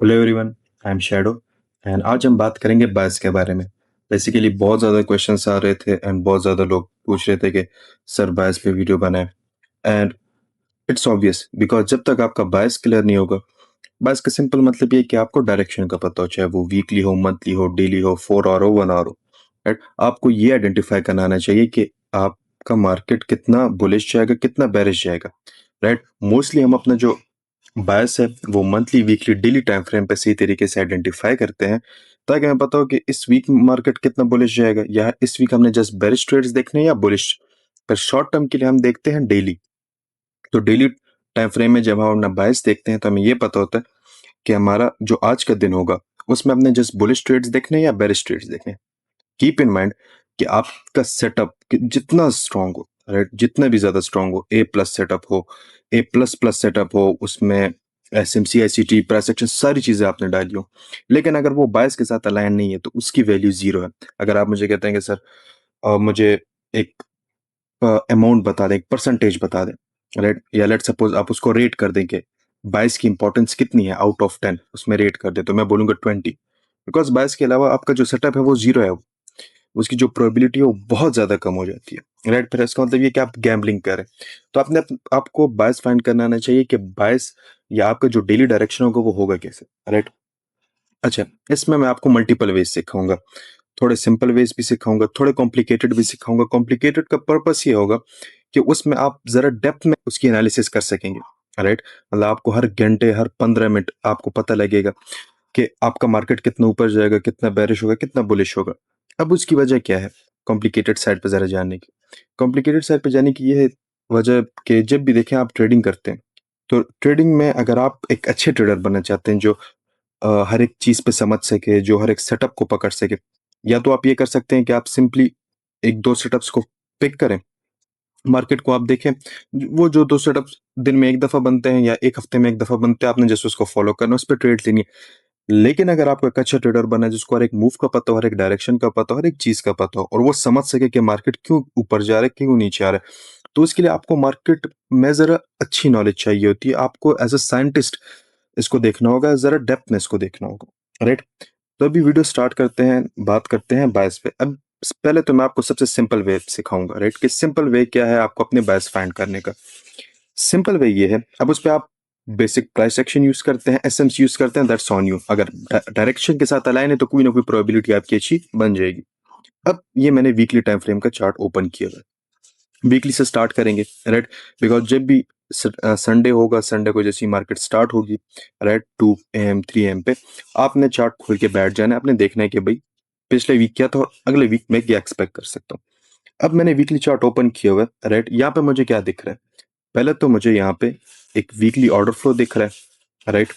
Hello everyone, I am shadow and आज हम बात करेंगे बायस के बारे में। बेसिकली बहुत ज़्यादा क्वेश्चंस आ रहे थे एंड बहुत ज़्यादा लोग पूछ रहे थे कि सर बायस पे वीडियो बनाएं। एंड इट्स ऑब्वियस बिकॉज जब तक आपका बायस क्लियर नहीं होगा, बायस का सिंपल मतलब ये है कि आपको डायरेक्शन का पता हो, चाहे वो वीकली हो, मंथली हो, डेली हो, 4 आवर हो, 1 आवर हो। राइट, आपको ये आइडेंटिफाई करना आना चाहिए कि आपका मार्केट कितना बुलिश जाएगा, कितना बेरिश जाएगा। राइट, मोस्टली हम अपना जो बायस है वो monthly, weekly, daily time frame पे सही तरीके से आइडेंटिफाई करते हैं, ताकि हमें पता हो कि इस वीक मार्केट कितना बुलिश जाएगा, या इस वीक हमने जस्ट बेरिश ट्रेड्स देखने हैं या बुलिश। पर शॉर्ट टर्म के लिए हम देखते हैं डेली। तो डेली टाइम फ्रेम में जब हम अपना बायस देखते हैं तो हमें ये पता होता है कि हमारा जो आज का दिन होगा उसमें हमने जस्ट बुलिश ट्रेड्स देखने हैं या बेरिश ट्रेड्स देखने हैं। कीप इन माइंड कि आपका सेटअप जितना स्ट्रांग हो, राइट, जितना भी ज्यादा स्ट्रांग हो, ए प्लस सेटअप हो, ए प्लस प्लस सेटअप हो, उसमें एस एम सी, आई सी टी, प्राइस एक्शन, सारी चीजें आपने डाली हो, लेकिन अगर वो बायस के साथ अलाइन नहीं है तो उसकी वैल्यू जीरो है। अगर आप मुझे कहते हैं कि सर मुझे एक अमाउंट बता दें, एक परसेंटेज बता दें, राइट, या लेट सपोज आप उसको रेट कर दें कि बायस की इंपॉर्टेंस कितनी है आउट ऑफ 10, उसमें रेट कर दे तो मैं बोलूंगा 20। बिकॉज बायस के अलावा आपका जो सेटअप है वो जीरो है, उसकी जो प्रोबेबिलिटी है वो बहुत ज्यादा कम हो जाती है। राइट, फिर इसका मतलब ये कि आप गैम्बलिंग करें। तो आपको बायस फाइंड करना आना चाहिए कि बायस या आपका जो डेली डायरेक्शन होगा वो होगा कैसे। राइट, अच्छा, इसमें मैं आपको मल्टीपल वेज सिखाऊंगा, थोड़े सिंपल वेज भी सिखाऊंगा, थोड़े कॉम्प्लिकेटेड भी सिखाऊंगा। कॉम्प्लिकेटेड का पर्पस ये होगा कि उसमें आप जरा डेप्थ में उसकी एनालिसिस कर सकेंगे। राइट, मतलब आपको हर घंटे, हर 15 मिनट आपको पता लगेगा कि आपका मार्केट कितना ऊपर जाएगा, कितना बेरिश होगा, कितना बुलिश होगा। अब उसकी वजह क्या है कॉम्प्लिकेटेड साइड पे जरा जानने की। कॉम्प्लिकेटेड साइड पे जाने की ये है वजह कि जब भी देखें आप ट्रेडिंग करते हैं, तो ट्रेडिंग में अगर आप एक अच्छे ट्रेडर बनना चाहते हैं जो हर एक चीज पे समझ सके, जो हर एक सेटअप को पकड़ सके, या तो आप ये कर सकते हैं कि आप सिंपली एक दो सेटअप्स को पिक करें, मार्केट को आप देखें, वो जो दो सेटअप्स दिन में एक दफा बनते हैं या एक हफ्ते में एक दफा बनते हैं, आपने जस्ट उसको फॉलो करना, उस पर ट्रेड लेनी है। लेकिन अगर आपको एक अच्छा ट्रेडर बनना है जिसको हर एक मूव का पता हो, हर एक डायरेक्शन का पता हो, हर एक चीज का पता हो, और वो समझ सके कि मार्केट क्यों ऊपर जा रहा है, क्यों नीचे आ रहा है, तो उसके लिए आपको मार्केट में जरा अच्छी नॉलेज चाहिए होती है। आपको एज अ साइंटिस्ट इसको देखना होगा, जरा डेप्थ में इसको देखना होगा। राइट, तो अभी वीडियो स्टार्ट करते हैं, बात करते हैं बायस पे। अब पहले तो मैं आपको सबसे सिंपल वे सिखाऊंगा, राइट, कि सिंपल वे क्या है आपको अपने बायस फाइंड करने का। सिंपल वे ये है, अब उस पर आप बेसिक प्राइस एक्शन यूज करते हैं, एसएम्स यूज करते हैं, दैट्स ऑन यू। अगर डायरेक्शन के साथ अलाइन है तो कोई ना कोई प्रोबेबिलिटी आपकी अच्छी बन जाएगी। अब ये मैंने वीकली टाइम फ्रेम का चार्ट ओपन किया है, वीकली से स्टार्ट करेंगे। राइट, बिकॉज जब भी संडे होगा, संडे को जैसी मार्केट स्टार्ट होगी, राइट, 2 AM 3 AM पे आपने चार्ट खोल के बैठ जाना है, आपने देखना है कि भाई पिछले वीक क्या था और अगले वीक में क्या एक्सपेक्ट कर सकता हूँ। अब मैंने वीकली चार्ट ओपन किया हुआ है, राइट, यहाँ पे मुझे क्या दिख रहा है, पहले तो मुझे यहाँ पे एक वीकली ऑर्डर फ्लो दिख रहा है। राइट,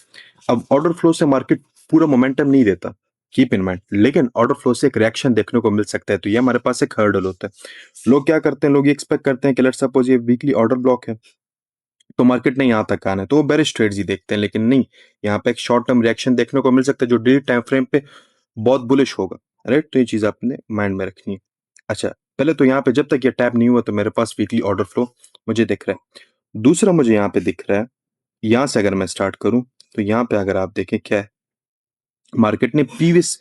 अब ऑर्डर फ्लो से मार्केट पूरा मोमेंटम नहीं देता, कीप इन माइंड, लेकिन ऑर्डर फ्लो से एक रिएक्शन देखने को मिल सकता है, तो ये हमारे पास एक हर्डल होता है। लोग क्या करते हैं, लोग ये एक्सपेक्ट करते हैं कि लेट सपोज ये वीकली ऑर्डर ब्लॉक है तो मार्केट ने यहाँ तक आना है, तो वो बेरिश ट्रेड्स ही देखते हैं, लेकिन नहीं, यहाँ पे एक शॉर्ट टर्म रिएक्शन देखने को मिल सकता है जो डेली टाइम फ्रेम पे बहुत बुलिश होगा। राइट, तो ये चीज आपने माइंड में रखनी है। अच्छा, पहले तो यहाँ पे जब तक ये टैप नहीं हुआ तो मेरे पास वीकली ऑर्डर फ्लो मुझे दिख रहा है। दूसरा मुझे यहाँ पे दिख रहा है, यहाँ से अगर मैं स्टार्ट करूं तो यहाँ पे अगर आप देखें क्या है, मार्केट ने प्रीवियस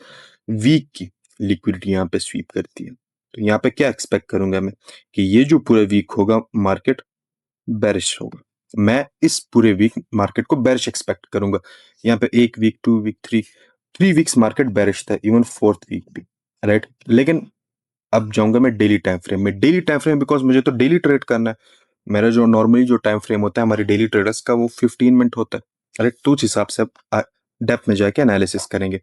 वीक की लिक्विडिटी यहाँ पे स्वीप करती है। तो यहाँ पे क्या एक्सपेक्ट करूंगा मैं कि ये जो पूरा वीक होगा मार्केट बेरिश होगा। मैं इस पूरे वीक मार्केट को बेरिश एक्सपेक्ट करूंगा। यहाँ पे एक week, 2 week, three weeks market bearish था, इवन फोर्थ वीक भी। राइट, लेकिन अब जाऊंगा मैं डेली टाइम फ्रेम में। डेली टाइम फ्रेम बिकॉज मुझे तो डेली ट्रेड करना है। मेरा जो नॉर्मली जो टाइम फ्रेम होता है हमारे डेली ट्रेडर्स का वो 15 मिनट होता है। राइट, तो उस हिसाब से अब डेप्थ में जाके एनालिसिस करेंगे।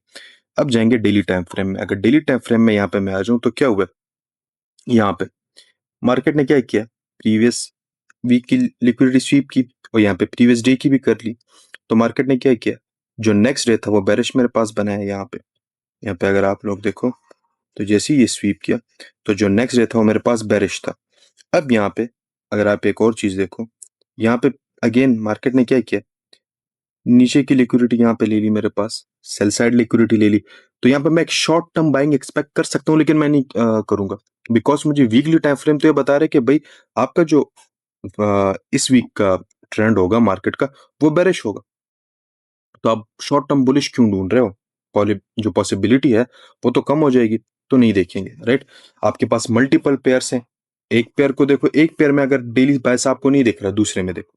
अब जाएंगे डेली टाइम फ्रेम में। अगर डेली टाइम फ्रेम में यहाँ पे मैं आ जाऊं तो क्या हुआ, यहाँ पे मार्केट ने क्या किया, प्रीवियस वीक की लिक्विडिटी स्वीप की और यहाँ पे प्रीवियस डे की भी कर ली। तो मार्केट ने क्या किया, जो नेक्स्ट डे था वो बेरिश मेरे पास बना है यहाँ पे। यहाँ पे अगर आप लोग देखो तो जैसे ही ये स्वीप किया तो जो नेक्स्ट डे था वो मेरे पास बेरिश था। अब यहाँ पे अगर आप एक और चीज देखो, यहाँ पे अगेन मार्केट ने क्या किया, नीचे की लिक्विडिटी यहाँ पे ले ली मेरे पास, सेल साइड लिक्विडिटी ले ली। तो यहाँ पे मैं एक शॉर्ट टर्म बाइंग एक्सपेक्ट कर सकता हूँ, लेकिन मैं नहीं करूंगा, बिकॉज मुझे वीकली टाइम फ्रेम तो ये बता रहा है कि भाई आपका जो इस वीक का ट्रेंड होगा मार्केट का वो बेरिश होगा। तो आप शॉर्ट टर्म बुलिश क्यों ढूंढ रहे हो? जो पॉसिबिलिटी है वो तो कम हो जाएगी, तो नहीं देखेंगे, राइट? आपके पास मल्टीपल पेयर्स हैं, एक पेयर को देखो, एक पेयर में अगर डेली पैसा आपको नहीं दिख रहा, दूसरे में देखो,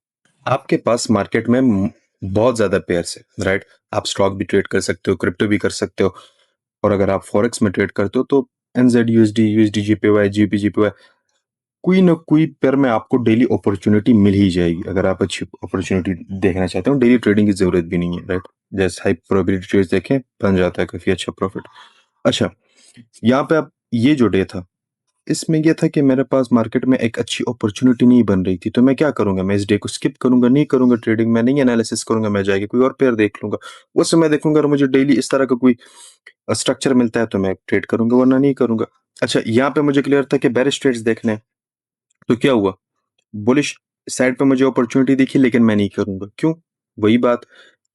आपके पास मार्केट में बहुत ज्यादा पेयर्स है, राइट? आप स्टॉक भी ट्रेड कर सकते हो, क्रिप्टो भी कर सकते हो, और अगर आप फॉरेक्स में ट्रेड करते हो तो एनजेड यूएसडी, यूएसडी जीपीवाई, जीपी जीपीवाई, कोई ना कोई पेयर में आपको डेली अपॉर्चुनिटी मिल ही जाएगी। अगर आप अच्छी अपॉर्चुनिटी देखना चाहते हो, डेली ट्रेडिंग की जरूरत भी नहीं है, राइट? जैसे हाई प्रोबेबिलिटी ट्रेड्स देखें, बन जाता है काफी अच्छा प्रॉफिट। अच्छा, यहाँ पे आप ये जो डे था, इसमें ये था कि मेरे पास मार्केट में एक अच्छी अपॉर्चुनिटी नहीं बन रही थी, तो मैं क्या करूंगा? मैं इस डे को स्किप करूंगा, नहीं करूंगा ट्रेडिंग, मैं नहीं एनालिसिस करूंगा, मैं जाके कोई और पेयर देख लूंगा। उस समय देखूंगा अगर मुझे डेली इस तरह का कोई स्ट्रक्चर मिलता है तो मैं ट्रेड करूंगा, वरना नहीं करूंगा। अच्छा, यहाँ पे मुझे क्लियर था कि बेरिश ट्रेड्स देखने हैं, तो क्या हुआ? बुलिश साइड पे मुझे अपॉर्चुनिटी दिखी, लेकिन मैं नहीं करूंगा। क्यों? वही बात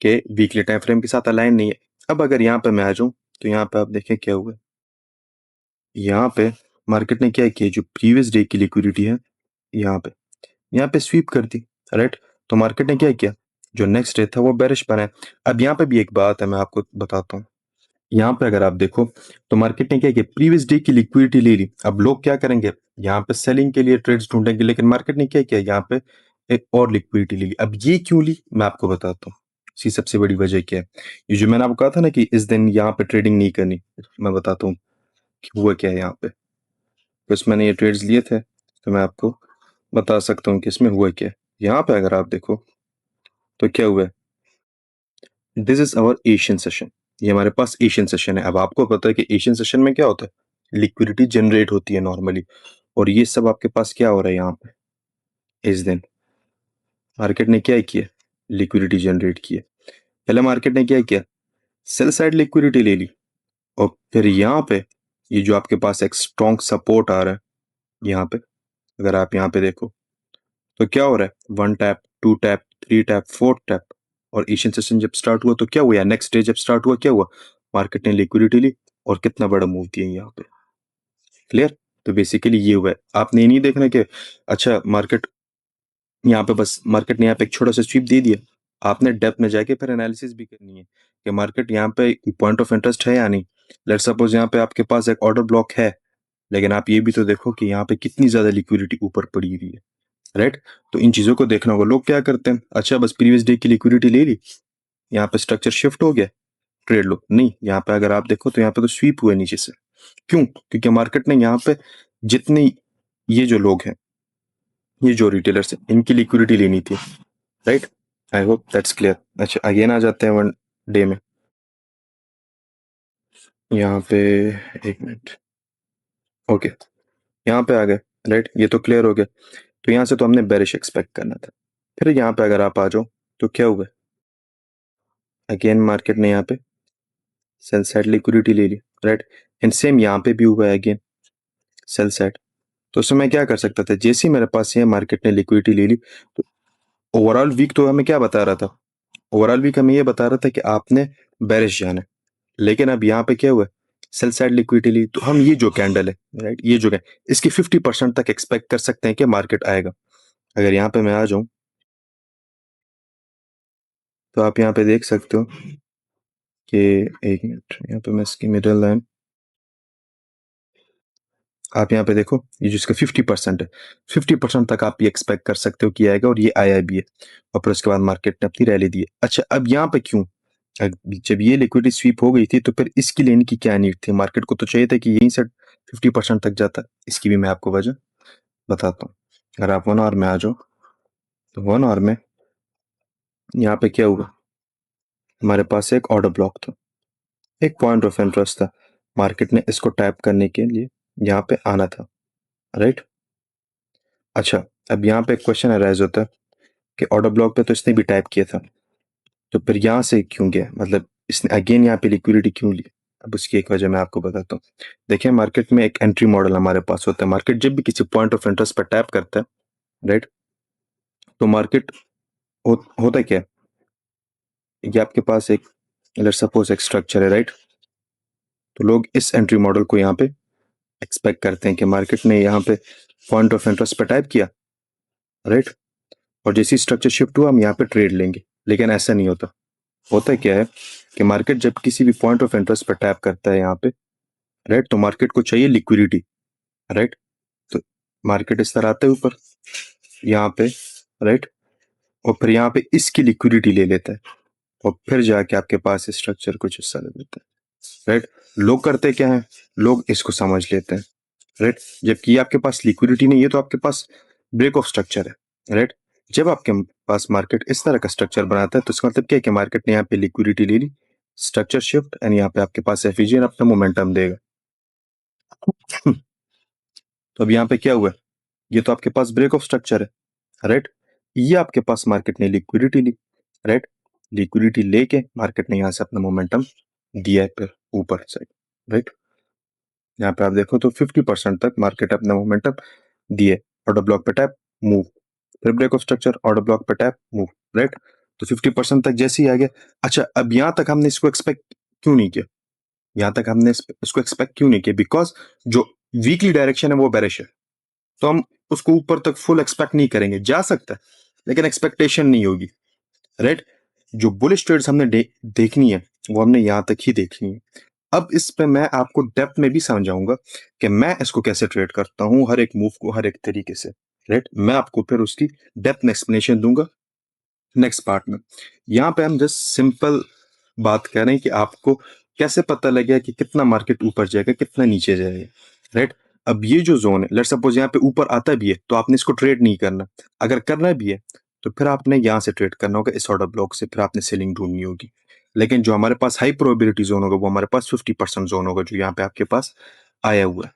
कि वीकली टाइम फ्रेम के साथ अलाइन नहीं है। अब अगर यहाँ पे मैं आ जाऊं, तो यहाँ पे आप देखें क्या हुआ। यहाँ पे मार्केट ने क्या किया, जो प्रीवियस डे की लिक्विडिटी है यहाँ पे स्वीप कर दी, राइट? तो मार्केट ने क्या किया, जो नेक्स्ट डे था वो बेरिश बना है। अब यहाँ पे भी एक बात है, मैं आपको बताता हूँ। यहाँ पे अगर आप देखो तो मार्केट ने क्या किया, प्रीवियस डे की लिक्विडिटी ले ली। अब लोग क्या करेंगे, यहाँ पे सेलिंग के लिए ट्रेड्स ढूंढेंगे, लेकिन मार्केट ने क्या किया, यहाँ पे एक और लिक्विडिटी ले ली। अब ये क्यों ली, मैं आपको बताता हूँ। इसकी सबसे बड़ी वजह क्या है, ये जो मैंने आपको कहा था ना कि इस दिन यहाँ पे ट्रेडिंग नहीं करनी, मैं बताता हूँ कि हुआ क्या है यहाँ पे। बस मैंने ये ट्रेड्स लिए थे, तो मैं आपको बता सकता हूँ कि इसमें हुआ क्या है। यहाँ पे अगर आप देखो तो क्या हुआ है, this is our Asian session. ये हमारे पास एशियन सेशन है। अब आपको पता है कि एशियन सेशन में क्या होता है, लिक्विडिटी जनरेट होती है नॉर्मली, और ये सब आपके पास क्या हो रहा है यहाँ पे, इस दिन मार्केट ने क्या किया, लिक्विडिटी जनरेट की है। पहले मार्केट ने क्या किया, सेल साइड लिक्विडिटी ले ली, और फिर यहाँ पे ये जो आपके पास एक स्ट्रॉन्ग सपोर्ट आ रहा है यहाँ पे, अगर आप यहाँ पे देखो तो क्या हो रहा है, 1 टैप, 2 टैप, 3 टैप, 4 टैप, और एशियन सेशन जब स्टार्ट हुआ तो क्या हुआ, नेक्स्ट डे जब स्टार्ट हुआ क्या हुआ, मार्केट ने लिक्विडिटी ली और कितना बड़ा मूव दिया यहाँ पे। क्लियर? तो बेसिकली ये हुआ है। आपने ये नहीं देखना कि अच्छा मार्केट यहाँ पे, बस मार्केट ने यहाँ पे एक छोटा सा स्वीप दे दिया, आपने डेप्थ में जाके फिर एनालिसिस भी करनी है कि मार्केट यहाँ पे पॉइंट ऑफ इंटरेस्ट है या नहीं। लेट्स सपोज यहाँ पे आपके पास एक ऑर्डर ब्लॉक है, लेकिन आप ये भी तो देखो कि यहाँ पे कितनी ज्यादा लिक्विडिटी ऊपर पड़ी हुई है, राइट? तो इन चीजों को देखना होगा। लोग क्या करते हैं, अच्छा बस प्रीवियस डे की लिक्विडिटी ले ली, यहाँ पे स्ट्रक्चर शिफ्ट हो गया, ट्रेड लो। नहीं, यहाँ पे अगर आप देखो तो यहाँ पे तो स्वीप हुआ नीचे से। क्यों? क्योंकि मार्केट ने यहाँ पे जितनी, ये जो लोग हैं, ये जो रिटेलर्स हैं, इनकी लिक्विडिटी लेनी थी, right? I hope that's clear. अच्छा, अगेन आ जाते हैं वन डे में। यहाँ पे एक मिनट, ओके, यहाँ पे आ गए, राइट? ये तो क्लियर हो गया। तो यहाँ से तो हमने बेरिश एक्सपेक्ट करना था। फिर यहाँ पे अगर आप आ जाओ तो क्या हुआ, अगेन मार्केट ने यहाँ पे सेल साइड लिक्विडिटी ले ली, राइट? एंड सेम यहाँ पे भी हुआ है, अगेन सेल साइड। तो उसमें मैं क्या कर सकता था, जैसे ही मेरे पास ये मार्केट ने लिक्विडिटी ले ली, तो ओवरऑल वीक तो हमें क्या बता रहा था, ओवरऑल वीक हमें ये बता रहा था कि आपने बेरिश जाना है। लेकिन अब यहाँ पे क्या हुआ, सेल साइड लिक्विडिटी ली, तो हम ये जो कैंडल है, राइट, ये जो है, इसकी 50% तक एक्सपेक्ट कर सकते हैं कि मार्केट आएगा। अगर यहाँ पे मैं आ जाऊं तो आप यहाँ पे देख सकते हो कि, एक मिनट, यहाँ पे मैं इसकी मिडल लाइन, आप यहाँ पे देखो, ये जो इसका 50% है, 50% तक आप ये एक्सपेक्ट कर सकते हो कि आएगा, और ये आया भी है। और फिर उसके बाद मार्केट ने अपनी रैली दी है। अच्छा, अब यहाँ पे क्यों, जब ये लिक्विडिटी स्वीप हो गई थी तो फिर इसकी लेने की क्या नीड थी, मार्केट को तो चाहिए था कि यहीं से 50% तक जाता। इसकी भी मैं आपको वजह बताता हूँ। अगर आप 1 आवर में आ जाओ तो 1 आवर में यहाँ पे क्या हुआ, हमारे पास एक ऑर्डर ब्लॉक था, एक पॉइंट ऑफ इंटरेस्ट था, मार्केट ने इसको टैप करने के लिए यहाँ पे आना था, राइट? अच्छा, अब यहाँ पे एक क्वेश्चन अराइज होता है कि ऑर्डर ब्लॉक पे तो इसने भी टाइप किया था, तो फिर यहाँ से क्यों गया, मतलब इसने अगेन यहाँ पे लिक्विडिटी क्यों ली? अब उसकी एक वजह मैं आपको बताता हूँ। देखिए, मार्केट में एक एंट्री मॉडल हमारे पास होता है। मार्केट जब भी किसी पॉइंट ऑफ इंटरेस्ट पर टैप करता है, राइट, तो मार्केट होता क्या है, ये आपके पास एक, लेट्स सपोज एक स्ट्रक्चर है, राइट? तो लोग इस एंट्री मॉडल को यहाँ पे एक्सपेक्ट करते हैं कि मार्केट ने यहाँ पे पॉइंट ऑफ इंटरेस्ट पर टाइप किया, राइट, और जैसे स्ट्रक्चर शिफ्ट हुआ हम यहाँ पे ट्रेड लेंगे। लेकिन ऐसा नहीं होता, होता क्या है कि मार्केट जब किसी भी पॉइंट ऑफ इंटरेस्ट पर टैप करता है यहाँ पे, राइट, तो मार्केट को चाहिए लिक्विडिटी, राइट। तो मार्केट इस तरह आता है ऊपर यहाँ पे, राइट, और फिर यहाँ पे इसकी लिक्विडिटी ले लेता है और फिर जाके आपके पास स्ट्रक्चर कुछ हिस्सा ले लेता है, राइट। लोग करते क्या है, लोग इसको समझ लेते हैं, राइट, जबकि आपके पास लिक्विडिटी नहीं है तो आपके पास ब्रेक ऑफ स्ट्रक्चर है, राइट। जब आपके पास मार्केट इस तरह का स्ट्रक्चर बनाता है तो इसका मतलब क्या है कि मार्केट ने यहाँ पे लिक्विडिटी ले ली, स्ट्रक्चर शिफ्ट, एंड यहाँ पे आपके पास एफिशिएंट अपना मोमेंटम देगा। तो अब यहाँ पे क्या हुआ, ये तो आपके पास ब्रेक ऑफ स्ट्रक्चर है, राइट। ये आपके पास मार्केट ने लिक्विडिटी ली, राइट, लिक्विडिटी लेके मार्केट ने यहाँ से अपना मोमेंटम दिया है फिर ऊपर साइड, राइट। यहाँ पे आप देखो तो 50% तक मार्केट अपना मोमेंटम दिए, ऑर्डर ब्लॉक पे टैप मूव, फिर break of structure, order block पे टैप मूव, राइट। तो 50% तक जैसे ही आ गया। अच्छा, अब यहां तक हमने इसको एक्सपेक्ट क्यों नहीं किया, यहां तक हमने इसको एक्सपेक्ट क्यों नहीं किया, बिकॉज जो वीकली डायरेक्शन है वो बेरिश है, तो हम उसको ऊपर तक फुल एक्सपेक्ट नहीं करेंगे, जा सकता है लेकिन एक्सपेक्टेशन नहीं होगी, राइट। जो बुलिश ट्रेड्स हमने देखनी है वो हमने यहां तक ही देखनी है। अब इस पे मैं आपको डेप्थ में भी समझाऊंगा कि मैं इसको कैसे ट्रेड करता हूं, हर एक मूव को हर एक तरीके से, राइट। मैं आपको फिर उसकी डेप्थ में एक्सप्लेनेशन दूंगा नेक्स्ट पार्ट में। यहाँ पे हम जस्ट सिंपल बात कर रहे हैं कि आपको कैसे पता लगेगा कि कितना मार्केट ऊपर जाएगा कितना नीचे जाएगा, राइट। अब ये जो जोन है, लेट सपोज यहाँ पे ऊपर आता भी है तो आपने इसको ट्रेड नहीं करना, अगर करना भी है तो फिर आपने यहाँ से ट्रेड करना होगा, इस ऑर्डर ब्लॉक से, फिर आपने सेलिंग ढूंढनी होगी। लेकिन जो हमारे पास हाई प्रोबेबिलिटी जोन होगा वो हमारे पास 50% जोन होगा जो यहाँ पे आपके पास आया हुआ है,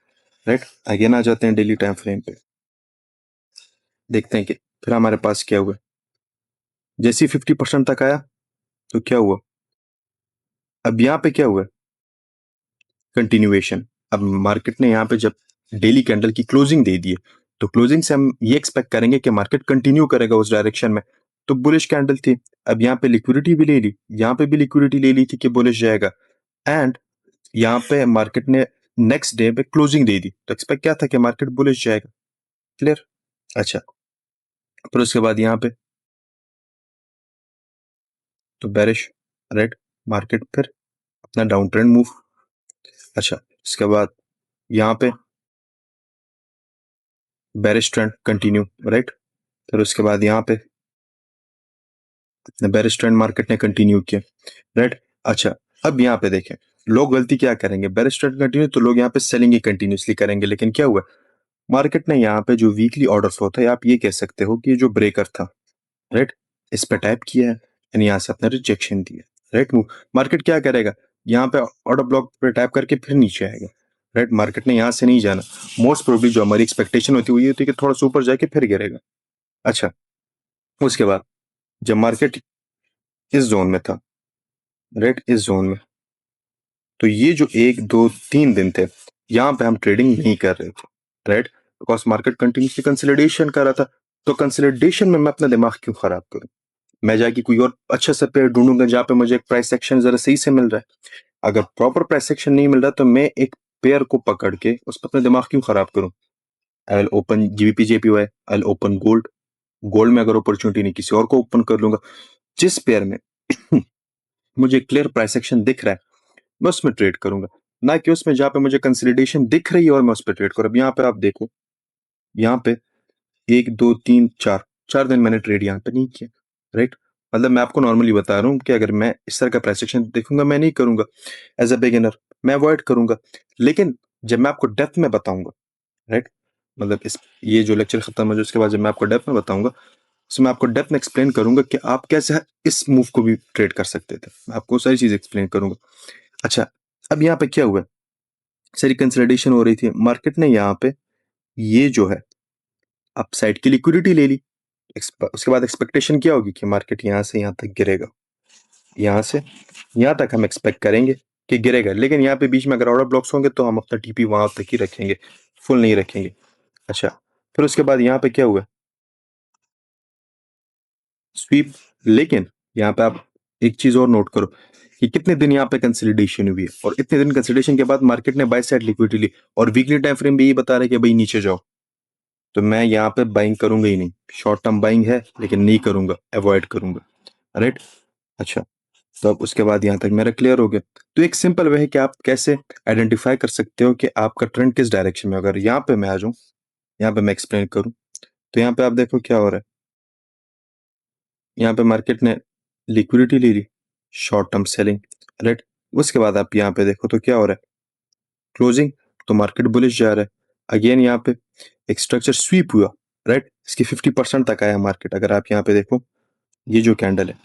राइट। अगेन आ जाते हैं डेली टाइम फ्रेम पे, देखते हैं कि फिर हमारे पास क्या हुआ। जैसे ही 50% तक आया तो क्या हुआ, अब यहाँ पे क्या हुआ, कंटिन्यूएशन। अब मार्केट ने यहाँ पे जब डेली कैंडल की क्लोजिंग दे दी है तो क्लोजिंग से हम ये एक्सपेक्ट करेंगे कि मार्केट कंटिन्यू करेगा उस डायरेक्शन में, तो बुलिश कैंडल थी। अब यहाँ पे लिक्विडिटी भी ले ली, यहाँ पे भी लिक्विडिटी ले ली थी कि बुलिश जाएगा, एंड यहाँ पे मार्केट ने नेक्स्ट डे पे क्लोजिंग दे दी तो एक्सपेक्ट क्या था कि मार्केट बुलिश जाएगा, क्लियर। अच्छा, फिर उसके बाद यहाँ पे तो बेरिश, राइट, मार्केट फिर अपना डाउन ट्रेंड मूव। अच्छा, इसके बाद यहाँ पे बेरिश ट्रेंड कंटिन्यू, राइट, फिर उसके बाद यहाँ पे बेरिश ट्रेंड मार्केट ने कंटिन्यू किया, राइट। अच्छा, अब यहाँ पे देखें लोग गलती क्या करेंगे, बेरिश ट्रेंड कंटिन्यू तो लोग यहाँ पे सेलिंग ही कंटिन्यूसली करेंगे, लेकिन क्या हुआ, मार्केट ने यहाँ पे जो वीकली ऑर्डर्स होता है आप ये कह सकते हो कि ये जो ब्रेकर था, राइट, इस पे टैप किया है एंड यहाँ से अपना रिजेक्शन दिया, राइट। मार्केट क्या करेगा, यहाँ पे ऑर्डर ब्लॉक पे टैप करके फिर नीचे आएगा, राइट। मार्केट ने यहाँ से नहीं जाना, मोस्ट प्रोबेबली जो हमारी एक्सपेक्टेशन होती है वो ये होती है कि थोड़ा सा ऊपर जाके फिर गिरेगा। अच्छा, उसके बाद जब मार्केट इस जोन में था, राइट, इस जोन में, तो ये जो 1 2 3 दिन थे यहाँ पे हम ट्रेडिंग नहीं कर रहे थे, right, because market continuously consolidation कर रहा था। तो कंसोलिडेशन में मैं अपना दिमाग क्यों खराब करूं, मैं जाके कोई और अच्छा सा पेयर ढूंढूंगा जहां पे मुझे एक प्राइस सेक्शन जरा सही से मिल रहा है। अगर प्रॉपर प्राइस सेक्शन नहीं मिल रहा तो मैं एक पेयर को पकड़ के उस पर अपना दिमाग क्यों खराब करूं। I will open GBP JPY, I will open gold, gold में अगर अपॉर्चुनिटी नहीं किसी और को ओपन कर लूंगा, जिस पेयर में मुझे क्लियर प्राइस सेक्शन दिख रहा है मैं उसमें ट्रेड करूंगा, ना कि उसमें जहां पे मुझे कंसोलिडेशन दिख रही है और मैं उस पर ट्रेड करूं। अब यहाँ पे आप देखो, यहाँ पे 1 2 3 4 4 दिन मैंने ट्रेड यहाँ पे नहीं किया, राइट। मतलब मैं आपको नॉर्मली बता रहा हूँ कि अगर मैं इस तरह का प्राइस एक्शन देखूंगा मैं नहीं करूंगा, एज अ बिगिनर मैं अवॉइड करूंगा। लेकिन जब मैं आपको डेप्थ में बताऊंगा, राइट, मतलब इस ये जो लेक्चर खत्म हो जाए उसके बाद जब मैं आपको डेप्थ में बताऊंगा उसमें आपको डेप्थ में एक्सप्लेन करूंगा कि आप कैसे इस मूव को भी ट्रेड कर सकते थे, मैं आपको सारी चीज एक्सप्लेन करूंगा। अच्छा, अब यहाँ पे क्या हुआ, सारी कंसोलिडेशन हो रही थी, मार्केट ने यहाँ पे ये जो है अपसाइड की लिक्विडिटी ले ली, उसके बाद एक्सपेक्टेशन क्या होगी कि मार्केट यहाँ से यहाँ तक गिरेगा, यहाँ से यहाँ तक हम एक्सपेक्ट करेंगे कि गिरेगा, लेकिन यहाँ पे बीच में अगर ऑर्डर ब्लॉक्स होंगे तो हम अपना टीपी वहां तक ही रखेंगे, फुल नहीं रखेंगे। अच्छा, फिर उसके बाद यहाँ पे क्या हुआ, स्वीप। लेकिन यहाँ पे आप एक चीज और नोट करो कि कितने दिन यहाँ पे कंसोलिडेशन हुई है, और इतने दिन कंसोलिडेशन के बाद मार्केट ने बाय साइड लिक्विडिटी ली, और वीकली टाइम फ्रेम भी यही बता रहा है कि भाई नीचे जाओ, तो मैं यहाँ पे बाइंग करूंगा ही नहीं, शॉर्ट टर्म बाइंग है लेकिन नहीं करूंगा, अवॉइड करूंगा, राइट। अच्छा, तो अब उसके बाद यहाँ तक मेरा क्लियर हो गया। तो एक सिंपल वे है कि आप कैसे आइडेंटिफाई कर सकते हो कि आपका ट्रेंड किस डायरेक्शन में। अगर यहाँ पे मैं आ जाऊँ, यहाँ पे मैं एक्सप्लेन करूँ, तो यहाँ पे आप देखो क्या हो रहा है। यहाँ पे मार्केट ने लिक्विडिटी ले ली, शॉर्ट टर्म सेलिंग, राइट। उसके बाद आप यहाँ पे देखो तो क्या हो रहा है, क्लोजिंग, तो मार्केट बुलिश जा रहा है। अगेन यहाँ पे एक स्ट्रक्चर स्वीप हुआ, राइट, इसकी 50% तक आया मार्केट। अगर आप यहाँ पे देखो, ये जो कैंडल है,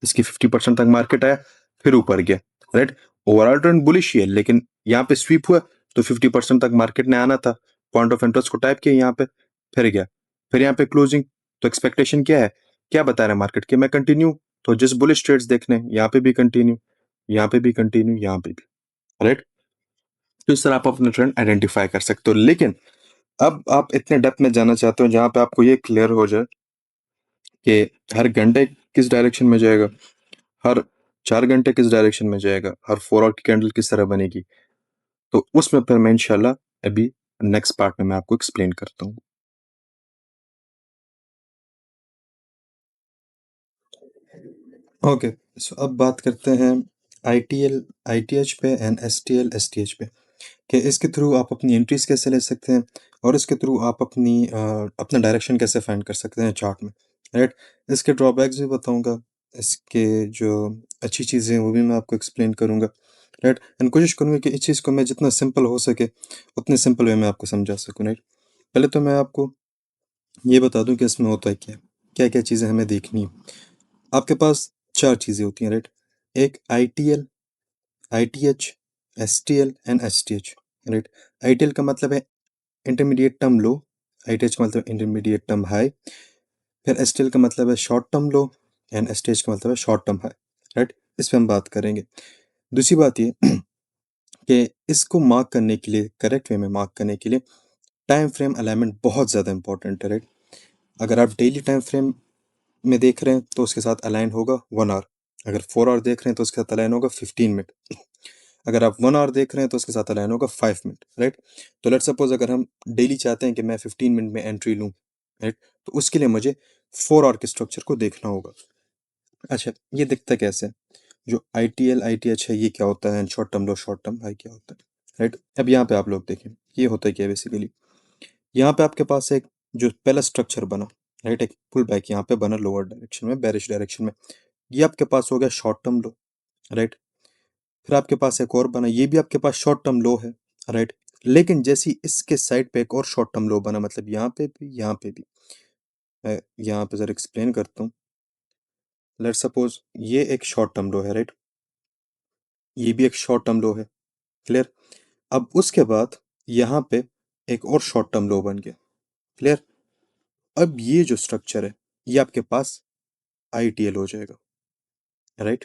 इसकी 50% तक मार्केट आया, फिर ऊपर गया, राइट। ओवरऑल ट्रेंड बुलिश ही है, लेकिन यहाँ पे स्वीप हुआ तो 50% तक मार्केट ने आना था। पॉइंट ऑफ इंटरेस्ट को टाइप किया यहाँ पे, फिर गया, फिर यहाँ पे क्लोजिंग। तो एक्सपेक्टेशन क्या है, क्या बता रहा है मार्केट कि मैं कंटिन्यू, तो जिस बुलिश ट्रेड्स देखने, यहाँ पे भी कंटिन्यू, यहाँ पे भी कंटिन्यू, यहाँ पे भी, राइट। तो इस तरह आप अपना ट्रेंड आइडेंटिफाई कर सकते हो। लेकिन अब आप इतने डेप्थ में जाना चाहते हो जहां पे आपको ये क्लियर हो जाए कि हर घंटे किस डायरेक्शन में जाएगा, हर 4 घंटे किस डायरेक्शन में जाएगा, हर 4 आवर की कैंडल किस तरह बनेगी, तो उसमें फिर मैं इंशाल्लाह अभी नेक्स्ट पार्ट में मैं आपको एक्सप्लेन करता हूँ। ओके, सो अब बात करते हैं आईटीएल आईटीएच पे एंड एसटीएल एसटीएच पे, कि इसके थ्रू आप अपनी एंट्रीज कैसे ले सकते हैं और इसके थ्रू आप अपना डायरेक्शन कैसे फाइंड कर सकते हैं चार्ट में, राइट। इसके ड्रॉबैक्स भी बताऊंगा, इसके जो अच्छी चीज़ें हैं वो भी मैं आपको एक्सप्लेन करूंगा, राइट। एंड कोशिश करूंगा कि इस चीज़ को मैं जितना सिंपल हो सके उतने सिंपल वे में आपको समझा सकूं, राइट। पहले तो मैं आपको ये बता दूं कि इसमें होता है क्या, क्या क्या चीज़ें हमें देखनी है। आपके पास 4 चीज़ें होती हैं, राइट। एक ITL, ITH, STL and STH, right. ITL का मतलब है इंटरमीडिएट टर्म लो, आईटीएच का मतलब इंटरमीडिएट टर्म हाई, फिर एसटीएल का मतलब है short term low and STH का मतलब है शॉर्ट टर्म हाई, राइट। इस पे हम बात करेंगे। दूसरी बात ये कि इसको मार्क करने के लिए, करेक्ट वे में मार्क करने के लिए टाइम फ्रेम अलाइनमेंट बहुत ज़्यादा इंपॉर्टेंट है, राइट। अगर आप डेली टाइम फ्रेम में देख रहे हैं तो उसके साथ अलाइन होगा 1 आवर, अगर 4 आवर देख रहे हैं तो उसके साथ अलाइन होगा 15 मिनट, अगर आप 1 आवर देख रहे हैं तो उसके साथ अलाइन होगा 5 मिनट, राइट। तो लेट सपोज अगर हम डेली चाहते हैं कि मैं 15 मिनट में एंट्री लूँ, राइट, तो उसके लिए मुझे 4 आवर के स्ट्रक्चर को देखना होगा। अच्छा, ये दिखता कैसे है? जो आईटीएल आईटीएच है ये क्या होता है, short term low short term high क्या होता है, राइट। अब यहाँ पे आप लोग देखें ये होता है क्या बेसिकली, यहाँ पे आपके पास एक जो पहला स्ट्रक्चर बना, राइट, एक पुल बैक यहाँ पे बना लोअर डायरेक्शन में, बेरिश डायरेक्शन में, ये आपके पास हो गया शॉर्ट टर्म लो, राइट। फिर आपके पास एक और बना, ये भी आपके पास शॉर्ट टर्म लो है, राइट। लेकिन जैसी इसके साइड पे एक और शॉर्ट टर्म लो बना, मतलब यहाँ पे भी यहाँ पे भी, मैं यहाँ पे जरा एक्सप्लेन करता हूँ। लेट सपोज ये एक शॉर्ट टर्म लो है, राइट, ये भी एक शॉर्ट टर्म लो है, क्लियर। अब उसके बाद यहाँ पे एक और शॉर्ट टर्म लो बन गया, क्लियर। अब ये जो स्ट्रक्चर है ये आपके पास आईटीएल हो जाएगा, राइट।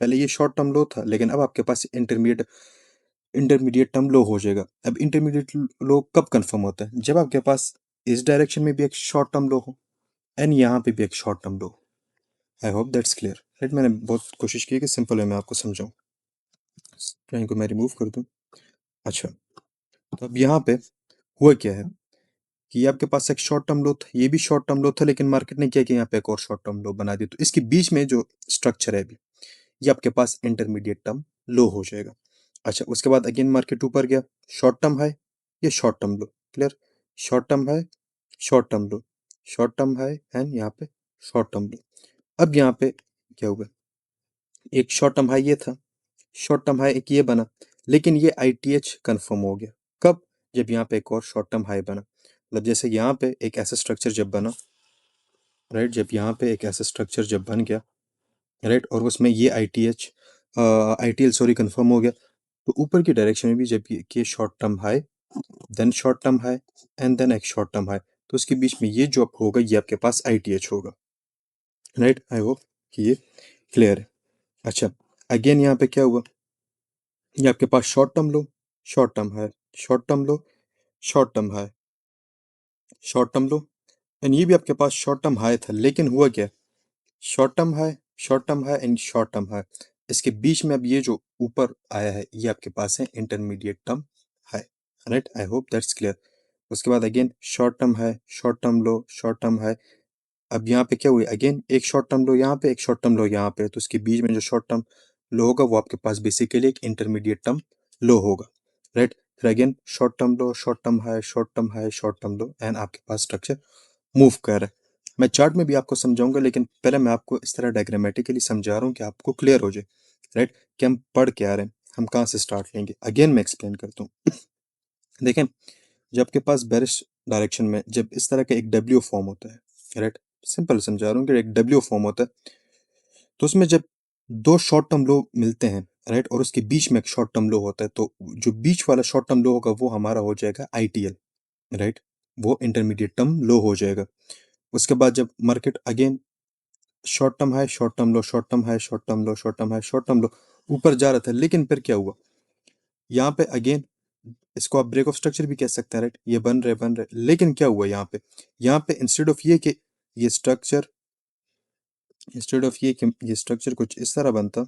पहले ये शॉर्ट टर्म लो था, लेकिन अब आपके पास इंटरमीडिएट इंटरमीडिएट टर्म लो हो जाएगा। अब इंटरमीडिएट लो कब कंफर्म होता है, जब आपके पास इस डायरेक्शन में भी एक शॉर्ट टर्म लो हो एंड यहाँ पे भी एक short term low. I hope that's clear, right. मैंने बहुत कोशिश की कि सिंपल वे में आपको समझाऊं। क्या इनको मैं रिमूव कर दूं? अच्छा, तो अब यहाँ पे हुआ क्या है कि ये आपके पास एक शॉर्ट टर्म लो था, ये भी शॉर्ट टर्म लो था, लेकिन मार्केट ने क्या किया, यहाँ पे एक और शॉर्ट टर्म लो बना दिया। तो इसके बीच में जो स्ट्रक्चर है अभी, ये आपके पास इंटरमीडिएट टर्म लो हो जाएगा। अच्छा, उसके बाद अगेन मार्केट ऊपर गया, शॉर्ट टर्म हाई, ये short term low, clear. Short term high, short term low, short term high and यहाँ पे शॉर्ट टर्म लो। अब यहाँ पे क्या हुआ, एक शॉर्ट टर्म हाई ये था, शॉर्ट टर्म हाई एक ये बना, लेकिन ये आईटीएच कंफर्म हो गया कब, जब यहाँ पे एक और शॉर्ट टर्म हाई बना। मतलब जैसे यहाँ पे एक ऐसा स्ट्रक्चर जब बना, राइट, जब यहाँ पे एक ऐसा स्ट्रक्चर जब बन गया, राइट, और उसमें ये आईटीएल सॉरी कंफर्म हो गया, तो ऊपर की डायरेक्शन में भी जब ये short term high, then short term high and then एक शॉर्ट टर्म हाई, तो उसके बीच में ये जो होगा ये आपके पास आईटीएच होगा, राइट। आई होप कि ये क्लियर है। अच्छा, अगेन यहाँ पे क्या हुआ, ये आपके पास short term low, short term high, short term low, short term high, short term low, and ये भी आपके पास शॉर्ट टर्म हाई था, लेकिन हुआ क्या, short term high, short term high and short term high, इसके बीच में अब ये जो ऊपर आया है ये आपके पास है intermediate term high, right. I hope that's clear. उसके बाद again short term high, short term low, short term high, अब यहाँ पे क्या हुई, अगेन एक शॉर्ट टर्म लो यहाँ पे, एक शॉर्ट टर्म लो यहाँ पे, तो इसके बीच में जो शॉर्ट टर्म लो होगा वो आपके पास बेसिकली एक इंटरमीडिएट टर्म लो होगा, राइट। फिर again short term low, short term high, short term high, short term low, and आपके पास स्ट्रक्चर मूव कर रहा है। मैं चार्ट में भी आपको समझाऊंगा, लेकिन पहले मैं आपको इस तरह डायग्रामेटिकली समझा रहा हूँ कि आपको क्लियर हो जाए, राइट, कि हम पढ़ क्या रहे हैं, हम कहाँ से स्टार्ट लेंगे। अगेन मैं एक्सप्लेन करता हूँ। देखें, जब आपके पास बेरिश डायरेक्शन में जब इस तरह का एक डब्ल्यू फॉर्म होता है, राइट, सिंपल समझा रहा हूँ कि एक डब्ल्यू फॉर्म होता है, तो उसमें जब दो शॉर्ट टर्म लो मिलते हैं, राइट, और उसके बीच में एक शॉर्ट टर्म लो होता है, तो जो बीच वाला शॉर्ट टर्म लो होगा वो हमारा हो जाएगा आईटीएल, राइट, वो इंटरमीडिएट टर्म लो हो जाएगा। उसके बाद जब market again short term high, short term low, short term high, short term low, short term high, short term लो, ऊपर जा रहा था, लेकिन फिर क्या हुआ, यहाँ पे अगेन इसको आप ब्रेक ऑफ स्ट्रक्चर भी कह सकते हैं, राइट, ये बन रहे, लेकिन क्या हुआ यहाँ पे इंस्टेड ऑफ ये कि ये स्ट्रक्चर इंस्टेड ऑफ ये स्ट्रक्चर कुछ इस तरह बनता,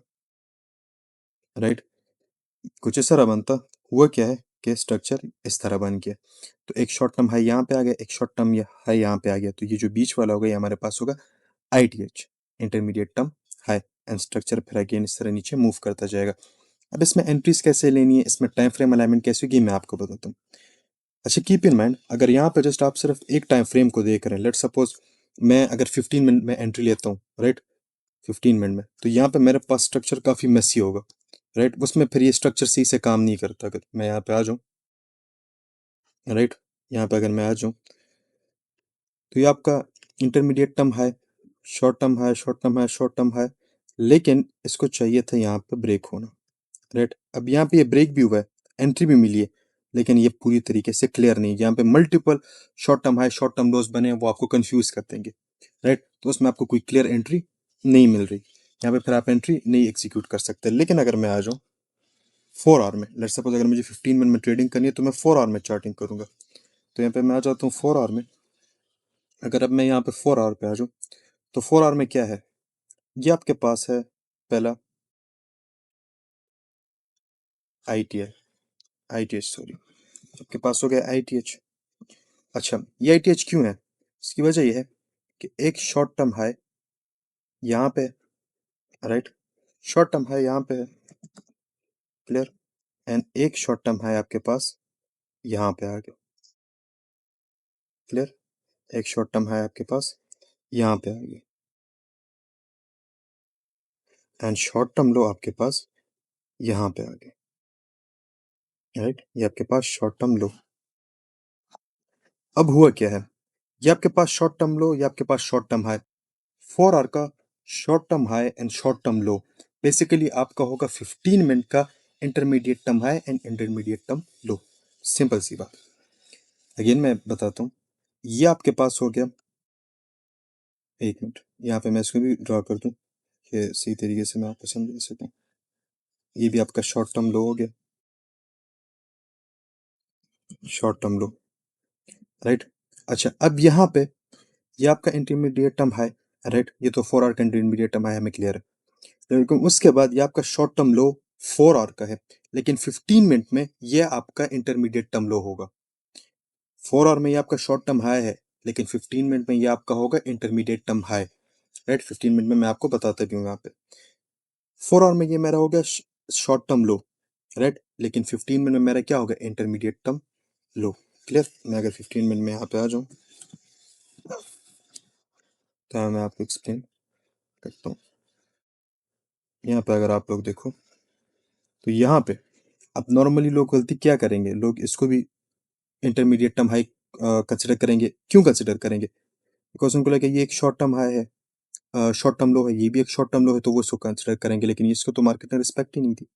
राइट, कुछ इस तरह बनता, हुआ क्या है कि स्ट्रक्चर इस तरह बन गया। तो एक शॉर्ट टर्म हाई यहाँ पे आ गया, एक शॉर्ट टर्म हाई यहाँ पे आ गया, तो ये जो बीच वाला होगा ये हमारे पास होगा ITH, intermediate term high, and structure फिर अगेन इस तरह नीचे मूव करता जाएगा। अब इसमें एंट्रीज कैसे लेनी है, इसमें टाइम फ्रेम अलाइनमेंट कैसे होगी, मैं आपको बताता हूँ। अच्छा, कीप इन माइंड, अगर यहाँ पे जस्ट आप सिर्फ एक टाइम फ्रेम को देख रहे हैं, लेट सपोज मैं अगर 15 मिनट में एंट्री लेता हूँ, राइट, 15 मिनट में, तो यहाँ पे मेरे पास स्ट्रक्चर काफी मेसी होगा, राइट, उसमें फिर ये स्ट्रक्चर सही से काम नहीं करता। अगर मैं यहाँ पे आ जाऊँ, राइट, यहाँ पे अगर मैं आ जाऊँ, तो ये आपका इंटरमीडिएट टर्म है, शॉर्ट टर्म है, शॉर्ट टर्म है, शॉर्ट टर्म है, लेकिन इसको चाहिए था यहाँ पे ब्रेक होना, राइट। अब यहाँ पे ये ब्रेक भी हुआ है, एंट्री भी मिली है, लेकिन ये पूरी तरीके से क्लियर नहीं है। यहाँ पे multiple short term high, short term loss बने हैं, वो आपको कंफ्यूज कर देंगे, राइट, तो उसमें आपको कोई क्लियर एंट्री नहीं मिल रही, यहाँ पे फिर आप एंट्री नहीं एग्जीक्यूट कर सकते। लेकिन अगर मैं आ जाऊँ 4 आवर में, लेट्स सपोज अगर मुझे 15 मिनट में ट्रेडिंग करनी है तो मैं 4 आवर में चार्टिंग करूंगा, तो यहाँ पे मैं आ जाता हूँ 4 आवर में। अगर अब मैं यहाँ पे 4 आवर पे आ जाऊँ, तो 4 आवर में क्या है, ये आपके पास है पहला आईटीएच, आईटीएच सॉरी, आपके पास हो गया आईटीएच। अच्छा, ये आईटीएच क्यों है, इसकी वजह ये है कि एक शॉर्ट टर्म हाई यहाँ पे, राइट, शॉर्ट टर्म हाई यहाँ पे है, क्लियर, एंड एक शॉर्ट टर्म हाई आपके पास यहाँ पे आ गया, क्लियर, एक शॉर्ट टर्म हाई आपके पास यहाँ पे आ गया, एंड शॉर्ट टर्म लो आपके पास यहाँ पे आ गया, राइट, ये आपके पास शॉर्ट टर्म लो। अब हुआ क्या है, ये आपके पास शॉर्ट टर्म लो, ये आपके पास शॉर्ट टर्म हाई, 4 आवर का short term high and short term low basically आपका होगा 15 मिनट का intermediate term high and intermediate term low, simple सी बात। अगेन मैं बताता हूँ, ये आपके पास हो गया, एक मिनट यहाँ पे मैं इसको भी ड्रॉ कर दूँ कि सही तरीके से मैं आपको समझा सकूँ। ये भी आपका शॉर्ट टर्म लो हो गया, शॉर्ट टर्म लो, राइट। अच्छा, अब यहाँ पे ये आपका इंटरमीडिएट टर्म हाई, राइट, ये तो 4 आवर का इंटरमीडिएट टर्म हाई हमें क्लियर है, लेकिन उसके बाद ये आपका शॉर्ट टर्म लो 4 आवर का है, लेकिन 15 मिनट में ये आपका इंटरमीडिएट टर्म लो होगा। 4 आवर में ये आपका शॉर्ट टर्म हाई है, लेकिन 15 मिनट में ये आपका होगा intermediate term high, right, 15 minute में मैं आपको बताता भी हूँ। यहाँ पे 4 आवर में ये मेरा हो गया शॉर्ट टर्म लो, राइट, लेकिन 15 मिनट में मेरा क्या होगा, इंटरमीडिएट टर्म लो, क्लियर। मैं अगर 15 मिनट में यहाँ पे आ जाऊँ तो मैं आपको एक्सप्लेन करता हूँ। यहाँ पे अगर आप लोग देखो, तो यहाँ पे अब नॉर्मली लोग गलती क्या करेंगे, लोग इसको भी इंटरमीडिएट टर्म हाई कंसिडर करेंगे। क्यों कंसिडर करेंगे, बिकॉज उनको लगे ये एक शॉर्ट टर्म हाई है, शॉर्ट टर्म लो है, ये भी एक शॉर्ट टर्म लो है, तो वो इसको कंसिडर करेंगे, लेकिन इसको तो मार्केट ने रिस्पेक्ट ही नहीं दी,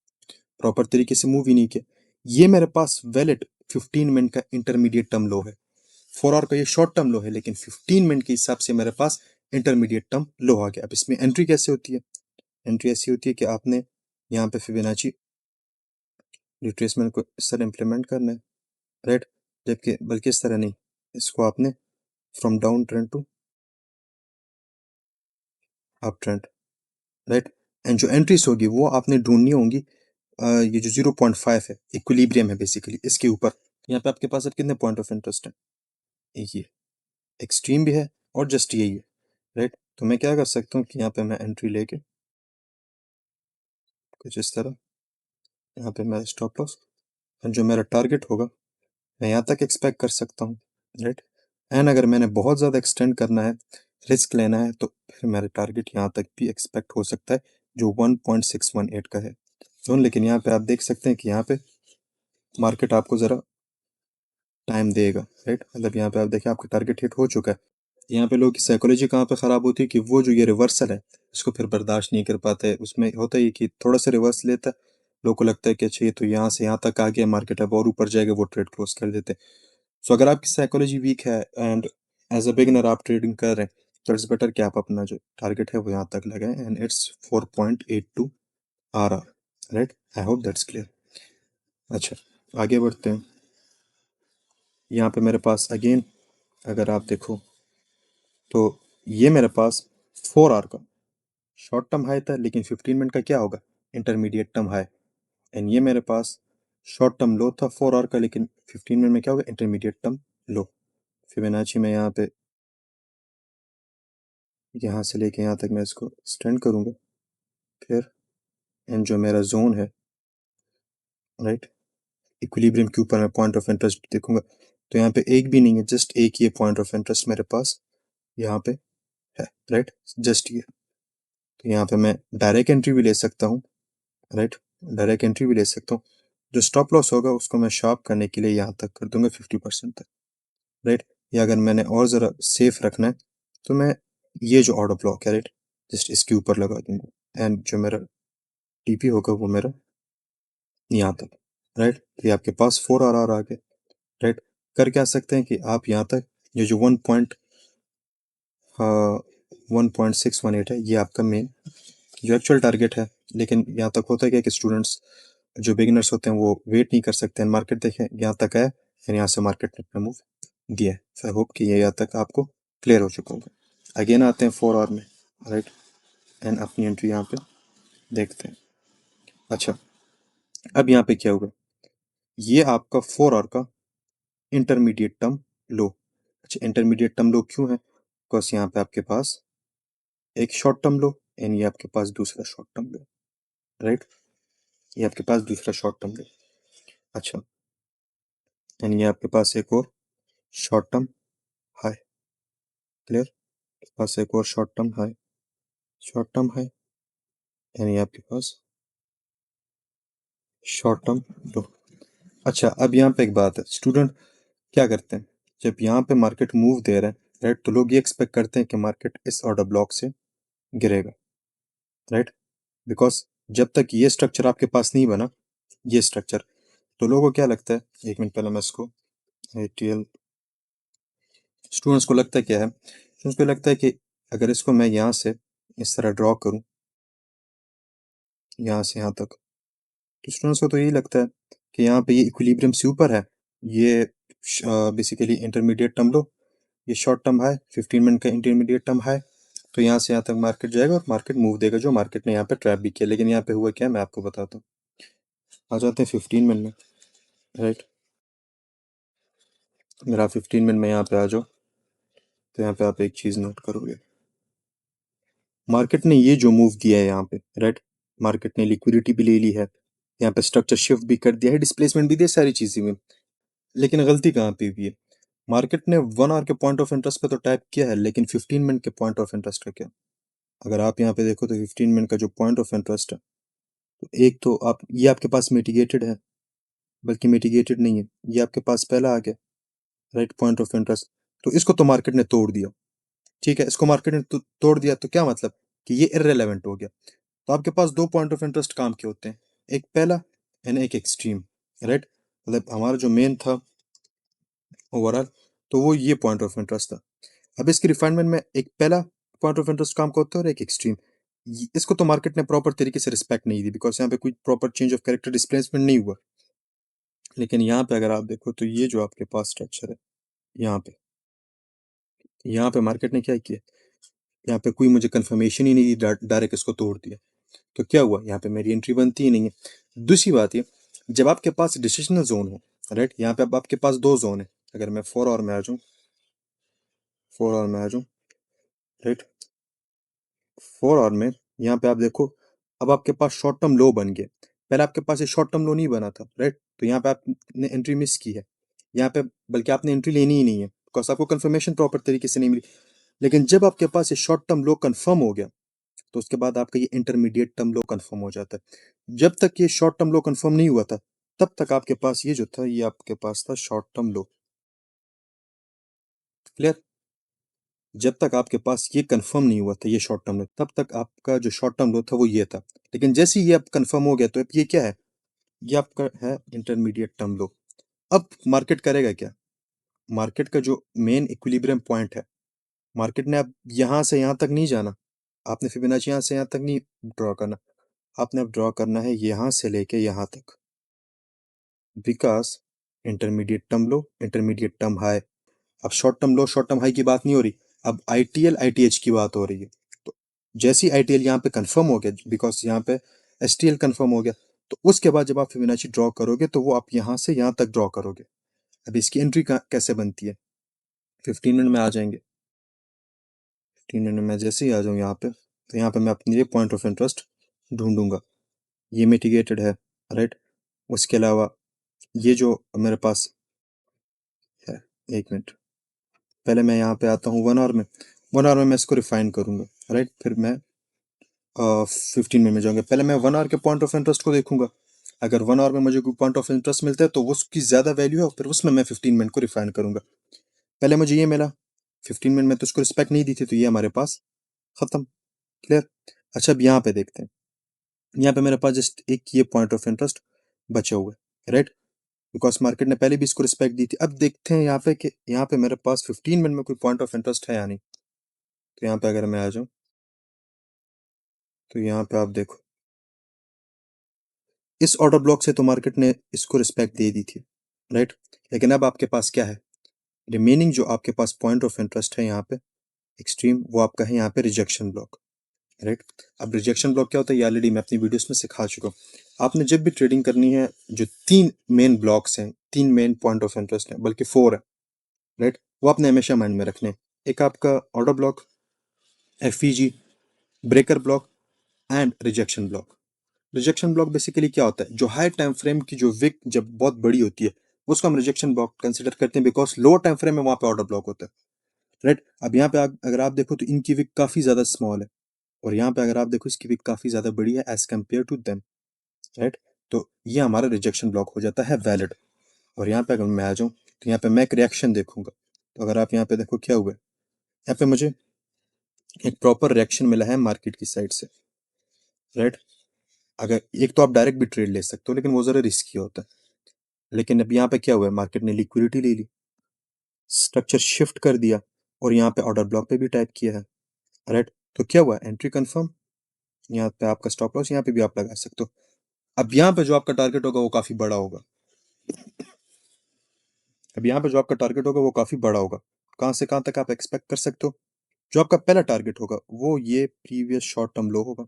प्रॉपर तरीके से मूव ही नहीं किया। ये मेरे पास वैलिड 15 मिनट का इंटरमीडिएट टर्म लो है, 4 आवर का ये शॉर्ट टर्म लो है, लेकिन 15 मिनट के हिसाब से मेरे पास इंटरमीडिएट टर्म लो आ गया। अब इसमें एंट्री कैसे होती है, एंट्री ऐसी होती है कि आपने यहाँ पे फिबोनाची रिट्रेसमेंट को इस तरह इंप्लीमेंट करना है, राइट, जबकि बल्कि इस तरह नहीं, इसको आपने from down trend to up trend, right, and जो एंट्रीज होगी वो आपने ढूंढनी होंगी, ये जो 0.5 है इक्विलिब्रियम है बेसिकली इसके ऊपर। यहाँ पे आपके पास अब कितने पॉइंट ऑफ इंटरेस्ट है, ये एक्सट्रीम भी है और जस्ट यही है, राइट। तो मैं क्या कर सकता हूँ कि यहाँ पे मैं एंट्री लेके कुछ इस तरह, यहाँ पे मेरा स्टॉप लॉस, जो मेरा टारगेट होगा मैं यहाँ तक एक्सपेक्ट कर सकता हूँ। राइट। एंड अगर मैंने बहुत ज़्यादा एक्सटेंड करना है, रिस्क लेना है, तो फिर मेरा टारगेट यहाँ तक भी एक्सपेक्ट हो सकता है जो 1.618 का है। तो लेकिन यहाँ पे आप देख सकते हैं कि यहाँ पे मार्केट आपको ज़रा टाइम देगा। राइट। मतलब यहाँ पे आप देखें आपका टारगेट हिट हो चुका है। यहाँ पे लोगों की साइकोलॉजी कहाँ पे ख़राब होती है कि वो जो ये रिवर्सल है इसको फिर बर्दाश्त नहीं कर पाते। उसमें होता ही कि थोड़ा सा रिवर्स लेता है, लोगों को लगता है कि अच्छा ये तो यहाँ से यहाँ तक आ गया, मार्केट अब और ऊपर जाएगा, वो ट्रेड क्लोज कर देते हैं। सो अगर आपकी साइकोलॉजी वीक है एंड एज अ बिगिनर आप ट्रेडिंग कर रहे हैं, तो इट्स बेटर कि आप अपना जो टारगेट है वो यहाँ तक लगाएं, and it's 4.82 RR। Right. I hope that's clear. अच्छा, आगे बढ़ते हैं। यहाँ पे मेरे पास अगेन अगर आप देखो तो ये मेरे पास 4 आवर का शॉर्ट टर्म हाई था, लेकिन 15 मिनट का क्या होगा, इंटरमीडिएट टर्म हाई। एंड ये मेरे पास शॉर्ट टर्म लो था 4 आवर का, लेकिन 15 मिनट में क्या होगा, इंटरमीडिएट टर्म लो। फिबोनाची में यहाँ पे यहाँ से लेके यहाँ तक मैं इसको एक्सटेंड करूँगा, फिर एंड जो मेरा जोन है, राइट, इक्विलिब्रियम के ऊपर मैं पॉइंट ऑफ इंटरेस्ट देखूंगा, तो यहाँ पे एक भी नहीं है, जस्ट एक ये पॉइंट ऑफ इंटरेस्ट मेरे पास यहाँ पे है। राइट। जस्ट ये, तो यहाँ पे मैं डायरेक्ट एंट्री भी ले सकता हूँ। राइट। डायरेक्ट एंट्री भी ले सकता हूँ। जो स्टॉप लॉस होगा उसको मैं शार्प करने के लिए यहाँ तक कर दूंगा 50% तक। राइट। या अगर मैंने और ज़रा सेफ रखना है तो मैं ये जो ऑर्डर ब्लॉक है, राइट, जस्ट इसके ऊपर लगा दूंगा, एंड जो मेरा टीपी होगा वो मेरा यहाँ तक। राइट। तो ये आपके पास 4 आर आ गए। राइट। कर क्या सकते हैं कि आप यहाँ तक ये जो 1.618 है, ये आपका मेन जो एक्चुअल टारगेट है। लेकिन यहाँ तक होता है क्या कि स्टूडेंट्स जो बिगिनर्स होते हैं वो वेट नहीं कर सकते हैं, मार्केट देखें यहाँ तक है, फिर यहाँ से मार्केट ने अपना मूव दिया है। सो आई होप कि ये यहाँ तक आपको क्लियर हो चुका होगा। अगेन आते हैं 4 आवर में। राइट। एंड अपनी एंट्री यहाँ पे देखते हैं। अच्छा, अब यहाँ पे क्या होगा, ये आपका 4 आवर का इंटरमीडिएट टर्म लो। अच्छा, इंटरमीडिएट टर्म लो क्यों है, बिकॉज यहाँ पे आपके पास एक शॉर्ट टर्म लो एंड ये आपके पास दूसरा शॉर्ट टर्म लो। राइट। ये आपके पास दूसरा शॉर्ट टर्म लो। अच्छा, एंड ये आपके पास एक और शॉर्ट टर्म हाई। क्लियर। पास एक और short term high, short term high, and ये आपके पास शॉर्ट टर्म लो। अच्छा, अब यहाँ पे एक बात है, स्टूडेंट क्या करते हैं, जब यहाँ पे मार्केट मूव दे रहे हैं, राइट, तो लोग ये एक्सपेक्ट करते हैं कि मार्केट इस ऑर्डर ब्लॉक से गिरेगा। राइट। बिकॉज जब तक ये स्ट्रक्चर आपके पास नहीं बना, ये स्ट्रक्चर, तो लोगों को क्या लगता है, एक मिनट पहले मैं इसको ATL, स्टूडेंट्स को लगता है क्या है, स्टूडेंट्स को लगता है कि अगर इसको मैं यहाँ से इस तरह ड्रॉ करूँ, यहाँ से यहाँ तक, तो स्टूडेंट्स को तो यही लगता है कि यहाँ पे ये इक्विलिब्रियम से ऊपर है, ये बेसिकली इंटरमीडिएट टर्म लो, ये शॉर्ट टर्म हाई, 15 मिनट का इंटरमीडिएट टर्म हाई, तो यहाँ से यहाँ तक मार्केट जाएगा और मार्केट मूव देगा, जो मार्केट ने यहाँ पे ट्रैप भी किया। लेकिन यहाँ पे हुआ क्या, मैं आपको बताता हूँ। आ जाते हैं 15 मिनट में। राइट। मेरा 15 मिनट में यहाँ पे आ जाओ, तो यहाँ पे आप एक चीज़ नोट करोगे, मार्केट ने ये जो मूव दिया है यहाँ पे, राइट, मार्केट ने लिक्विडिटी भी ले ली है, यहाँ पे स्ट्रक्चर शिफ्ट भी कर दिया है, डिस्प्लेसमेंट भी दिया, सारी चीज़ें में। लेकिन गलती कहाँ पे हुई है, मार्केट ने 1 आवर के पॉइंट ऑफ इंटरेस्ट पे तो टाइप किया है, लेकिन 15 मिनट के पॉइंट ऑफ इंटरेस्ट का क्या। अगर आप यहाँ पे देखो तो 15 मिनट का जो पॉइंट ऑफ इंटरेस्ट है, तो एक तो आप ये आपके पास मिटिगेटेड है, बल्कि मिटिगेटेड नहीं है, ये आपके पास पहला आ गया, राइट, पॉइंट ऑफ इंटरेस्ट। तो इसको तो मार्केट ने तोड़ दिया। ठीक है, इसको मार्केट ने तोड़ दिया, तो क्या मतलब कि ये इररेलेवेंट हो गया। तो आपके पास दो पॉइंट ऑफ इंटरेस्ट काम के होते हैं, एक पहला एंड एक एक्सट्रीम। राइट। मतलब हमारा जो मेन था ओवरऑल, तो वो ये पॉइंट ऑफ इंटरेस्ट था। अब इसकी रिफाइनमेंट में एक पहला पॉइंट ऑफ इंटरेस्ट काम का होता है और एक एक्सट्रीम। इसको तो मार्केट ने प्रॉपर तरीके से रिस्पेक्ट नहीं दी, बिकॉज यहाँ पे कोई proper change of character displacement नहीं हुआ। लेकिन यहाँ पे अगर आप देखो तो ये जो आपके पास स्ट्रक्चर है, यहाँ पे मार्केट ने क्या किया, यहाँ पे कोई मुझे कंफर्मेशन ही नहीं दी, डायरेक्ट इसको तोड़ दिया। तो क्या हुआ, यहाँ पे मेरी एंट्री बनती ही नहीं है। दूसरी बात ये, जब आपके पास डिसिशनल जोन हो, राइट, यहाँ पे अब आपके पास दो जोन है। अगर मैं 4 आवर में आ जाऊँ, 4 आवर में आ जाऊँ, राइट, 4 आवर में यहाँ पे आप देखो, अब आपके पास शॉर्ट टर्म लो बन गए। पहले आपके पास ये शॉर्ट टर्म लो नहीं बना था, राइट? तो यहाँ पे आपने एंट्री मिस की है यहाँ पे, बल्कि आपने एंट्री लेनी ही नहीं है बिकॉज आपको कंफर्मेशन प्रॉपर तरीके से नहीं मिली। लेकिन जब आपके पास ये शॉर्ट टर्म लो कंफर्म हो गया, तो उसके बाद आपका ये इंटरमीडिएट टर्म लो कंफर्म हो जाता है। जब तक ये शॉर्ट टर्म लो कंफर्म नहीं हुआ था, तब तक आपके पास ये जो था, ये आपके पास था शॉर्ट टर्म लो। क्लियर? जब तक आपके पास ये कंफर्म नहीं हुआ था ये शॉर्ट टर्म लो, तब तक आपका जो शॉर्ट टर्म लो था वो ये था। लेकिन जैसे ही ये अब कंफर्म हो गया, तो अब ये क्या है? ये आपका है इंटरमीडिएट टर्म लो। अब मार्केट करेगा क्या? मार्केट का जो मेन इक्विलिब्रियम पॉइंट है, मार्केट ने अब यहां से यहां तक नहीं जाना। आपने फिबोनाची यहां से यहां तक नहीं ड्रॉ करना, आपने अब ड्रॉ करना है यहां से लेके यहां तक। Because intermediate term low, intermediate term high. अब short term low, short term high की बात नहीं हो रही, अब आईटीएल आईटीएच की बात हो रही है। तो जैसे ही आईटीएल यहाँ पे कंफर्म हो गया, बिकॉज यहाँ पे एसटीएल कंफर्म हो गया, तो उसके बाद जब आप फिबोनाची ड्रॉ करोगे, तो वो आप यहाँ से यहाँ तक ड्रॉ करोगे। अब इसकी एंट्री कैसे बनती है? 15 मिनट में आ जाएंगे। 15 मिनट में जैसे ही आ जाऊँ यहाँ पे, तो यहाँ पे मैं अपने लिए पॉइंट ऑफ इंटरेस्ट ढूंढूंगा। ये मिटिगेटेड है, राइट? उसके अलावा ये जो मेरे पास है, 1 मिनट पहले मैं यहाँ पे आता हूँ 1 आवर में। 1 आवर में मैं इसको रिफाइन करूंगा, राइट? फिर मैं 15 मिनट में जाऊंगा। पहले मैं 1 आवर के पॉइंट ऑफ इंटरेस्ट को देखूंगा। अगर 1 आवर में मुझे कोई पॉइंट ऑफ इंटरेस्ट मिलता है, तो उसकी ज्यादा वैल्यू है, और फिर उसमें मैं 15 मिनट को रिफाइन करूंगा। पहले मुझे ये मिला, 15 मिनट में तो उसको रिस्पेक्ट नहीं दी थी, तो ये हमारे पास खत्म। क्लियर? अच्छा, अब यहाँ पे देखते हैं। यहाँ पे मेरे पास जस्ट एक ये पॉइंट ऑफ इंटरेस्ट बचा हुआ है, राइट? बिकॉज मार्केट ने पहले भी इसको रिस्पेक्ट दी थी। अब देखते हैं यहाँ पे कि यहाँ पे मेरे पास 15 मिनट में कोई पॉइंट ऑफ इंटरेस्ट है या नहीं। तो यहाँ पे अगर मैं आ जाऊँ, तो यहाँ पे आप देखो, इस ऑर्डर ब्लॉक से तो मार्केट ने इसको रिस्पेक्ट दे दी थी, राइट? लेकिन अब आपके पास क्या है? रिमेनिंग जो आपके पास पॉइंट ऑफ इंटरेस्ट है यहाँ पे एक्सट्रीम, वो आपका है यहाँ पे रिजेक्शन ब्लॉक, राइट? अब रिजेक्शन ब्लॉक क्या होता है, ये ऑलरेडी मैं अपनी वीडियोस में सिखा चुका हूँ। आपने जब भी ट्रेडिंग करनी है, जो 3 मेन ब्लॉक्स हैं, 3 मेन पॉइंट ऑफ इंटरेस्ट हैं, बल्कि 4 है, राइट? वो आपने हमेशा माइंड में रखने हैं। एक आपका order block, FEG, breaker block and rejection block. Rejection block basically क्या होता है? जो हाई टाइम फ्रेम की जो विक जब बहुत बड़ी होती है, उसको हम रिजेक्शन ब्लॉक कंसिडर करते हैं, बिकॉज लोअर टाइम फ्रेम में वहां पे ऑर्डर ब्लॉक होता है, राइट? अब यहाँ पे अगर आप देखो, तो इनकी विक काफी ज्यादा स्मॉल है, और यहाँ पे अगर आप देखो, इसकी विक काफी ज्यादा बड़ी है as compared to them, right? तो ये हमारा रिजेक्शन ब्लॉक हो जाता है वैलिड। और यहाँ पे अगर मैं आ जाऊँ, तो यहाँ पे मैं एक रिएक्शन देखूंगा। तो अगर आप यहाँ पे देखो क्या हुआ है, यहाँ पे मुझे एक प्रॉपर रिएक्शन मिला है मार्केट की साइड से, राइट? अगर एक तो आप डायरेक्ट भी ट्रेड ले सकते हो, लेकिन वो जरा रिस्की होता है। लेकिन अब यहाँ पे क्या हुआ है, मार्केट ने लिक्विडिटी ले ली, स्ट्रक्चर शिफ्ट कर दिया, और यहाँ पे ऑर्डर ब्लॉक पे भी टाइप किया है, राइट? तो क्या हुआ, एंट्री कंफर्म। यहाँ पे आपका स्टॉप लॉस यहाँ पे भी आप लगा सकते हो। अब यहाँ पे जो आपका टारगेट होगा वो काफी बड़ा होगा। अब यहाँ पे जो आपका टारगेट होगा वो काफी बड़ा होगा। कहाँ से कहाँ तक आप एक्सपेक्ट कर सकते हो? जो आपका पहला टारगेट होगा, वो ये प्रीवियस शॉर्ट टर्म लो होगा,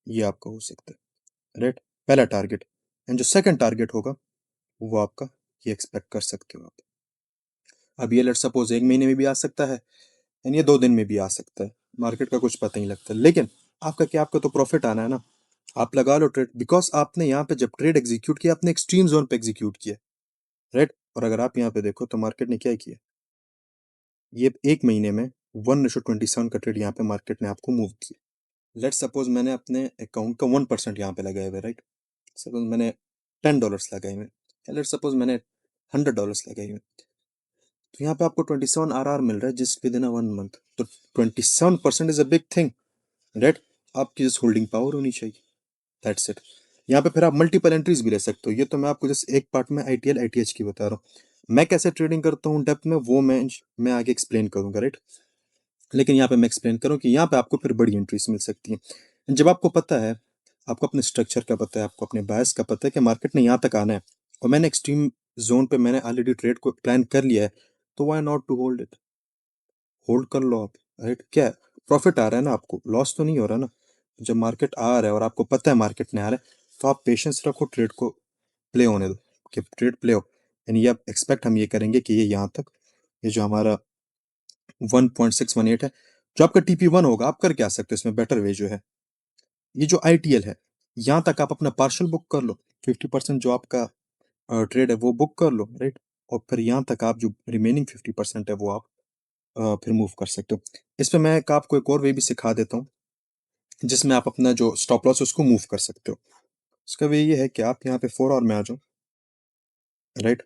ये आपका हो सकता है, राइट? पहला टारगेट। एंड जो सेकंड टारगेट होगा, वो आपका ये एक्सपेक्ट कर सकते हो आप। अब ये लेट सपोज 1 महीने में भी आ सकता है, एंड ये 2 दिन में भी आ सकता है। मार्केट का कुछ पता नहीं लगता, लेकिन आपका क्या, आपका तो प्रॉफिट आना है ना। आप लगा लो ट्रेड, बिकॉज आपने यहाँ पे जब ट्रेड एग्जीक्यूट किया, आपने एक्सट्रीम जोन पे एग्जीक्यूट किया, राइट? और अगर आप यहाँ पे देखो, तो मार्केट ने क्या किया, ये 1 महीने में 1:27 का ट्रेड यहाँ पे मार्केट ने आपको मूव किया। लेट सपोज मैंने अपने अकाउंट का 1% यहाँ पे लगाए हुए, राइट? सपोज मैंने $10 लगाए हुए, लेट सपोज मैंने $100 लगाए हुए, तो यहाँ पे आपको 27 आरआर मिल रहा है जिस विद इन 1 मंथ। तो 27% is a big thing, right? आपकी जस्ट होल्डिंग पावर होनी चाहिए, दैट्स इट। यहाँ पे फिर आप मल्टीपल एंट्रीज भी ले सकते हो। ये तो मैं आपको जस्ट एक पार्ट में आईटीएल आईटीएच की बता रहा हूँ। मैं कैसे ट्रेडिंग करता हूँ डेप्थ में, वो मैं आगे एक्सप्लेन करूंगा, राइट? लेकिन यहाँ पे मैं एक्सप्लेन करूँ कि यहाँ पे आपको फिर बड़ी एंट्रीज मिल सकती है जब आपको पता है, आपको अपने स्ट्रक्चर का पता है, आपको अपने बायस का पता है कि मार्केट ने यहाँ तक आना है, और मैंने एक्सट्रीम जोन पे मैंने ऑलरेडी ट्रेड को प्लान कर लिया है, तो why not to hold it? Hold कर लो आप, राइट? क्या प्रॉफिट आ रहा है ना, आपको लॉस तो नहीं हो रहा ना। जब मार्केट आ रहा है और आपको पता है मार्केट ने आ रहा है, तो आप पेशेंस रखो, ट्रेड को प्ले होने दो, कि ट्रेड प्ले हो। यानी ये एक्सपेक्ट हम ये करेंगे कि ये यहाँ तक, ये जो हमारा 1.618 है, जो आपका TP1 होगा, आप कर क्या सकते हो इसमें बेटर वे जो है, ये जो ITL है, यहाँ तक आप अपना पार्शल बुक कर लो, 50% जो आपका ट्रेड है वो बुक कर लो, राइट? और फिर यहाँ तक आप जो रिमेनिंग 50% है वो आप फिर मूव कर सकते हो। इसमें मैं आपको एक और वे भी सिखा देता हूँ, जिसमें आप अपना जो स्टॉप लॉस है उसको मूव कर सकते हो। उसका वे ये है कि आप यहाँ पे 4 आवर में आ जाओ, राइट?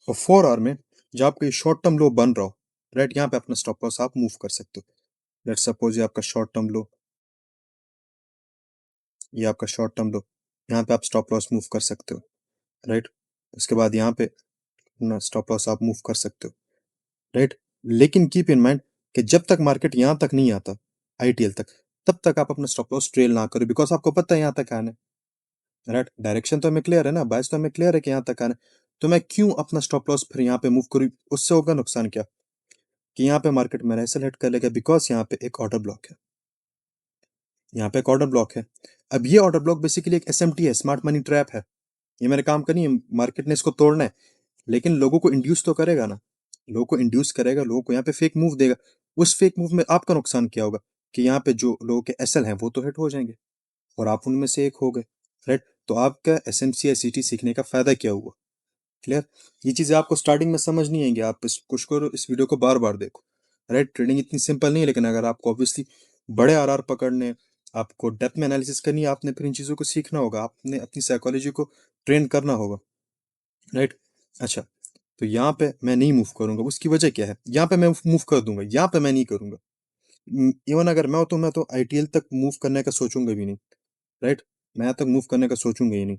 और 4 आवर में जब आपका ये शॉर्ट टर्म लो बन रहा हो, राइट, यहाँ पे अपना स्टॉप लॉस आप मूव कर सकते हो। लेट सपोज ये आपका शॉर्ट टर्म लो, ये आपका शॉर्ट टर्म लो, यहाँ पे आप स्टॉप लॉस मूव कर सकते हो, राइट? उसके बाद यहाँ पे अपना स्टॉप लॉस आप मूव कर सकते हो, राइट? लेकिन कीप इन माइंड कि जब तक मार्केट यहाँ तक नहीं आता, ITL तक, तब तक आप अपना स्टॉप लॉस ट्रेल ना करो, बिकॉज आपको पता है यहाँ तक आना है, राइट? डायरेक्शन तो हमें क्लियर है ना, बायस तो हमें क्लियर है कि यहाँ तक आना है, तो मैं क्यों अपना स्टॉप लॉस फिर यहाँ पे मूव करूँ? उससे होगा नुकसान क्या, कि यहाँ पे मार्केट मेरा ऐसा हिट कर लेगा, बिकॉज यहाँ पे एक ऑर्डर ब्लॉक है, यहाँ पे एक ऑर्डर ब्लॉक है। अब ये ऑर्डर ब्लॉक बेसिकली एक SMT है, स्मार्ट मनी ट्रैप है। ये मेरे काम का नहीं है, मार्केट ने इसको तोड़ना है, लेकिन लोगों को इंड्यूस तो करेगा ना, लोगों को इंड्यूस करेगा, लोगों को यहाँ पे फेक मूव देगा। उस फेक मूव में आपका नुकसान क्या होगा, कि यहाँ पे जो लोगों के SL हैं वो तो हिट हो जाएंगे, और आप उनमें से एक हो गए, राइट? तो आपका SMC या CT सीखने का फायदा क्या हुआ? क्लियर? ये चीजें आपको स्टार्टिंग में समझ नहीं आएंगी, आप इस कुछ करो, इस वीडियो को बार बार देखो, राइट? ट्रेडिंग इतनी सिंपल नहीं है, लेकिन अगर आपको ऑब्वियसली बड़े RR पकड़ने, आपको डेप्थ में एनालिसिस करनी है, आपने फिर इन चीजों को सीखना होगा, आपने अपनी साइकोलॉजी को ट्रेन करना होगा, राइट? अच्छा, तो यहाँ पे मैं नहीं मूव करूंगा, उसकी वजह क्या है? यहाँ पे मैं मूव कर दूंगा, यहाँ पे मैं नहीं करूंगा। इवन अगर मैं तो ITL तक मूव करने का सोचूंगा भी नहीं, राइट? मैं यहाँ तक मूव करने का सोचूंगा ही नहीं।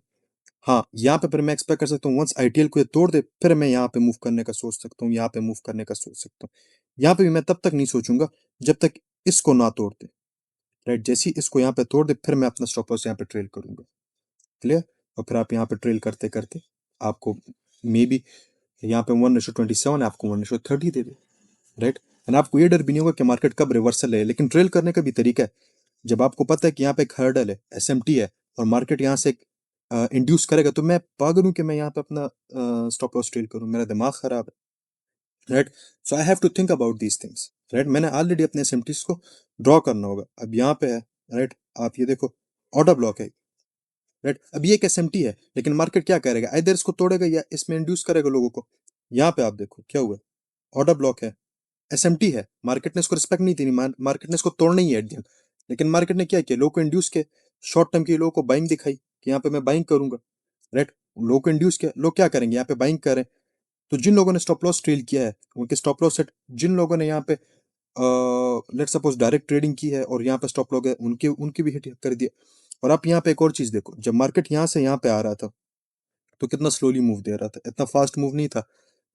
हाँ, यहाँ पे फिर मैं एक्सपेक्ट कर सकता हूँ वंस ITL को ये तोड़ दे, फिर मैं यहाँ पे मूव करने का सोच सकता हूँ, यहाँ पे मूव करने का सोच सकता हूँ। यहाँ पे भी मैं तब तक नहीं सोचूंगा जब तक इसको ना तोड़ दे, राइट? जैसे ही इसको यहाँ पे तोड़ दे, फिर मैं अपना स्टॉप लॉस यहाँ पे ट्रेल करूंगा, क्लियर? और फिर आप यहाँ पे ट्रेल करते करते आपको मे बी यहाँ पे 1:27 आपको 1:30 दे दे, राइट? एंड आपको ये डर भी नहीं होगा कि मार्केट कब रिवर्सल है। लेकिन ट्रेल करने का भी तरीका है, जब आपको पता है कि यहाँ पे एक हर्डल है, SMT है, और मार्केट यहाँ से इंड्यूस करेगा, तो मैं पागल हूँ कि मैं यहाँ पे अपना स्टॉप लॉस ट्रेल करूँ? मेरा दिमाग खराब है, right? So I have to think about these things, right? मैंने ऑलरेडी अपने SMTs को ड्रॉ करना होगा। अब यहाँ पे है, राइट, आप ये देखो, ऑर्डर ब्लॉक है, राइट? अब ये एक SMT है, लेकिन मार्केट क्या करेगा? इधर इसको तोड़ेगा या इसमें इंड्यूस करेगा लोगों को। यहाँ पे आप देखो क्या हुआ, ऑर्डर ब्लॉक है, SMT है, मार्केट ने इसको रिस्पेक्ट नहीं दी, मार्केट ने इसको तोड़ना ही है एट द एंड। लेकिन मार्केट ने क्या किया? लोगों को इंड्यूस के, शॉर्ट टर्म के लोगों को बाइंग दिखाई कि यहाँ पे मैं बाइंग करूंगा, राइट? लोगों को इंड्यूस किया, लोग क्या करेंगे? यहाँ पे बाइंग करें। तो जिन लोगों ने स्टॉप लॉस ट्रेल किया है, उनके स्टॉप लॉस सेट, जिन लोगों ने यहाँ पे लेट सपोज डायरेक्ट ट्रेडिंग की है और यहाँ पे स्टॉप लॉस है, उनके उनकी भी हिट कर दिया। और आप यहाँ पे एक और चीज देखो, जब मार्केट यहाँ से यहाँ पे आ रहा था, तो कितना स्लोली मूव दे रहा था, इतना फास्ट मूव नहीं था,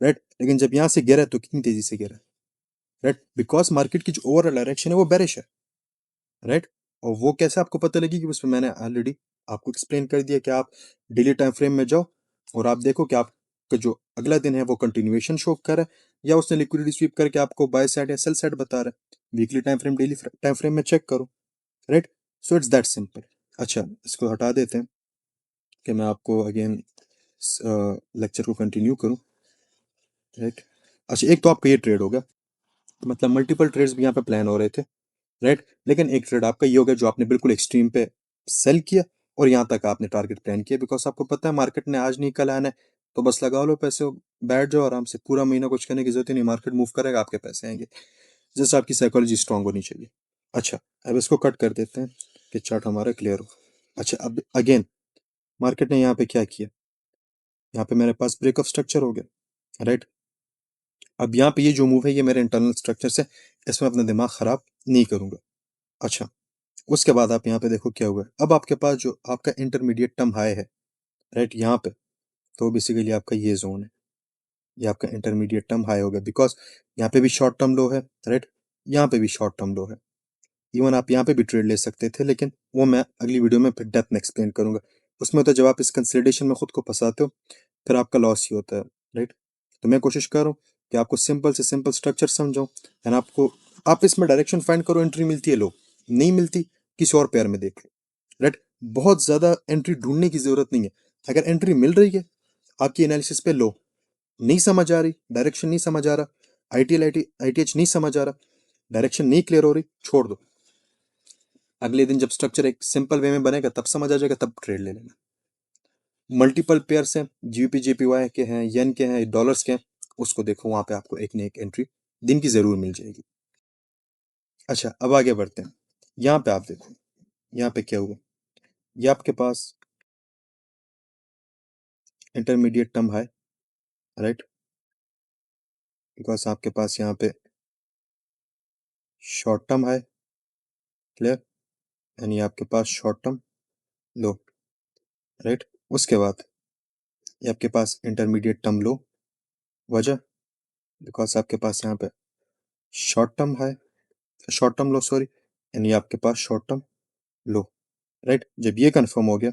राइट? लेकिन जब यहाँ से गिरा तो कितनी तेजी से गिरा, राइट? बिकॉज मार्केट की जो ओवरऑल डायरेक्शन है वो बेरिश है, राइट? और वो कैसे आपको पता लगी? कि उसमें मैंने ऑलरेडी आपको एक्सप्लेन कर दिया कि आप डेली टाइम फ्रेम में जाओ और आप देखो कि आपका जो अगला दिन है वो कंटिन्यूएशन शो कर रहा है, या उसने लिक्विडिटी स्वीप करके आपको बाय साइड या सेल साइड बता रहा है। Weekly time frame, daily time frame में चेक करो, right? So it's that simple. अच्छा, इसको हटा देते हैं कि मैं आपको अगेन लेक्चर को कंटिन्यू करूं, राइट? अच्छा, एक तो आपका ये ट्रेड हो गया, मतलब मल्टीपल ट्रेड्स भी यहाँ पे प्लान हो रहे थे, राइट? लेकिन एक ट्रेड आपका ये हो गया जो आपने बिल्कुल एक्सट्रीम पे सेल किया, और यहाँ तक आपने टारगेट प्लान किया, बिकॉज आपको पता है मार्केट ने आज नहीं कल आना है, तो बस लगा लो पैसे, बैठ जाओ आराम से, पूरा महीना कुछ करने की जरूरत ही नहीं, मार्केट मूव करेगा, आपके पैसे आएंगे। जैसे आपकी साइकोलॉजी स्ट्रांग होनी चाहिए। अच्छा, अब इसको कट कर देते हैं कि चार्ट हमारा क्लियर हो। अच्छा, अब अगेन मार्केट ने यहाँ पे क्या किया? यहाँ पे मेरे पास ब्रेकअप स्ट्रक्चर हो गया, राइट? अब यहाँ पे ये जो मूव है ये मेरे इंटरनल स्ट्रक्चर से, इसमें अपना दिमाग खराब नहीं करूंगा। अच्छा, उसके बाद आप यहाँ पे देखो क्या हुआ है। अब आपके पास जो आपका इंटरमीडिएट टर्म हाई है, राइट, यहाँ पे, तो बेसिकली आपका ये जोन है, ये आपका इंटरमीडिएट टर्म हाई हो गया, बिकॉज यहाँ पे भी शॉर्ट टर्म लो है, राइट? यहाँ पे भी शॉर्ट टर्म लो है। इवन आप यहाँ पे भी ट्रेड ले सकते थे, लेकिन वो मैं अगली वीडियो में फिर डेप्थ में एक्सप्लेन करूंगा। उसमें तो जब आप इस कंसिडरेशन में खुद को फंसाते हो, फिर आपका लॉस ही होता है, राइट? तो मैं कोशिश कर रहा हूँ कि आपको सिंपल से सिंपल स्ट्रक्चर समझाऊं, एंड आपको, आप इसमें डायरेक्शन फाइंड करो, एंट्री मिलती है लो, नहीं मिलती किसी और पेयर में देख लो, राइट? बहुत ज्यादा एंट्री ढूंढने की जरूरत नहीं है। अगर एंट्री मिल रही है आपकी एनालिसिस पे लो, नहीं समझ आ रही, डायरेक्शन नहीं समझ आ रहा, ITH नहीं समझ आ रहा, डायरेक्शन नहीं क्लियर हो रही, छोड़ दो। अगले दिन जब स्ट्रक्चर एक सिंपल वे में बनेगा तब समझ आ जाएगा, तब ट्रेड ले लेना। मल्टीपल पेयर्स हैं, जीबीपी जेपीवाई के हैं, येन के हैं, डॉलर्स के हैं, उसको देखो, वहां पे आपको एक न एक एंट्री दिन की जरूर मिल जाएगी। अच्छा, अब आगे बढ़ते हैं। यहाँ पे आप देखो, यहाँ पे क्या हुआ, ये आपके पास intermediate term high, right, because आपके पास यहाँ पे short term high, clear, and ये आपके पास शॉर्ट टर्म लो, राइट। उसके बाद ये आपके पास इंटरमीडिएट टर्म लो, वजह बिकॉज आपके पास यहाँ पे short term high, short term low sorry, and ये आपके पास शॉर्ट टर्म लो, राइट। जब ये कंफर्म हो गया,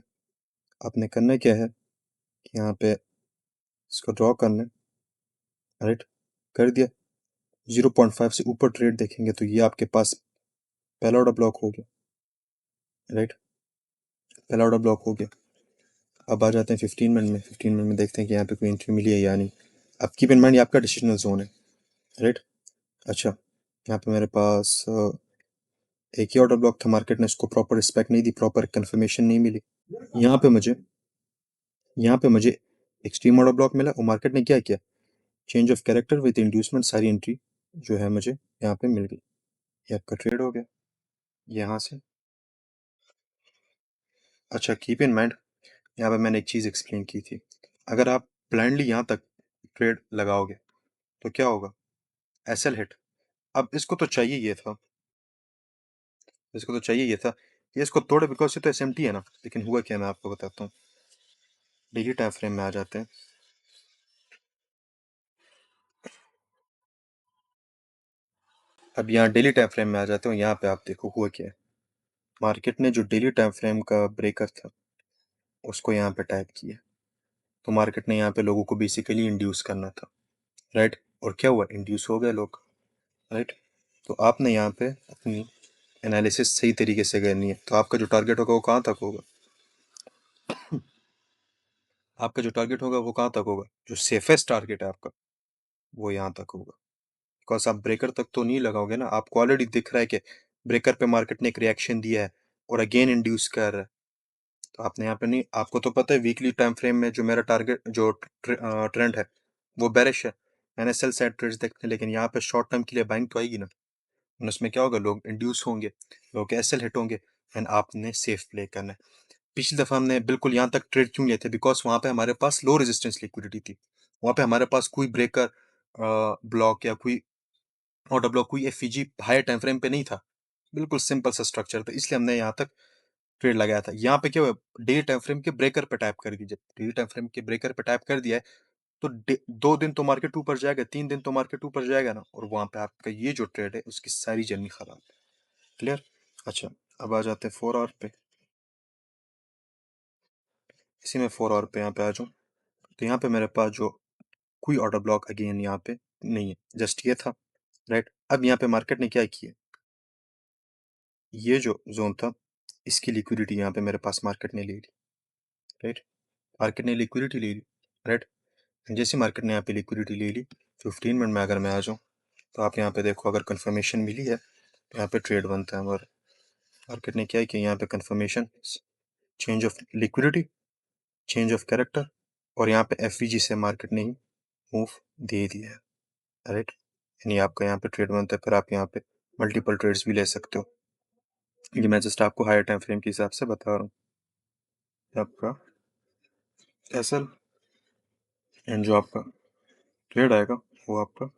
आपने करना क्या है कि यहाँ पे इसको ड्रॉ करना है, राइट, कर दिया। 0.5 से ऊपर ट्रेड देखेंगे तो ये आपके पास पहला ऑर्डर ब्लॉक हो गया, राइट, पहला ऑर्डर ब्लॉक हो गया। अब आ जाते हैं 15 मिनट में। 15 मिनट में देखते हैं कि यहाँ पे कोई एंट्री मिली है या नहीं। अब कीप इन माइंड ये आपका डिसीजनल जोन है, राइट। अच्छा, यहाँ पे मेरे पास एक ही ऑर्डर ब्लॉक था, मार्केट ने इसको प्रॉपर रिस्पेक्ट नहीं दी, प्रॉपर कंफर्मेशन नहीं मिली। यहाँ पे मुझे एक्सट्रीम ऑर्डर ब्लॉक मिला और मार्केट ने क्या किया, change of character with inducement, सारी एंट्री जो है मुझे यहाँ पे मिल गई। ये आपका ट्रेड हो गया यहाँ से। अच्छा, कीप इन माइंड यहाँ पे मैंने एक चीज़ एक्सप्लेन की थी, अगर आप ब्लाइंडली यहाँ तक ट्रेड लगाओगे तो क्या होगा, एसएल हिट। अब इसको तो चाहिए ये था, कि इसको तोड़े, बिकॉज ये तो एसएमटी है ना। लेकिन हुआ क्या, मैं आपको बताता हूँ। डेली टाइम फ्रेम में आ जाते हैं। अब यहाँ डेली टाइम फ्रेम में आ जाते हो, यहाँ पे आप देखो हुआ क्या है। मार्केट ने जो डेली टाइम फ्रेम का ब्रेकर था उसको यहाँ पे टाइप किया, तो मार्केट ने यहाँ पे लोगों को बेसिकली इंड्यूस करना था, राइट। और क्या हुआ, इंड्यूस हो गए लोग, राइट। तो आपने यहाँ पे अपनी एनालिसिस सही तरीके से करनी है। तो आपका जो टारगेट होगा वो कहाँ तक होगा, वो कहाँ तक होगा, जो सेफेस्ट टारगेट है आपका वो यहाँ तक होगा। बिकॉज आप ब्रेकर तक तो नहीं लगाओगे ना, आपको ऑलरेडी दिख रहा है कि ब्रेकर पे मार्केट ने एक रिएक्शन दिया है और अगेन इंड्यूस कर रहा है। तो आपने यहाँ पे नहीं, आपको तो पता है वीकली टाइम फ्रेम में जो मेरा टारगेट, जो ट्रेंड है वो बेरिश है, मैंने सेल साइड ट्रेड्स देखते हैं। लेकिन यहाँ पे शॉर्ट टर्म के लिए बाइंग तो आएगी ना, और उसमें क्या होगा, लोग इंड्यूस होंगे, लोग एसएल हिट होंगे, एंड आपने सेफ प्ले करना है। पिछली दफा हमने बिल्कुल यहाँ तक ट्रेड क्यों लिए थे, बिकॉज वहां पे हमारे पास लो रेजिस्टेंस लिक्विडिटी थी, वहां पे हमारे पास कोई ब्रेकर ब्लॉक या कोई ऑर्डर ब्लॉक, कोई एफईजी हायर टाइम फ्रेम पे नहीं था, बिल्कुल सिंपल सा स्ट्रक्चर था, इसलिए हमने यहाँ तक ट्रेड लगाया था। यहाँ पे क्या हुआ, डे टाइम फ्रेम के ब्रेकर पे टाइप कर दीजिए, डे टाइम फ्रेम के ब्रेकर पे टाइप कर दिया है तो 2 दिन तो मार्केट ऊपर जाएगा, 3 दिन तो मार्केट ऊपर जाएगा ना, और वहां पे आपका ये जो ट्रेड है उसकी सारी जर्नी खराब। क्लियर। अच्छा, अब आ जाते हैं 4 आवर पे। इसी में 4 आवर पे यहाँ पे आ जाऊँ, तो यहाँ पे मेरे पास जो कोई ऑर्डर ब्लॉक अगेन यहाँ पे नहीं है, जस्ट ये था, राइट। अब यहाँ पे मार्केट ने क्या किया, ये जो जोन था इसकी लिक्विडिटी यहाँ पे मेरे पास मार्केट ने ले ली, राइट। मार्केट ने लिक्विडिटी ले ली, राइट। जैसे मार्केट ने यहाँ पे लिक्विडिटी ले ली, 15 मिनट में अगर मैं आ जाऊँ तो आप यहाँ पे देखो, अगर कंफर्मेशन मिली है तो यहाँ पे ट्रेड बनता है। और मार्केट ने क्या किया, यहाँ पे confirmation, change of liquidity, change of character, और यहाँ पे एफवीजी से मार्केट ने ही मूव दे दिया है, राइट। यानी आपका यहाँ पे ट्रेड बनता है, फिर आप यहाँ पे मल्टीपल ट्रेड्स भी ले सकते हो। ये मैं जस्ट आपको हायर टाइम फ्रेम के हिसाब से बता रहा हूँ। आपका एसएल एंड जो आपका ट्रेड आएगा वो आपका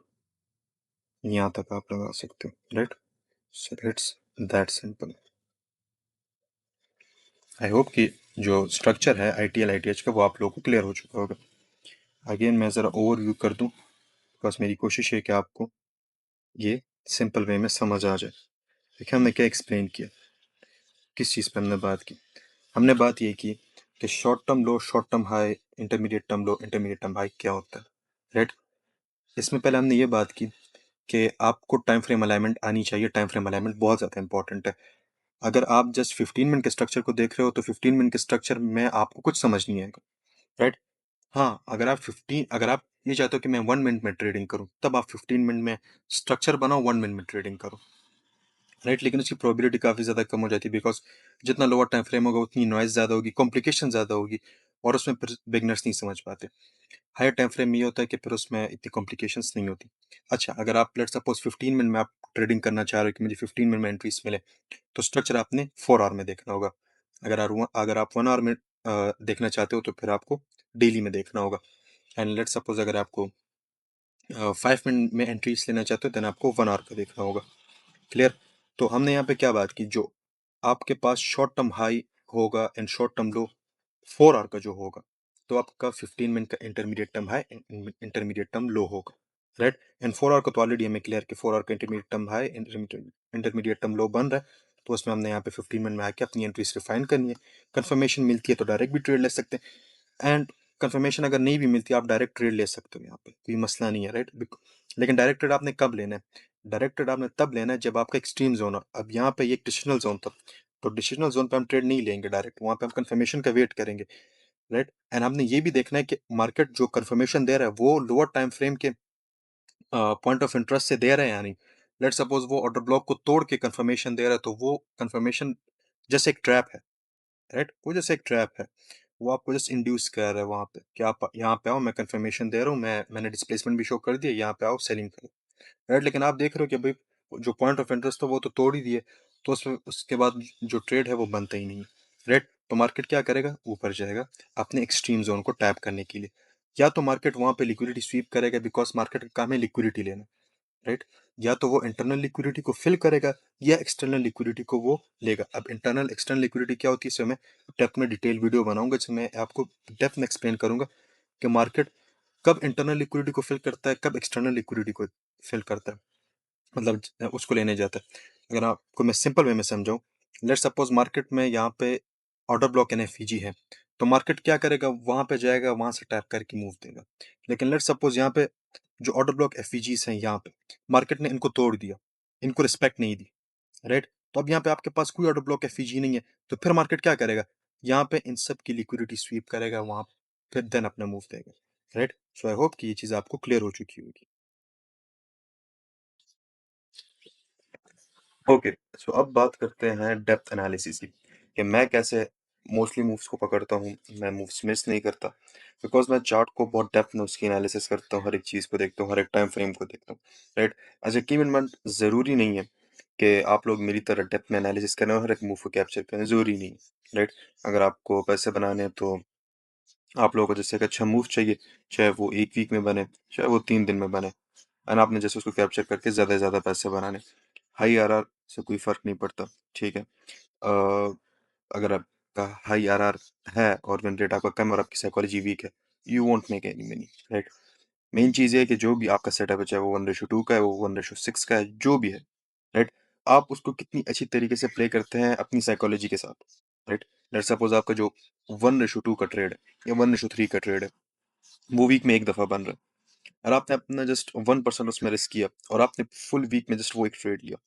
यहाँ तक आप लगा सकते हो, right. So it's that simple. I hope कि जो स्ट्रक्चर है आईटीएल आईटीएच का वो आप लोगों को क्लियर हो चुका होगा। अगेन मैं ज़रा ओवरव्यू कर दूं, बस मेरी कोशिश है कि आपको ये सिंपल वे में समझ आ जाए। देखिए हमने क्या एक्सप्लेन किया, किस चीज़ पर हमने बात की। हमने बात ये की कि short term low, short term high, intermediate term low, intermediate term high क्या होता है, राइट। इसमें पहले हमने ये बात की कि आपको टाइम फ्रेम अलाइनमेंट आनी चाहिए। टाइम फ्रेम अलाइनमेंट बहुत ज़्यादा इंपॉर्टेंट है। अगर आप जस्ट 15 मिनट के स्ट्रक्चर को देख रहे हो तो 15 मिनट के स्ट्रक्चर में आपको कुछ समझ नहीं आएगा, राइट। हाँ, अगर आप ये चाहते हो कि मैं 1 मिनट में ट्रेडिंग करूँ, तब आप 15 मिनट में स्ट्रक्चर बनाओ, 1 मिनट में ट्रेडिंग करो, राइट। लेकिन उसकी प्रोबेबिलिटी काफ़ी ज़्यादा कम हो जाती है, बिकॉज जितना लोअर टाइम फ्रेम होगा उतनी नॉइज़ ज़्यादा होगी, कॉम्प्लिकेशन ज़्यादा होगी, और उसमें फिर बिगनर्स नहीं समझ पाते। हायर टाइम फ्रेम ये होता है कि फिर उसमें इतनी कॉम्प्लिकेशंस नहीं होती। अच्छा, अगर आप लेट्स सपोज 15 मिनट में आप ट्रेडिंग करना चाह रहे हो कि मुझे 15 मिनट में एंट्रीज मिले, तो स्ट्रक्चर आपने 4 आवर में देखना होगा। अगर आप 1 आवर में देखना चाहते हो तो फिर आपको डेली में देखना होगा। एंड लेट्स सपोज अगर आपको 5 मिनट में एंट्रीज लेना चाहते हो, देन आपको 1 आवर का देखना होगा। क्लियर? तो हमने यहाँ पे क्या बात की, जो आपके पास शॉर्ट टर्म हाई होगा and short term low 4 hour का जो होगा, तो आपका 15 मिनट का intermediate term high, intermediate term low होगा, राइट। एंड 4 आवर का तो ऑलरेडी हमें क्लियर कि 4 आवर का intermediate term high, intermediate term लो बन रहा है, तो उसमें हमने यहाँ पे 15 मिनट में आके अपनी एंट्रीज रिफाइन करनी है। कंफर्मेशन मिलती है तो डायरेक्ट भी ट्रेड ले सकते हैं, एंड कंफर्मेशन अगर नहीं भी मिलती आप डायरेक्ट ट्रेड ले सकते हो, यहाँ पे कोई मसला नहीं है, राइट। लेकिन डायरेक्ट ट्रेड आपने कब लेना है? डायरेक्ट ट्रेड आपने तब लेना है जब आपका एक्सट्रीम जोन हो। अब यहाँ पे ये एक डिसीजनल जोन था, तो डिसीजनल जोन पे हम ट्रेड नहीं लेंगे डायरेक्ट, वहाँ पे हम कंफर्मेशन का वेट करेंगे, राइट। एंड हमने ये भी देखना है कि मार्केट जो कंफर्मेशन दे रहा है वो लोअर टाइम फ्रेम के पॉइंट ऑफ इंटरेस्ट से दे रहे हैं या नहीं। लेट सपोज वो ऑर्डर ब्लॉक को तोड़ के कंफर्मेशन दे रहा है, तो वो कंफर्मेशन जैसे एक ट्रैप है, राइट। वो जैसे एक ट्रैप है, वो आपको जस्ट इंड्यूस कर रहा है वहां पे कि आप यहाँ पे आओ, मैं कंफर्मेशन दे रहा हूँ, मैंने डिस्प्लेसमेंट भी शो कर दिया, यहाँ पे आओ सेलिंग करो, राइट। लेकिन आप देख रहे हो कि भाई जो पॉइंट ऑफ इंटरेस्ट था वो तो तोड़ ही दिए, तो उसके बाद जो ट्रेड है वो बनता ही नहीं, राइट। तो मार्केट क्या करेगा, ऊपर जाएगा अपने एक्सट्रीम जोन को टैप करने के लिए, या तो मार्केट वहां पे लिक्विडिटी स्वीप करेगा, बिकॉज मार्केट का काम है लिक्विडिटी लेना, राइट। या तो वो इंटरनल लिक्विडिटी को फिल करेगा या एक्सटर्नल लिक्विडिटी को वो लेगा। अब इंटरनल एक्सटर्नल लिक्विडिटी क्या होती है, इसमें मैं डेप्थ में डिटेल वीडियो बनाऊंगा जिसमें आपको डेप्थ में एक्सप्लेन करूंगा कि मार्केट कब इंटरनल लिक्विडिटी को फिल करता है, कब एक्सटर्नल लिक्विडिटी को फिल करता है, मतलब उसको लेने जाता है। अगर आपको मैं सिंपल वे में समझाऊं, लेट सपोज मार्केट में यहाँ पे ऑर्डर ब्लॉक एनएफईजी है, तो मार्केट क्या करेगा, वहां पे जाएगा, वहां से टैप करके मूव देगा। लेकिन लेट सपोज यहाँ पे जो ऑर्डर ब्लॉक एफईजीज हैं, यहाँ पे मार्केट ने इनको तोड़ दिया, इनको रिस्पेक्ट नहीं दी, राइट। तो अब यहाँ पे आपके पास कोई ऑर्डर ब्लॉक एफईजी नहीं है, तो फिर मार्केट क्या करेगा, यहाँ पे इन सब की लिक्विडिटी स्वीप करेगा वहां, फिर देन अपना मूव देगा, राइट। सो आई होप कि ये चीज आपको क्लियर हो चुकी होगी। ओके, सो अब बात करते हैं डेप्थ एनालिसिस की, कि मैं कैसे मोस्टली मूव्स को पकड़ता हूँ। मैं मूव्स मिस नहीं करता, बिकॉज मैं चार्ट को बहुत डेप्थ में उसकी एनालिसिस करता हूँ, हर एक चीज़ को देखता हूँ, हर एक टाइम फ्रेम को देखता हूँ, right. As a keep in mind, ज़रूरी नहीं है कि आप लोग मेरी तरह डेप्थ में एनालिसिस करें और हर एक मूव को कैप्चर करें, ज़रूरी नहीं है, राइट। अगर आपको पैसे बनाने हैं तो आप लोगों को जैसे एक अच्छा मूव चाहिए, चाहे वो 1 वीक में बने, चाहे वो 3 दिन में बने, एंड आपने जैसे उसको कैप्चर करके ज़्यादा से ज़्यादा पैसे बनाने, हाई आरआर से कोई फर्क नहीं पड़ता, ठीक है। अगर आपका हाई आरआर है और विन रेट आपका कम और आपकी साइकोलॉजी वीक है, you won't make any money, right. Main चीज़ ये है कि जो भी आपका सेटअप है, चाहे वो 1:2 का है, वो 1:6 का है, जो भी है, राइट, आप उसको कितनी अच्छी तरीके से प्ले करते हैं अपनी साइकोलॉजी के साथ, राइट। लेट सपोज आपका जो 1:2 का ट्रेड है या 1:3 का ट्रेड है, वो वीक में एक दफ़ा बन रहा है, और आपने अपना जस्ट 1% उसमें रिस्क किया और आपने फुल वीक में जस्ट वो एक ट्रेड लिया,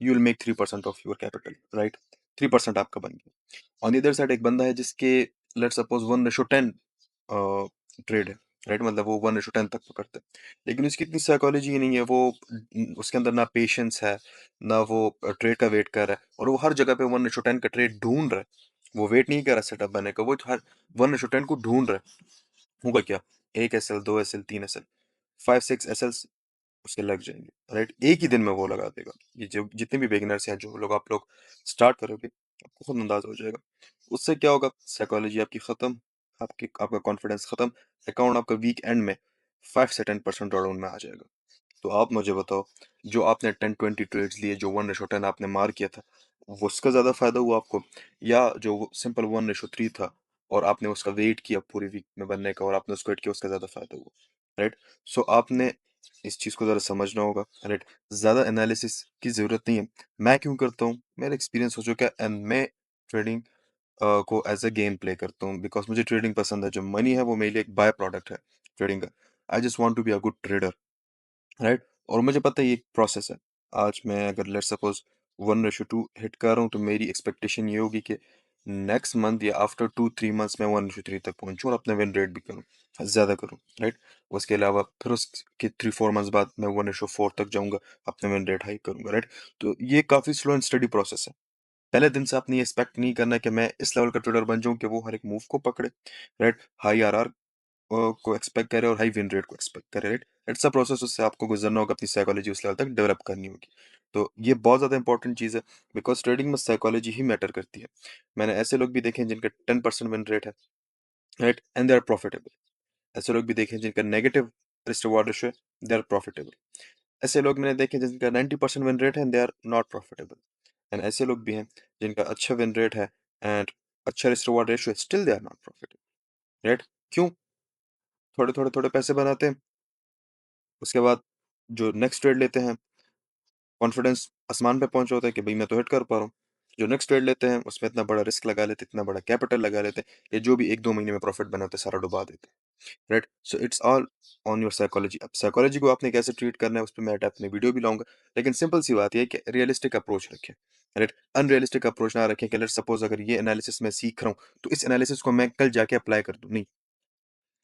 you will make 3% of your capital, right. 3% आपका बन गया। ऑन द अदर साइड एक बंदा है जिसके लेट सपोज 1:10 ट्रेड है, राइट, मतलब वो 1:10 तक पकड़ता है, लेकिन उसकी इतनी साइकोलॉजी नहीं है, वो उसके अंदर ना पेशेंस है, ना वो ट्रेड का वेट कर रहा है, और वो हर जगह पे 1:10 का ट्रेड ढूंढ रहा है, वो वेट नहीं कर रहा सेटअप बनने का, वो हर 1:10 को ढूंढ रहा है। होगा क्या, 1 SL, 2 SL, 3 SL, 5 6 SL उसके लग जाएंगे, राइट, एक ही दिन में वो लगा देगा। ये जो जितने भी बिगिनर्स हैं, जो लोग आप लोग स्टार्ट करोगे, आपको खुद अंदाजा हो जाएगा। उससे क्या होगा, साइकोलॉजी आपकी खत्म, आपका कॉन्फिडेंस खत्म, अकाउंट आपका वीक एंड में 5 से 10% डाउन में आ जाएगा। तो आप मुझे बताओ, जो आपने 10 20 ट्रेड्स लिए, जो 1:10 आपने मार किया था, वो उसका ज्यादा फायदा हुआ आपको, या जो सिंपल 1:3 था और आपने उसका वेट किया पूरी वीक में बनने का और आपने उसको वेट किया, उसका ज्यादा फायदा हुआ, राइट। सो आपने इस चीज को जरा समझना होगा, राइट। ज्यादा एनालिसिस की जरूरत नहीं है। मैं क्यों करता हूँ, मेरा एक्सपीरियंस हो चुका है, एंड मैं ट्रेडिंग को एज ए गेम प्ले करता हूँ, बिकॉज मुझे ट्रेडिंग पसंद है। जो मनी है वो मेरे लिए एक बाय प्रोडक्ट है ट्रेडिंग का। I just want to be a good trader, right. और मुझे पता है ये एक प्रोसेस है। आज मैं अगर लेट सपोज 1:2 हिट कर रहा हूँ, तो मेरी एक्सपेक्टेशन ये होगी कि नेक्स्ट मंथ या आफ्टर 2-3 मंथ्स में 1:3 तक पहुंचूं और अपना विन रेट भी करूं, ज्यादा करूं, राइट। उसके अलावा फिर उसके 3-4 मंथ्स बाद मैं 1:4 तक जाऊंगा, अपना विन रेट हाई करूंगा, राइट। तो ये काफी स्लो एंड स्टडी प्रोसेस है। पहले दिन से आपने एक्सपेक्ट नहीं करना कि मैं इस लेवल का ट्रेडर बन जाऊं कि वो हर एक मूव को पकड़े, राइट, हाई आरआर को एक्सपेक्ट करे और हाई विन रेट को एक्सपेक्ट करे, राइट। इट्स अ प्रोसेस, उससे आपको गुजरना होगा, अपनी साइकोलॉजी उस लेवल तक डेवलप करनी होगी। तो ये बहुत ज्यादा इंपॉर्टेंट चीज है, बिकॉज ट्रेडिंग में साइकोलॉजी ही मैटर करती है। मैंने ऐसे लोग भी देखे हैं जिनका 10% विन रेट है, right, and they are profitable. ऐसे लोग भी देखे हैं जिनका नेगेटिव रिस्क रिवॉर्ड रेशियो है, दे आर प्रॉफिटेबल। ऐसे लोग मैंने देखे हैं जिनका 90% विन रेट है and they are not profitable. And ऐसे लोग भी हैं जिनका अच्छा विन रेट है एंड अच्छा रिस्क रिवॉर्ड रेशियो है, still they are not profitable, right. क्यों? थोड़े थोड़े थोड़े पैसे बनाते हैं, उसके बाद जो नेक्स्ट ट्रेड लेते हैं, कॉन्फिडेंस आसमान पे पहुंच होता है कि भाई मैं तो हिट कर पा रहा हूँ। जो नेक्स्ट ट्रेड लेते हैं उसमें इतना बड़ा रिस्क लगा लेते हैं, इतना बड़ा कैपिटल लगा लेते हैं, ये जो भी 1-2 महीने में प्रॉफिट बनाते हैं सारा डुबा देते हैं, right. So it's all on your psychology. अब साइकोलॉजी को आपने कैसे ट्रीट करना है उस पर मैं डेप्थ में वीडियो भी लाऊंगा, लेकिन सिंपल सी बात यह है कि रियलिस्टिक अप्रोच रखें, राइट। अनरियलिस्टिक अप्रोच ना रखें कि लेट्स सपोज अगर ये एनालिसिस मैं सीख रहा हूँ तो इस एनालिसिस को मैं कल जाके अप्लाई कर दूं, नहीं,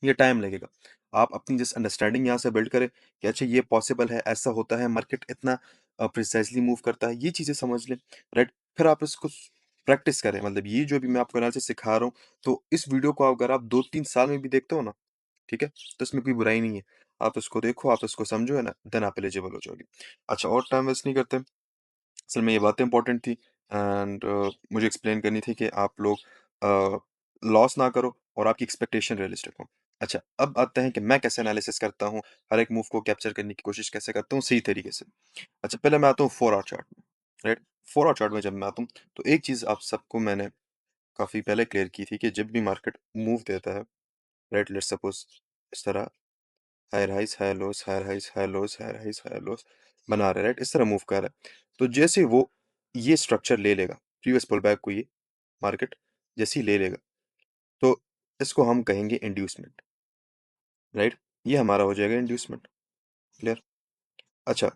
ये टाइम लगेगा। आप अपनी जिस अंडरस्टैंडिंग यहाँ से बिल्ड करें कि अच्छा ये पॉसिबल है, ऐसा होता है, मार्केट इतना प्रिसाइजली मूव करता है, ये चीज़ें समझ लें, राइट। फिर आप इसको प्रैक्टिस करें, मतलब ये जो भी मैं आपको एनालिसिस सिखा रहा हूँ, तो इस वीडियो को अगर आप 2-3 साल में भी देखते हो ना, ठीक है, तो इसमें कोई बुराई नहीं है। आप इसको देखो, आप इसको समझो, है ना, देन आप एलिजिबल हो जाओगे। अच्छा, और टाइम वेस्ट नहीं करते, असल में ये बातें इंपॉर्टेंट थी एंड मुझे एक्सप्लेन करनी थी कि आप लोग लॉस ना करो और आपकी एक्सपेक्टेशन रियलिस्टिक हो। अच्छा, अब आते हैं कि मैं कैसे एनालिसिस करता हूँ, हर एक मूव को कैप्चर करने की कोशिश कैसे करता हूँ सही तरीके से। अच्छा, पहले मैं आता हूँ 4 आवर चार्ट में, राइट। 4 आवर चार्ट में जब मैं आता हूँ तो एक चीज़ आप सबको मैंने काफ़ी पहले क्लियर की थी कि जब भी मार्केट मूव देता है, राइट, लेट्स सपोज इस तरह higher highs higher lows higher highs higher lows higher highs higher lows बना रहा है, राइट, इस तरह मूव कर रहा है। तो जैसे वो ये स्ट्रक्चर ले लेगा, प्रीवियस पुल बैक को ये मार्केट जैसे ही ले लेगा, तो इसको हम कहेंगे इंड्यूसमेंट, राइट। ये हमारा हो जाएगा इंड्यूसमेंट, क्लियर। अच्छा,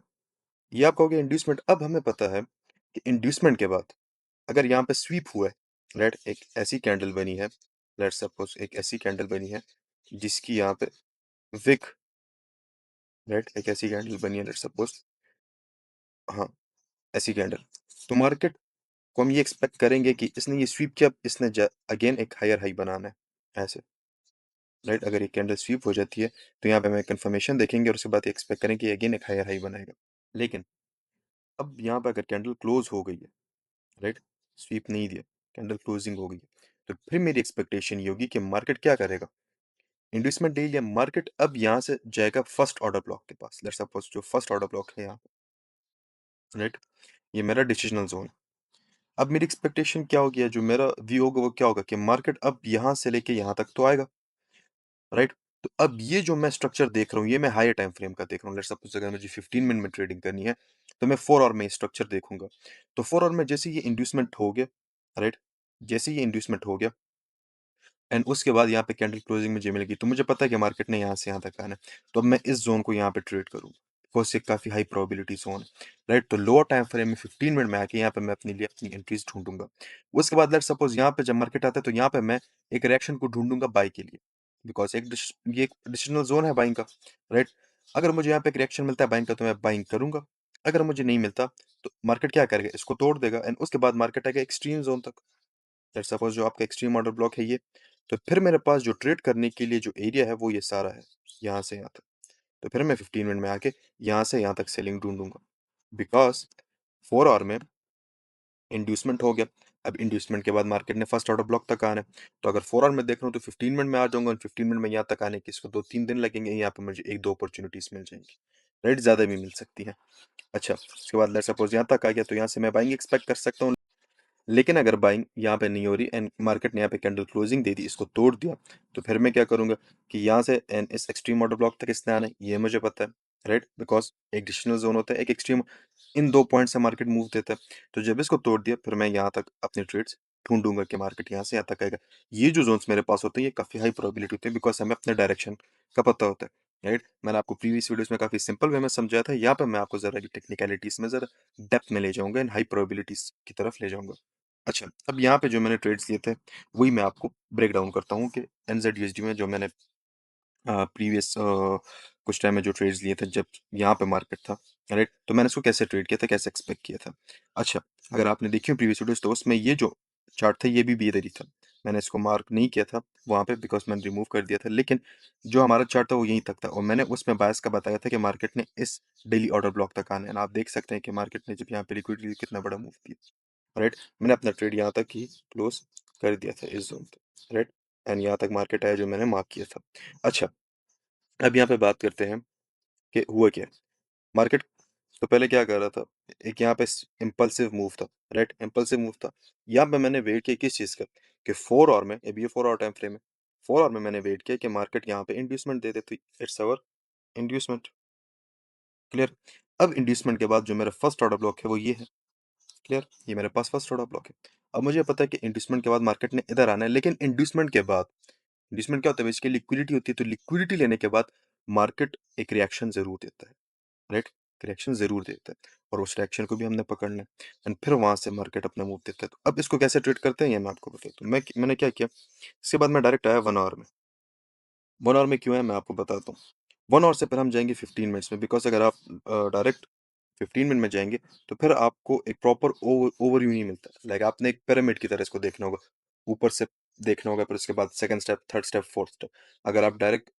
ये आप कहोगे इंड्यूसमेंट, अब हमें पता है कि इंड्यूसमेंट के बाद अगर यहाँ पे स्वीप हुआ है, राइट, एक ऐसी कैंडल बनी है, लेट्स सपोज एक ऐसी कैंडल बनी है जिसकी यहाँ पे विक, राइट, एक ऐसी कैंडल बनी है, लेट्स सपोज, हाँ, ऐसी कैंडल, तो मार्केट को हम ये एक्सपेक्ट करेंगे कि इसने ये स्वीप किया, इसने अगेन एक हायर हाई बनाना है, ऐसे, राइट। अगर ये कैंडल स्वीप हो जाती है तो यहाँ पे हमें कंफर्मेशन देखेंगे और उसके बाद एक्सपेक्ट करें कि अगेन एक हायर हाई बनाएगा। लेकिन अब यहाँ पे अगर कैंडल क्लोज हो गई है, राइट, स्वीप नहीं दिया, कैंडल क्लोजिंग हो गई है, तो फिर मेरी एक्सपेक्टेशन ये होगी कि मार्केट क्या करेगा, इंड्यूसमेंट डे या मार्केट अब यहाँ से जाएगा फर्स्ट ऑर्डर ब्लॉक के पास। लेट्स सपोज जो फर्स्ट ऑर्डर ब्लॉक है यहाँ, राइट, ये मेरा डिसीजनल जोन। अब मेरी एक्सपेक्टेशन क्या होगी, या जो मेरा व्यू होगा वो क्या होगा कि मार्केट अब यहाँ से लेके यहाँ तक तो आएगा, राइट। तो अब ये जो मैं स्ट्रक्चर देख रहा हूँ, ये मैं हायर टाइम फ्रेम का देख रहा हूँ। लेट्स सपोज अगर मुझे 15 मिनट में ट्रेडिंग करनी है तो मैं 4 आवर में स्ट्रक्चर देखूंगा। तो 4 आवर में जैसे ये इंड्यूसमेंट हो गया, राइट, जैसे ये इंड्यूसमेंट हो गया एंड उसके बाद यहाँ पे कैंडल क्लोजिंग मुझे मिलेगी, तो मुझे पता है कि मार्केट ने यहाँ से यहाँ तक आना है, तो अब मैं इस जोन को यहाँ पे ट्रेड करूँ, बिकॉज ये काफी हाई प्रोबेबिलिटी जोन है, राइट। तो लोअर टाइम फ्रेम में 15 मिनट में आके यहाँ पे मैं अपने लिए अपनी एंट्रीज ढूंढूंगा। उसके बाद लेट सपोज यहाँ पे जब मार्केट आता है तो यहाँ पे मैं एक रिएक्शन को ढूंढूंगा बाई के लिए, बिकॉज ये एक डिसीजनल जोन है बाइंग का, राइट। अगर मुझे यहाँ पे एक रिएक्शन मिलता है बाइंग का तो मैं बाइंग करूंगा, अगर मुझे नहीं मिलता तो मार्केट क्या करेगा, इसको तोड़ देगा एंड उसके बाद मार्केट आएगा एक्सट्रीम जोन तक। लेट्स सपोज जो आपका एक्सट्रीम ऑर्डर ब्लॉक है ये, तो फिर मेरे पास जो ट्रेड करने के लिए जो एरिया है वो ये सारा है, यहाँ से यहाँ तक। तो फिर मैं 15 मिनट में आके यहाँ से यहाँ तक सेलिंग ढूंढूंगा, बिकॉज 4 आवर में इंड्यूसमेंट हो गया। अब इंड्यूसमेंट के बाद मार्केट ने फर्स्ट ऑर्डर ब्लॉक तक आना है, तो अगर 4 आवर में देख रहा हूँ तो 15 मिनट में आ जाऊंगा, 15 मिनट में यहाँ तक आने की इसको 2-3 दिन लगेंगे, यहाँ पे मुझे 1-2 अपॉर्चुनिटीज मिल जाएंगी, राइट, ज्यादा भी मिल सकती है। अच्छा, उसके बाद लेट्स सपोज यहाँ तक आ गया तो यहाँ से मैं बाइंग एक्सपेक्ट कर सकता हूँ, लेकिन अगर बाइंग यहाँ पे नहीं हो रही एंड मार्केट ने यहाँ पे कैंडल क्लोजिंग दे दी, इसको तोड़ दिया, तो फिर मैं क्या करूंगा कि यहाँ से एंड इस एक्सट्रीम ऑर्डर ब्लॉक तक इसने आना है, ये मुझे पता है, राइट, बिकॉज एक डिसीजनल जोन होता है, एक एक्सट्रीम, इन 2 पॉइंट से मार्केट मूव देता है। तो जब इसको तोड़ दिया फिर मैं यहाँ तक अपने ट्रेड्स ढूंढूंगा कि मार्केट यहाँ से यहाँ तक आएगा। ये जो जोन्स मेरे पास होते हैं ये काफी हाई प्रोबेबिलिटी होती है, बिकॉज हमें अपने डायरेक्शन का पता होता है, राइट। मैंने आपको प्रीवियस वीडियोस में काफी सिंपल वे में समझाया था, यहाँ पे मैं आपको जरा टेक्निकलिटीज में जरा डेप्थ में ले जाऊंगा एंड हाई प्रोबेबिलिटीज की तरफ ले जाऊंगा। अच्छा, अब यहाँ पे जो मैंने ट्रेड्स लिए थे, वही मैं आपको ब्रेक डाउन करता हूँ कि एनजेडयूएसडी में जो मैंने प्रीवियस कुछ टाइम में जो ट्रेड्स लिए थे जब यहाँ पे मार्केट था, राइट? तो मैंने इसको कैसे ट्रेड किया था, कैसे एक्सपेक्ट किया था। अच्छा, अगर आपने देखी हो प्रीवियस वीडियोस तो उसमें ये जो चार्ट था ये भी इधर ही था। मैंने इसको मार्क नहीं किया था वहाँ पे बिकॉज मैंने रिमूव कर दिया था, लेकिन जो हमारा चार्ट था वो यहीं तक था और मैंने उसमें बायस का बताया था कि मार्केट ने इस डेली ऑर्डर ब्लॉक तक आना है। आप देख सकते हैं कि मार्केट ने जब यहाँ पे लिक्विडिटी कितना बड़ा मूव किया, राइट? मैंने अपना ट्रेड यहाँ तक ही क्लोज कर दिया था इस जोन तक, राइट? एंड यहाँ तक मार्केट आया जो मैंने मार्क किया था। अच्छा, अब यहाँ पे बात करते हैं कि हुआ क्या। मार्केट तो पहले क्या कर रहा था, एक यहाँ पे इम्पल्सिव मूव था, राइट? इम्पल्सिव मूव था। यहाँ पे मैंने वेट किया किस चीज़ का, कि 4 आवर में, अभी ये 4 आवर टाइम फ्रेम है, 4 आवर में मैंने वेट किया कि मार्केट यहाँ पे इंड्यूसमेंट दे देती। It's our inducement, clear? अब इंड्यूसमेंट के बाद जो मेरा फर्स्ट ऑर्डर ब्लॉक है वो ये है, क्लियर? ये मेरे पास फर्स्ट ऑर्डर ब्लॉक है। अब मुझे पता है कि इंड्यूसमेंट के बाद मार्केट ने इधर आना है, लेकिन इंड्यूसमेंट के बाद, इंड्यूसमेंट क्या होता है, बेसिकली लिक्विडिटी होती है, तो लिक्विडिटी लेने के बाद मार्केट एक रिएक्शन जरूर देता है, राइट? रिएक्शन जरूर देता है और उस रिएक्शन को भी हमने पकड़ना है एंड फिर वहां से मार्केट अपना मूव देता है। तो अब इसको कैसे ट्रेड करते हैं ये मैं आपको बताता हूँ। मैंने क्या किया, इसके बाद मैं डायरेक्ट आया 1 आवर में। 1 आवर में क्यों है मैं आपको बताता हूँ। 1 आवर से फिर हम जाएंगे 15 मिनट्स में, बिकॉज अगर आप डायरेक्ट 15 मिनट में जाएंगे तो फिर आपको एक प्रॉपर ओवरव्यू नहीं मिलता। लाइक आपने एक पिरामिड की तरह इसको देखना होगा, ऊपर से देखना होगा, फिर उसके बाद second step, third step, fourth step. अगर आप डायरेक्ट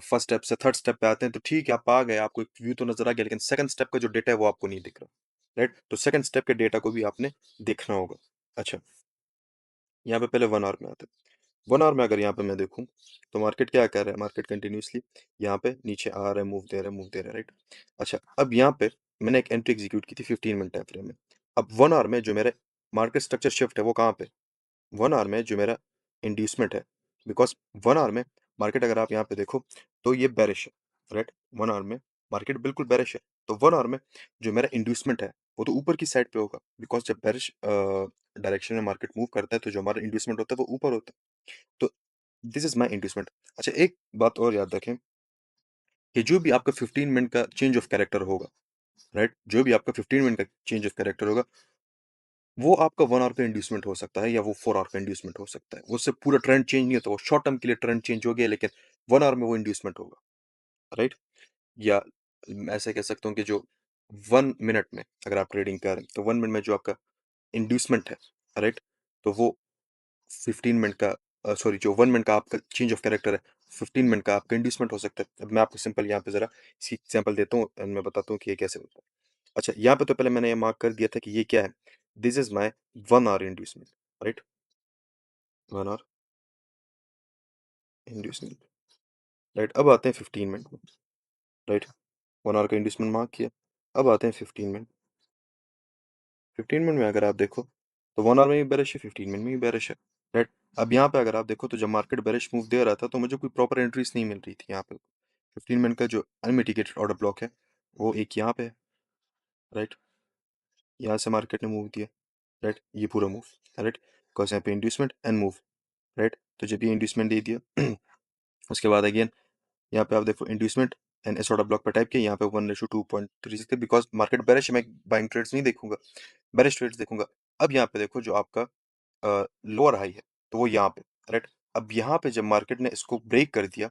फर्स्ट स्टेप से थर्ड स्टेप पे आते हैं तो ठीक है, आप आ गए, आपको एक व्यू तो नजर आ गया, लेकिन सेकंड स्टेप का जो डेटा है वो आपको नहीं दिख रहा, राइट? तो सेकंड स्टेप के डेटा को भी आपने देखना होगा। अच्छा, यहाँ पे पहले 1 आवर में आते हैं। 1 आवर में अगर यहाँ पे मैं देखूँ तो मार्केट क्या कर रहा है, मार्केट कंटिन्यूसली यहाँ पे नीचे आ रहा है, मूव दे रहा है, मूव दे रहा है, राइट? अच्छा, अब यहाँ पे मैंने एक एंट्री एग्जीक्यूट की थी 15 मिनट टाइम फ्रेम में। अब 1 आवर में जो मेरा मार्केट स्ट्रक्चर शिफ्ट है वो कहाँ पे, 1 आवर में जो मेरा इंड्यूसमेंट है, बिकॉज 1 आवर में मार्केट अगर आप यहाँ पे देखो तो ये बेरिश है, राइट? 1 आवर में मार्केट बिल्कुल बेरिश है, तो 1 आवर में जो मेरा इंड्यूसमेंट है वो तो ऊपर की साइड पे होगा, बिकॉज जब बेरिश डायरेक्शन में मार्केट मूव करता है तो जो हमारा इंड्यूसमेंट होता है वो ऊपर होता है। तो दिस इज माई इंड्यूसमेंट। अच्छा, एक बात और याद रखें कि जो भी आपका 15 मिनट का चेंज ऑफ कैरेक्टर होगा, राइट? जो भी आपका 15 मिनट का चेंज ऑफ कैरेक्टर होगा वो आपका 1 आवर का इंड्यूसमेंट हो सकता है या वो 4 आवर का इंड्यूसमेंट हो सकता है। उससे पूरा ट्रेंड चेंज नहीं होता, वो शॉर्ट टर्म के लिए ट्रेंड चेंज हो गया, लेकिन 1 आवर में वो इंड्यूसमेंट होगा, राइट? या मैं ऐसे कह सकता हूँ कि जो 1 मिनट में अगर आप ट्रेडिंग कर रहे हैं तो 1 मिनट में जो आपका इंड्यूसमेंट है, राइट? तो वो 15 मिनट का, सॉरी, जो 1 मिनट का आपका चेंज ऑफ कैरेक्टर है, 15 मिनट का आपका इंड्यूसमेंट हो सकता है। अब मैं आपको सिंपल यहाँ पे जरा इसकी एग्जाम्पल देता हूँ एंड मैं बताता हूँ कि ये कैसे होता है। अच्छा, यहाँ पे तो पहले मैंने ये मार्क कर दिया था कि ये क्या है, this is my 1 hour inducement, right? 1 hour inducement, right? अब आते हैं 15 मिनट में, राइट? 1 आवर का इंड्यूसमेंट मार्क किया। अब आते हैं 15 मिनट। 15 मिनट में अगर आप देखो तो 1 आवर में भी बेरिश है, 15 मिनट में भी बेरिश है, राइट? अब यहाँ पे अगर आप देखो तो जब मार्केट बेरिश मूव दे रहा था तो मुझे कोई प्रॉपर एंट्रीज नहीं मिल रही थी यहाँ पे। 15 मिनट का जो अनमिटिगेटेड ऑर्डर ब्लॉक है वो एक यहाँ पे है, राइट? यहाँ से मार्केट ने मूव दिया, राइट? ये पूरा मूव, राइट? बिकॉज यहाँ पे इंड्यूसमेंट एंड मूव, राइट? तो जब ये इंड्यूसमेंट दे दिया उसके बाद अगेन यहाँ पे आप देखो इंड्यूसमेंट एंड इस ऑर्डर ब्लॉक पे टाइप किया, यहाँ पे 1:2.36 बिकॉज मार्केट बेरिश है, मैं बाइंग ट्रेड्स नहीं देखूंगा, बेरिश ट्रेड्स देखूंगा। अब यहाँ पे देखो जो आपका लोअर हाई है तो वो यहाँ पे, राइट? अब यहाँ पे जब मार्केट ने इसको ब्रेक कर दिया,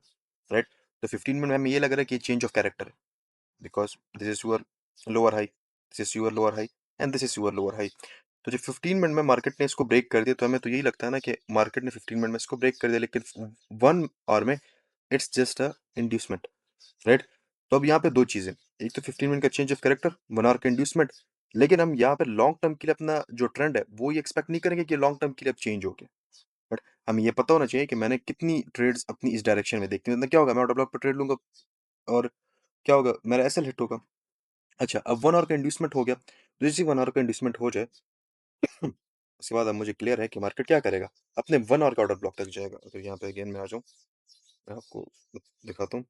राइट? तो 15 मिनट में हमें ये लग रहा है कि ये चेंज ऑफ कैरेक्टर है, because this is your lower high, this is your lower high and this is your lower high. तो जब 15 मिनट में मार्केट ने इसको ब्रेक कर दिया तो हमें तो यही लगता है ना कि मार्केट ने 15 मिनट में इसको ब्रेक कर दिया, लेकिन 1 आवर में it's just a inducement, right? तो अब यहाँ पे दो चीजें, एक तो 15 मिनट का चेंज ऑफ कैरेक्टर, 1 आवर का इंड्यूसमेंट, लेकिन हम यहाँ पे लॉन्ग टर्म के लिए अपना जो ट्रेंड है वो ये एक्सपेक्ट नहीं करेंगे कि लॉन्ग टर्म के लिए अब चेंज हो गया, बट हमें ये पता होना चाहिए कि मैंने कितनी ट्रेड्स अपनी इस डायरेक्शन में देखती हैं। क्या होगा, मैं ऑर्डर ब्लॉक पर ट्रेड लूंगा और क्या होगा, मेरा एसएल हिट होगा। अच्छा, अब 1 आवर का इंड्यूसमेंट हो गया, तो जैसे 1 आवर का इंड्यूसमेंट हो जाए उसके बाद अब मुझे क्लियर है कि मार्केट क्या करेगा, अपने 1 आवर का ऑर्डर ब्लॉक तक जाएगा। तो यहाँ पे अगेन मैं आ जाऊँ, मैं आपको दिखाता हूँ।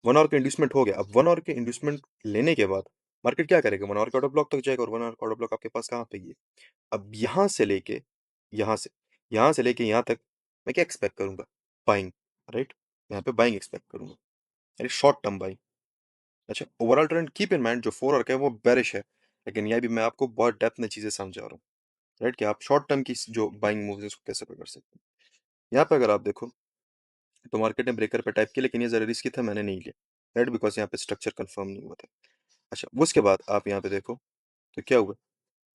1 आवर का इंड्यूसमेंट हो गया, अब 1 आवर के इंड्यूसमेंट लेने के बाद मार्केट क्या करेगा, 1 आवर का ऑर्डर ब्लॉक तक जाएगा और 1 आवर का ऑर्डर ब्लॉक आपके पास कहाँ पे ये। अब यहाँ से यहाँ से लेके यहाँ तक मैं क्या एक्सपेक्ट करूंगा, बाइंग, राइट? यहाँ पे बाइंग एक्सपेक्ट करूंगा, यानी शॉर्ट टर्म बाइंग। अच्छा, overall trend keep in mind जो 4 आवर का है वो बेरिश है, लेकिन यह भी मैं आपको बहुत डेप्थ में चीज़ें समझा रहा हूँ, राइट? कि आप शॉर्ट टर्म की जो बाइंग मूव्स है उसको कैसे पकड़ सकते हैं। यहाँ पे अगर आप देखो तो मार्केट ने ब्रेकर पे टाइप किया, लेकिन ये ज़रा रिस्की था, मैंने नहीं लिया, राइट? बिकॉज़ यहाँ पे स्ट्रक्चर कंफर्म नहीं हुआ था। अच्छा, उसके बाद आप यहाँ पे देखो तो क्या हुआ,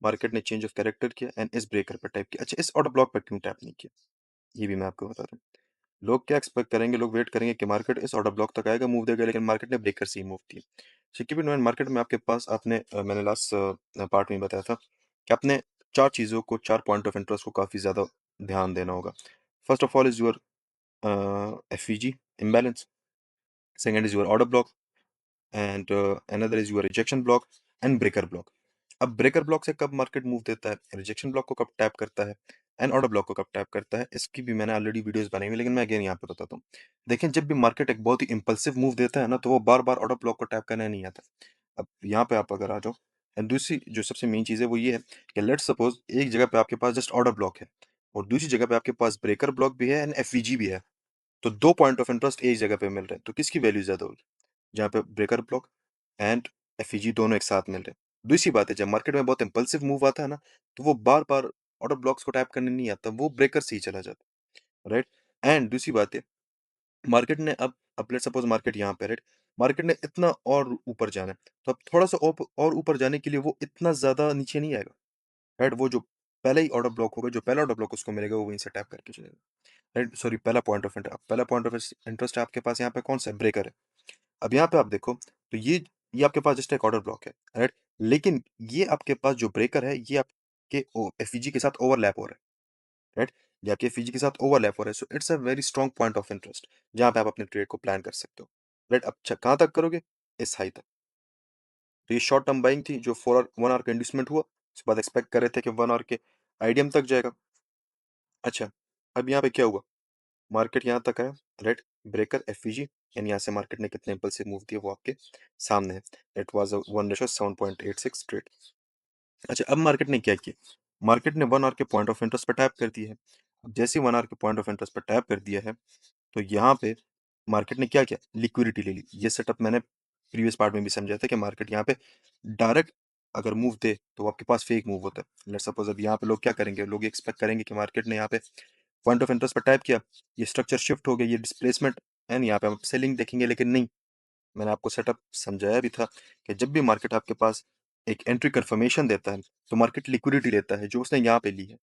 मार्केट ने चेंज ऑफ कैरेक्टर किया एंड इस ब्रेकर पे टाइप किया। अच्छा, इस ऑर्डर ब्लॉक पर क्यों टैप नहीं किया, ये भी मैं आपको बता रहा हूँ। लोग क्या एक्सपेक्ट करेंगे, लोग वेट करेंगे कि मार्केट इस ऑर्डर ब्लॉक तक आएगा, मूव देगा, लेकिन मार्केट ने ब्रेकर से ही मूव दिया। So keep in mind, market में आपके पास आपने मैंने लास्ट पार्ट में बताया था कि आपने 4 चीज़ों को, 4 पॉइंट ऑफ इंटरेस्ट को काफ़ी ज़्यादा ध्यान देना होगा। First of all is your FEG imbalance, second is your order block, and another is your rejection block and breaker block. अब ब्रेकर ब्लॉक से कब मार्केट मूव देता है, रिजेक्शन ब्लॉक को कब टैप करता है एंड ऑर्डर ब्लॉक को कब टैप करता है, इसकी भी मैंने ऑलरेडी वीडियोस बनाई हुई है, लेकिन मैं अगेन यहाँ पे बताता हूँ। देखें, जब भी मार्केट एक बहुत ही इंपल्सिव मूव देता है ना, तो वो बार बार ऑर्डर ब्लॉक को टैप करने नहीं आता। अब यहाँ पे आप अगर आ जाओ, एंड दूसरी जो सबसे मेन चीज़ है वो ये है कि लेट्स सपोज एक जगह पे आपके पास जस्ट ऑर्डर ब्लॉक है और दूसरी जगह पे आपके पास ब्रेकर ब्लॉक भी है एंड एफवीजी भी है, तो 2 पॉइंट ऑफ इंटरेस्ट एक जगह पे मिल रहे हैं, तो किसकी वैल्यू ज़्यादा होगी? जहाँ पे ब्रेकर ब्लॉक एंड एफईजी दोनों एक साथ मिल रहे हैं। दूसरी बात है, जब मार्केट में बहुत इंपल्सिव मूव आता है ना, तो वो बार-बार ऑर्डर ब्लॉक्स को टैप करने नहीं आता, वो ब्रेकर से ही चला जाता है, राइट? एंड दूसरी बात है, मार्केट ने अब लेट्स सपोज मार्केट यहाँ पे, राइट? मार्केट ने इतना और ऊपर जाना है, तो अब थोड़ा-सा और ऊपर जाने के लिए वो इतना ज़्यादा नीचे नहीं आएगा, राइट? वो जो पहले ही ऑर्डर ब्लॉक होगा, जो पहला ऑर्डर ब्लॉक उसको मिलेगा, वो वहीं से टैप करके चलेगा, राइट? सॉरी, पहला पॉइंट ऑफ इंटरेस्ट आपके पास यहाँ पे कौन-सा है? ब्रेकर है। अब यहाँ पे आप देखो तो ये आपके पास जस्ट एक ऑर्डर ब्लॉक है, राइट? लेकिन ये आपके पास जो ब्रेकर है, ये आपके एफईजी के साथ ओवरलैप हो रहा है, राइट? ये आपके एफईजी के साथ ओवरलैप हो रहा है, so it's a very strong point of interest जहाँ पे आप अपने ट्रेड को प्लान कर सकते हो, राइट? अब कहाँ तक करोगे? इस हाई तक। तो ये शॉर्ट टर्म बाइंग थी जो 1 आवर का इंड्यूसमेंट हुआ, उसके बाद एक्सपेक्ट कर रहे थे कि 1 आवर के आईडीएम तक जाएगा। अच्छा, अब यहाँ पे क्या हुआ, मार्केट यहाँ तक आया, राइट? ब्रेकर एफईजी एंड यहाँ से मार्केट ने कितने इंपल्सिव मूव दिए वो आपके सामने है। It was a 1:7.86 trade. अच्छा, अब मार्केट ने क्या किया, मार्केट ने 1 आवर के पॉइंट ऑफ इंटरेस्ट पर टैप कर दिया है। अब जैसे ही 1 आवर के पॉइंट ऑफ इंटरेस्ट पर टैप कर दिया है, तो यहाँ पे मार्केट ने क्या किया, लिक्विडिटी ले ली। ये सेटअप मैंने प्रीवियस पार्ट में भी समझाया था कि मार्केट यहाँ पे डायरेक्ट अगर मूव दे तो आपके पास फेक मूव होता है। लेट्स सपोज अब यहाँ पे लोग क्या करेंगे, लोग एक्सपेक्ट करेंगे कि मार्केट ने यहाँ पे पॉइंट ऑफ इंटरेस्ट पर टाइप किया, ये स्ट्रक्चर शिफ्ट हो गया, ये डिस्प्लेसमेंट एंड यहाँ पे हम सेलिंग देखेंगे, लेकिन नहीं, मैंने आपको सेटअप समझाया भी था कि जब भी मार्केट आपके पास एक एंट्री कंफर्मेशन देता है, तो मार्केट लिक्विडिटी लेता है जो उसने यहाँ पे ली है,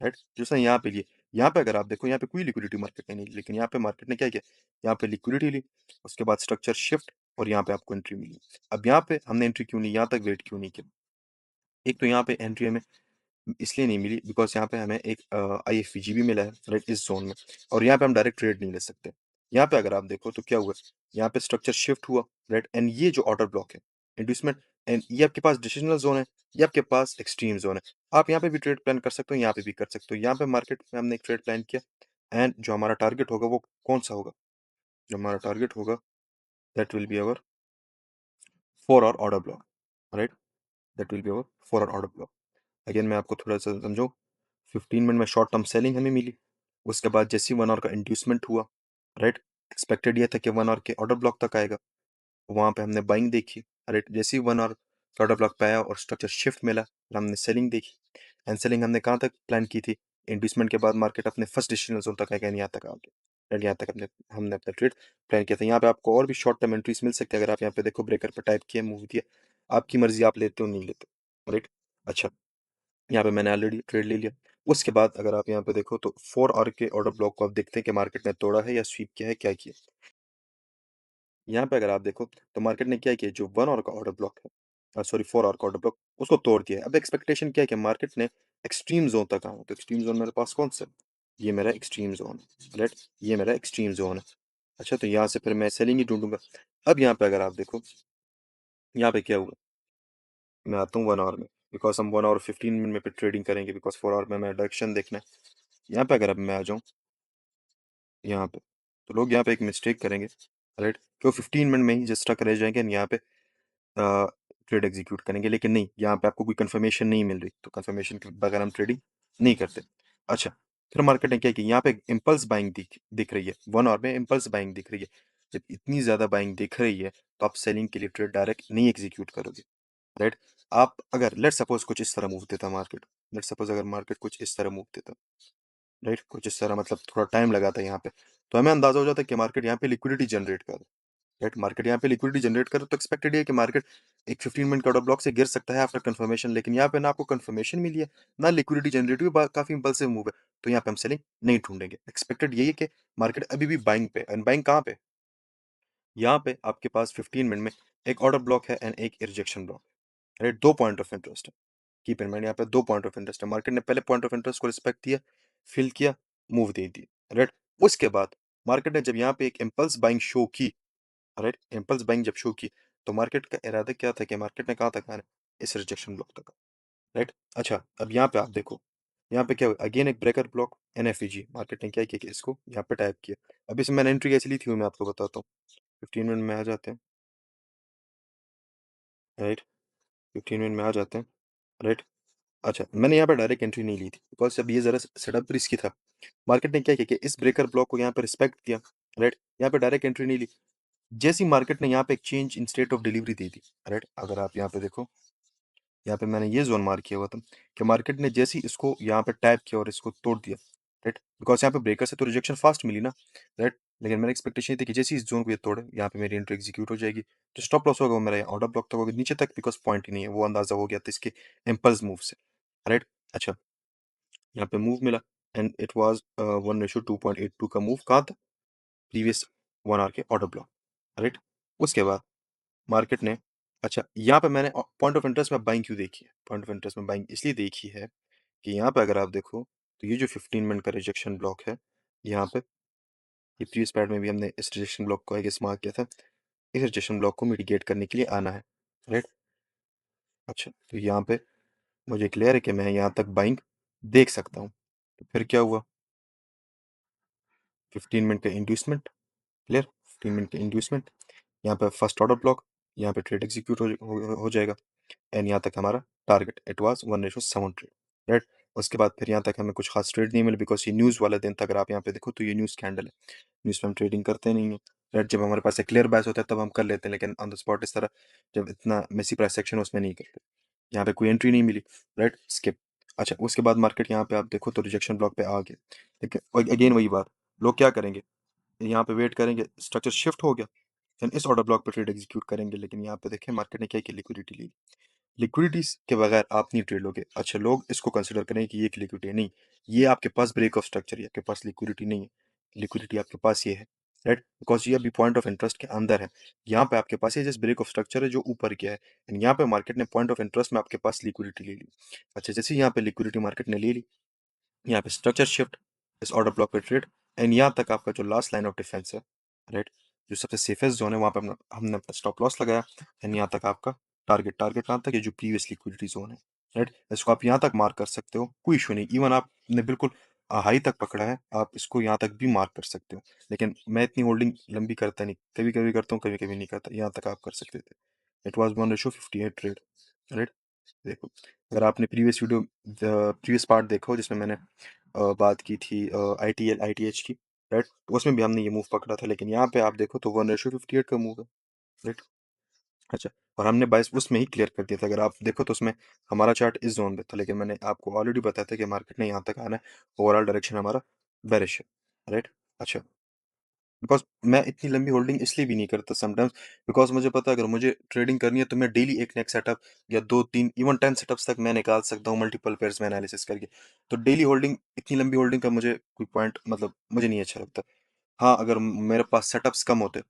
राइट? जो उसने यहाँ पे ली है। यहाँ पे अगर आप देखो, यहाँ पे कोई लिक्विडिटी मार्केट ने नहीं ली, लेकिन यहाँ पे मार्केट ने क्या किया, यहाँ पे लिक्विडिटी ली, उसके बाद स्ट्रक्चर शिफ्ट और यहाँ पे आपको एंट्री मिली। अब यहाँ पे हमने एंट्री क्यों ली, यहाँ तक वेट क्यों नहीं किया? एक तो यहाँ पे एंट्री हमें इसलिए नहीं मिली बिकॉज़ यहाँ पे हमें एक आईएफवीजी भी मिला है, राइट? इस ज़ोन में, और यहाँ पे हम डायरेक्ट ट्रेड नहीं ले सकते। यहाँ पे अगर आप देखो तो क्या हुआ, यहाँ पे स्ट्रक्चर शिफ्ट हुआ, राइट? एंड ये जो ऑर्डर ब्लॉक है, इंड्यूसमेंट, एंड ये आपके पास डिसिजनल ज़ोन है, ये आपके पास एक्सट्रीम ज़ोन है। आप यहाँ पे भी ट्रेड प्लान कर सकते हो, यहाँ पे भी कर सकते हो। यहाँ पे मार्केट में हमने एक ट्रेड प्लान किया एंड जो हमारा टारगेट होगा वो कौन-सा होगा? जो हमारा टारगेट होगा that will be our 4 hour order block, right? That will be our 4 hour order block. Again मैं आपको थोड़ा-सा समझाऊँ, 15 मिनट में शॉर्ट टर्म सेलिंग हमें मिली। उसके बाद जैसे ही 1 आवर का इंड्यूसमेंट हुआ, राइट? एक्सपेक्टेड ये था कि 1 आवर के ऑर्डर ब्लॉक तक आएगा। वहाँ पे हमने बाइंग देखी, राइट? जैसे ही 1 आवर का ऑर्डर ब्लॉक पे आया और स्ट्रक्चर शिफ्ट मिला, फिर हमने सेलिंग देखी एंड सेलिंग हमने कहाँ तक प्लान की थी? इंड्यूसमेंट के बाद मार्केट अपने फर्स्ट डिसीजनल ज़ोन तक आएगा, यहाँ तक आ गया, राइट? यहाँ तक हमने अपना ट्रेड प्लान किया था। यहाँ पे आपको और भी शॉर्ट टर्म एंट्रीज़ मिल सकती है। अगर आप यहाँ पे देखो, ब्रेकर पे टाइप किया, मूव दिया, आपकी मर्ज़ी, आप लेते हो, नहीं लेते, राइट? अच्छा, यहाँ पे मैंने ऑलरेडी ट्रेड ले लिया। उसके बाद अगर आप यहाँ पे देखो तो 4 आवर के ऑर्डर ब्लॉक को आप देखते हैं कि मार्केट ने तोड़ा है या स्वीप किया है, क्या किया? यहाँ पे अगर आप देखो तो मार्केट ने क्या किया, जो 1 आवर का ऑर्डर ब्लॉक है, सॉरी 4 आवर का ऑर्डर ब्लॉक, उसको तोड़ दिया है। अब एक्सपेक्टेशन क्या है कि मार्केट ने एक्सट्रीम ज़ोन तक आना है। तो एक्सट्रीम ज़ोन मेरे पास कौन-सा है? ये मेरा एक्सट्रीम ज़ोन है, राइट? ये मेरा एक्सट्रीम ज़ोन है। अच्छा, तो यहाँ से फिर मैं सेलिंग ही ढूँढूँगा। अब यहाँ पे अगर आप देखो, यहाँ पे क्या हुआ? मैं आता हूँ 1 आवर में, बिकॉज़ हम 1 आवर 15 मिनट में फिर ट्रेडिंग करेंगे, बिकॉज़ 4 आवर में हमें डायरेक्शन देखना है। यहाँ पे अगर अब मैं आ जाऊँ यहाँ पे, तो लोग यहाँ पे एक मिस्टेक करेंगे, राइट? कि वो 15 मिनट में ही जस्ट स्टक रह जाएँगे एंड यहाँ पे ट्रेड एग्जीक्यूट करेंगे, लेकिन नहीं, यहाँ पे आपको कोई कंफर्मेशन नहीं मिल रही, तो कंफर्मेशन के बगैर हम ट्रेडिंग नहीं करते। अच्छा, फिर मार्केट ने क्या किया, यहाँ पे इम्पल्स बाइंग दिख दिख रही है, 1 आवर में इम्पल्स बाइंग दिख रही है। जब इतनी ज़्यादा बाइंग दिख रही है, तो आप सेलिंग के लिए ट्रेड डायरेक्ट नहीं एग्जीक्यूट करोगे, राइट। आप अगर लेट सपोज कुछ इस तरह मूव देता मार्केट, लेट सपोज अगर मार्केट कुछ इस तरह मूव देता, राइट, कुछ इस तरह मतलब थोड़ा टाइम लगाता यहाँ पे, तो हमें अंदाजा हो जाता है कि मार्केट यहाँ पे लिक्विडिटी जनरेट कर रहा है। राइट, मार्केट यहाँ पे लिक्विडिटी जनरेट करे तो एक्सपेक्टेड है कि मार्केट एक 15 मिनट का ऑर्डर ब्लॉक से गिर सकता है आफ्टर कंफर्मेशन, लेकिन यहाँ पे ना आपको कंफर्मेशन मिली है ना लिक्विडिटी जनरेट हुई, काफी इंपल्सिव मूव है, तो यहाँ पे हम सेलिंग नहीं ढूंढेंगे। एक्सपेक्टेड यही है कि मार्केट अभी भी बाइंग पे, एंड बाइंग कहाँ पे, यहाँ पे आपके पास 15 मिनट में एक ऑर्डर ब्लॉक है एंड एक रिजेक्शन ब्लॉक है। राइट, दो पॉइंट ऑफ इंटरेस्ट है, कीप इन माइंड यहाँ पे दो पॉइंट ऑफ इंटरेस्ट है। मार्केट ने पहले पॉइंट ऑफ इंटरेस्ट को रिस्पेक्ट किया, फिल किया, मूव दे दी। राइट, उसके बाद मार्केट ने जब यहाँ पे एक इम्पल्स बाइंग शो की, राइट, इम्पल्स बाइंग जब शो की, तो मार्केट का इरादा क्या था कि मार्केट ने कहा था खाना इस रिजेक्शन ब्लॉक तक। राइट, अच्छा अब यहाँ पे आप देखो, यहाँ पे क्या हुआ, अगेन एक ब्रेकर ब्लॉक एनएफईजी, मार्केट ने क्या किया कि इसको यहाँ पे टाइप किया। अभी इसमें मैंने एंट्री कैसे ली थी वो मैं आपको बताता हूँ। 15 मिनट में आ जाते हैं, राइट, 15 मिनट में आ जाते हैं, राइट। अच्छा, मैंने यहाँ पे डायरेक्ट एंट्री नहीं ली थी बिकॉज अब ये जरा सेटअप रिस्की था। मार्केट ने क्या किया कि इस ब्रेकर ब्लॉक को यहाँ पे रिस्पेक्ट किया, राइट, यहाँ पे डायरेक्ट एंट्री नहीं ली। जैसी मार्केट ने यहाँ पे एक change in state of delivery they the, right, अगर आप यहाँ पे देखो, यहाँ पे मैंने ये जोन मार्क किया हुआ था कि मार्केट ने जैसे ही इसको यहाँ पे टैप किया और इसको तोड़ दिया, राइट, बिकॉज यहाँ पे ब्रेकर से तो रिजेक्शन फास्ट मिली ना, राइट, लेकिन मेरी एक्सपेक्टेशन ये थी कि जैसे ही इस जोन को ये तोड़े यहाँ पे मेरी एंट्री एग्जीक्यूट हो जाएगी, तो स्टॉप लॉस होगा वो मेरा ऑर्डर ब्लॉक तक होगा नीचे तक, बिकॉज पॉइंट ही नहीं है, वो अंदाजा हो गया था इसके इम्पल्स मूव से। राइट, अच्छा, यहाँ पे मूव मिला एंड इट वाज 1:2.82 का मूव कहाँ था, प्रीवियस 1 आवर के ऑर्डर ब्लॉक। राइट, उसके बाद मार्केट ने, अच्छा यहाँ पे मैंने पॉइंट ऑफ इंटरेस्ट में बाइंग क्यों देखी है, पॉइंट ऑफ इंटरेस्ट में बाइंग इसलिए देखी है कि यहाँ पे अगर आप देखो तो ये जो 15 मिनट का रिजेक्शन ब्लॉक है, यहाँ पे ये प्रीवियस पैड में भी हमने इस रिजेक्शन ब्लॉक को आई गेस मार्क किया था, इस रिजेक्शन ब्लॉक को मिटिगेट करने के लिए आना है। राइट, अच्छा तो यहाँ पे मुझे क्लियर है कि मैं यहाँ तक बाइंग देख सकता हूँ, तो फिर क्या हुआ, 15 मिनट का इंड्यूसमेंट, क्लियर, 15 मिनट का इंड्यूसमेंट, यहाँ पे फर्स्ट ऑर्डर ब्लॉक, यहाँ पे ट्रेड एग्जीक्यूट हो जाएगा एंड यहाँ तक हमारा target it was 1:7 trade. Right, उसके बाद फिर यहाँ तक हमें कुछ खास ट्रेड नहीं मिले बिकॉज ये न्यूज़ वाला दिन था। अगर आप यहाँ पे देखो तो ये न्यूज़ कैंडल है, न्यूज़ में हम ट्रेडिंग करते नहीं है। राइट, जब हमारे पास एक क्लियर बैच होता है तब हम कर लेते हैं, लेकिन ऑन द स्पॉट इस तरह जब इतना मेसी प्राइस सेक्शन उसमें नहीं करते। यहाँ पे कोई एंट्री नहीं मिली, राइट, स्किप। अच्छा, उसके बाद मार्केट यहाँ पे आप देखो तो रिजेक्शन ब्लॉक पे आ गया, लेकिन अगेन वही बात, लोग क्या करेंगे, यहाँ पे वेट करेंगे, स्ट्रक्चर शिफ्ट हो गया, देन इस ऑर्डर ब्लॉक पे ट्रेड एग्जीक्यूट करेंगे। लेकिन यहाँ पे देखें मार्केट ने क्या की, लिक्विडिटी ली। लिक्विडिटी के बगैर आप नहीं ट्रेड लोगे। अच्छा, लोग इसको कंसिडर करें कि ये एक लिक्विडिटी है, नहीं, ये आपके पास ब्रेक ऑफ स्ट्रक्चर है, आपके पास लिक्विडिटी नहीं है, लिक्विडिटी आपके पास ये है। राइट, बिकॉज ये अभी पॉइंट ऑफ इंटरेस्ट के अंदर है, यहाँ पे आपके पास ये जस्ट ब्रेक ऑफ स्ट्रक्चर है जो ऊपर गया है, एंड यहाँ पे मार्केट ने पॉइंट ऑफ इंटरेस्ट में आपके पास लिक्विडिटी ले ली। अच्छा, जैसे यहाँ पे लिक्विडिटी मार्केट ने ले ली, यहाँ पे स्ट्रक्चर शिफ्ट, इस ऑर्डर ब्लॉक पे ट्रेड, एंड यहाँ तक आपका जो लास्ट लाइन ऑफ डिफेंस है, राइट, जो सबसे सेफेस्ट जोन है वहाँ पे हमने अपना स्टॉप लॉस लगाया, एंड यहाँ तक आपका टारगेट, टारगेट कहाँ तक, ये जो प्रीवियस लिक्विडिटी जोन है। राइट, इसको आप यहाँ तक मार्क कर सकते हो, कोई इशू नहीं, इवन आपने बिल्कुल हाई तक पकड़ा है, आप इसको यहाँ तक भी मार्क कर सकते हो, लेकिन मैं इतनी होल्डिंग लंबी करता नहीं, कभी कभी करता हूँ, कभी कभी नहीं करता, यहाँ तक आप कर सकते थे। It was 1:58 trade. राइट, देखो, अगर आपने प्रीवियस पार्ट देखा हो जिसमें मैंने बात की थी ITL ITH की, राइट, तो उसमें भी हमने ये मूव पकड़ा था, लेकिन यहाँ पे आप देखो तो 1:58 का मूव है। राइट, अच्छा, और हमने 22 उसमें ही क्लियर कर दिया था। अगर आप देखो तो उसमें हमारा चार्ट इस जोन पे था, लेकिन मैंने आपको ऑलरेडी बताया था कि मार्केट ने यहाँ तक आना है, ओवरऑल डायरेक्शन हमारा बेरिश है। राइट, अच्छा, बिकॉज मैं इतनी लंबी होल्डिंग इसलिए भी नहीं करता समटाइम्स, बिकॉज मुझे पता है अगर मुझे ट्रेडिंग करनी है तो मैं डेली एक नेक्स्ट सेटअप या दो तीन इवन 10 सेटअप्स तक मैं निकाल सकता हूँ मल्टीपल पेयर्स में एनालिसिस करके। तो डेली होल्डिंग, इतनी लंबी होल्डिंग का मुझे कोई पॉइंट मतलब मुझे नहीं अच्छा लगता। हाँ, अगर मेरे पास सेटअप्स कम होते,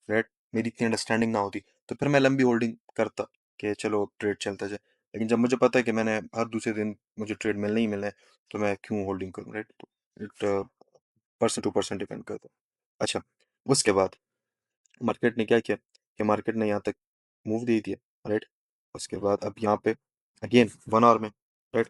राइट, मेरी इतनी अंडरस्टैंडिंग ना होती, तो फिर मैं लंबी होल्डिंग करता कि चलो ट्रेड चलता जाए। लेकिन जब मुझे पता है कि मैंने हर दूसरे दिन मुझे ट्रेड मिलना ही मिलना है, तो मैं क्यों होल्डिंग करूँ, राइट, तो it person to person depend करता है। अच्छा, उसके बाद मार्केट ने क्या किया कि मार्केट ने यहाँ तक मूव दे दिया, राइट, उसके बाद अब यहाँ पे अगेन 1 आवर में, राइट,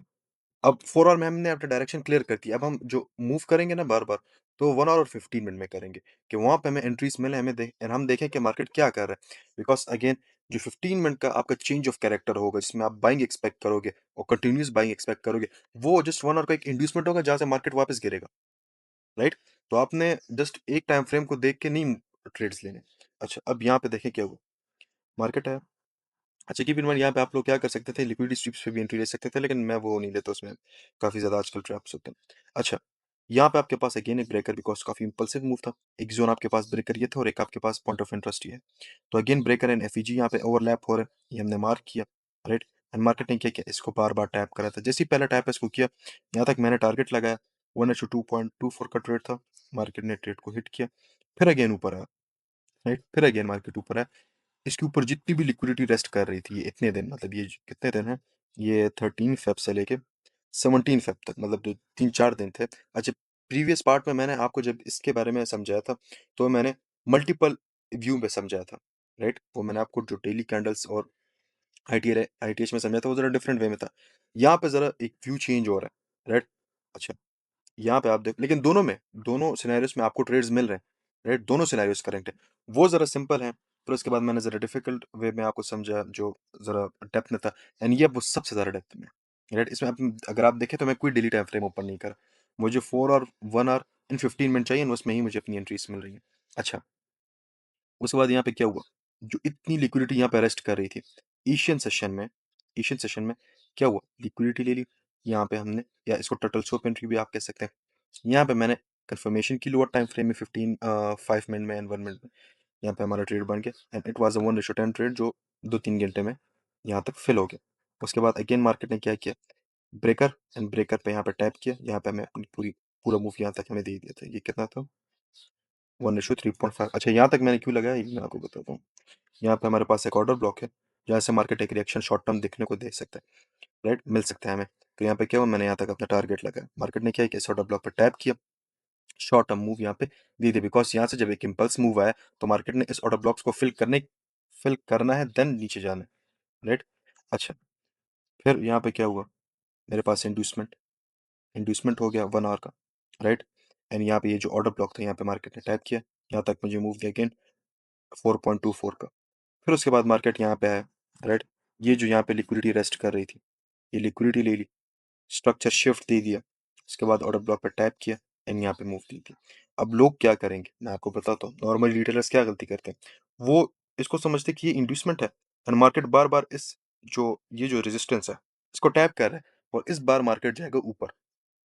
अब 4 आवर में हमने अपना डायरेक्शन क्लियर कर दी। अब हम जो मूव करेंगे ना बार बार, तो 1 आवर और 15 मिनट में करेंगे कि वहां पे हमें एंट्रीज मिले, हमें हम देखें कि मार्केट क्या कर रहा है। बिकॉज अगेन जो 15 मिनट का आपका चेंज ऑफ कैरेक्टर होगा जिसमें आप बाइंग एक्सपेक्ट करोगे और कंटिन्यूस बाइंग एक्सपेक्ट करोगे, वो जस्ट 1 आवर का एक इंड्यूसमेंट होगा जहां से मार्केट वापस गिरेगा। राइट, तो आपने जस्ट एक टाइम फ्रेम को देख के नहीं ट्रेड्स लेने। अच्छा, अब यहाँ पे देखें क्या हुआ, मार्केट है, अच्छा, कीप इन माइंड यहाँ पे आप लोग क्या कर सकते थे, लिक्विडिटी स्वीप्स पे भी एंट्री ले सकते थे, लेकिन मैं वो नहीं लेता, उसमें काफ़ी ज़्यादा आजकल ट्रैप्स होते हैं। अच्छा, यहाँ पे आपके पास अगेन एक ब्रेकर, बिकॉज़ काफ़ी इम्पल्सिव मूव था। एक ज़ोन आपके पास ब्रेकर ये था और एक आपके पास पॉइंट ऑफ इंटरेस्ट ये है। तो अगेन ब्रेकर एंड एफईजी यहाँ पे ओवरलैप हो रहे हैं, ये हमने मार्क किया, राइट? एंड मार्केट ने क्या किया, इसको बार-बार टैप करा था। जैसे ही पहला टैप इसको किया, यहाँ तक मैंने टारगेट लगाया, 1:2.24 का ट्रेड था, मार्केट ने ट्रेड को हिट किया, फिर अगेन ऊपर आया, राइट? फिर अगेन मार्केट ऊपर आया। इसके ऊपर जितनी भी लिक्विडिटी रेस्ट कर रही थी ये इतने दिन, मतलब ये कितने दिन है, ये 13 फेब से लेके 17 फेब तक, मतलब जो 3-4 दिन थे। अच्छा, प्रीवियस पार्ट में मैंने आपको जब इसके बारे में समझाया था, तो मैंने मल्टीपल व्यू में समझाया था, राइट? वो मैंने आपको जो डेली कैंडल्स और आईटीएच में समझाया था, वो जरा डिफरेंट वे में था। यहाँ पे जरा एक व्यू चेंज हो रहा है, राइट? अच्छा, यहाँ पे आप देख, लेकिन दोनों में, दोनों सिनेरियोस में आपको ट्रेड्स मिल रहे हैं, राइट? दोनों सिनेरियोस करेक्ट है। वो ज़रा सिंपल है, फिर उसके बाद मैंने ज़रा डिफिकल्ट वे में आपको समझा, जो ज़रा डेप्थ में था, एंड ये वो सबसे ज़्यादा डेप्थ में, राइट? इसमें आप, अगर आप देखें तो मैं कोई डेली टाइम फ्रेम ओपन नहीं करा। मुझे 4 और 1 आवर इन 15 मिनट चाहिए, और उसमें ही मुझे अपनी एंट्रीज मिल रही है। अच्छा, उसके बाद यहाँ पे क्या हुआ, जो इतनी लिक्विडिटी यहाँ पे अरेस्ट कर रही थी, एशियन सेशन में, एशियन सेशन में क्या हुआ, लिक्विडिटी ले ली यहाँ पे हमने, या इसको टर्टल सोप एंट्री भी आप कह सकते हैं। यहाँ पे मैंने कंफर्मेशन की लोअर टाइम फ्रेम में 5 मिनट में एंड 1 मिनट में, यहाँ पे हमारा ट्रेड बन गया, and it was a 1:10 trade, जो 2-3 घंटे में यहाँ तक फिल हो गया। उसके बाद अगेन मार्केट ने क्या किया, ब्रेकर एंड ब्रेकर पे यहाँ पे टैप किया, यहाँ पे हमें अपनी पूरा मूव यहाँ तक हमें दे दिया था। ये कितना था, 1:3.5। अच्छा, यहाँ तक मैंने क्यों लगाया, ये मैं आपको बताता हूँ। यहाँ पे हमारे पास एक ऑर्डर ब्लॉक है, जहाँ से मार्केट एक रिएक्शन शॉर्ट टर्म देखने को दे सकता है, राइट? मिल सकता है हमें। तो यहाँ पे क्या हुआ, मैंने यहाँ तक अपना टारगेट लगाया, मार्केट ने क्या किया, इस ऑर्डर ब्लॉक पे टैप किया, शॉर्ट टर्म मूव यहाँ पे दे दिया, बिकॉज यहाँ से जब एक इम्पल्स मूव आया, तो मार्केट ने इस ऑर्डर ब्लॉक्स को फिल करना है, देन नीचे जाना है, राइट? अच्छा, फिर यहाँ पे क्या हुआ, मेरे पास इंड्यूसमेंट इंड्यूसमेंट हो गया 1 आवर का, राइट? एंड यहाँ पे ये जो ऑर्डर ब्लॉक था, यहाँ पे मार्केट ने टैप किया, यहाँ तक मुझे मूव दिया अगेन 4.24 का। फिर उसके बाद मार्केट यहाँ पे आया, राइट? ये जो यहाँ पे लिक्विडिटी रेस्ट कर रही थी, ये लिक्विडिटी ले ली, स्ट्रक्चर शिफ्ट दे दिया, उसके बाद ऑर्डर ब्लॉक पे टैप किया, एंड यहाँ पे मूव दी थी। अब लोग क्या करेंगे, मैं आपको बताता हूँ, नॉर्मल रिटेलर्स क्या गलती करते हैं, वो इसको समझते कि ये इंड्यूसमेंट है, एंड मार्केट बार बार इस, जो ये जो रेजिस्टेंस है, इसको टैप कर रहा है, और इस बार मार्केट जाएगा ऊपर।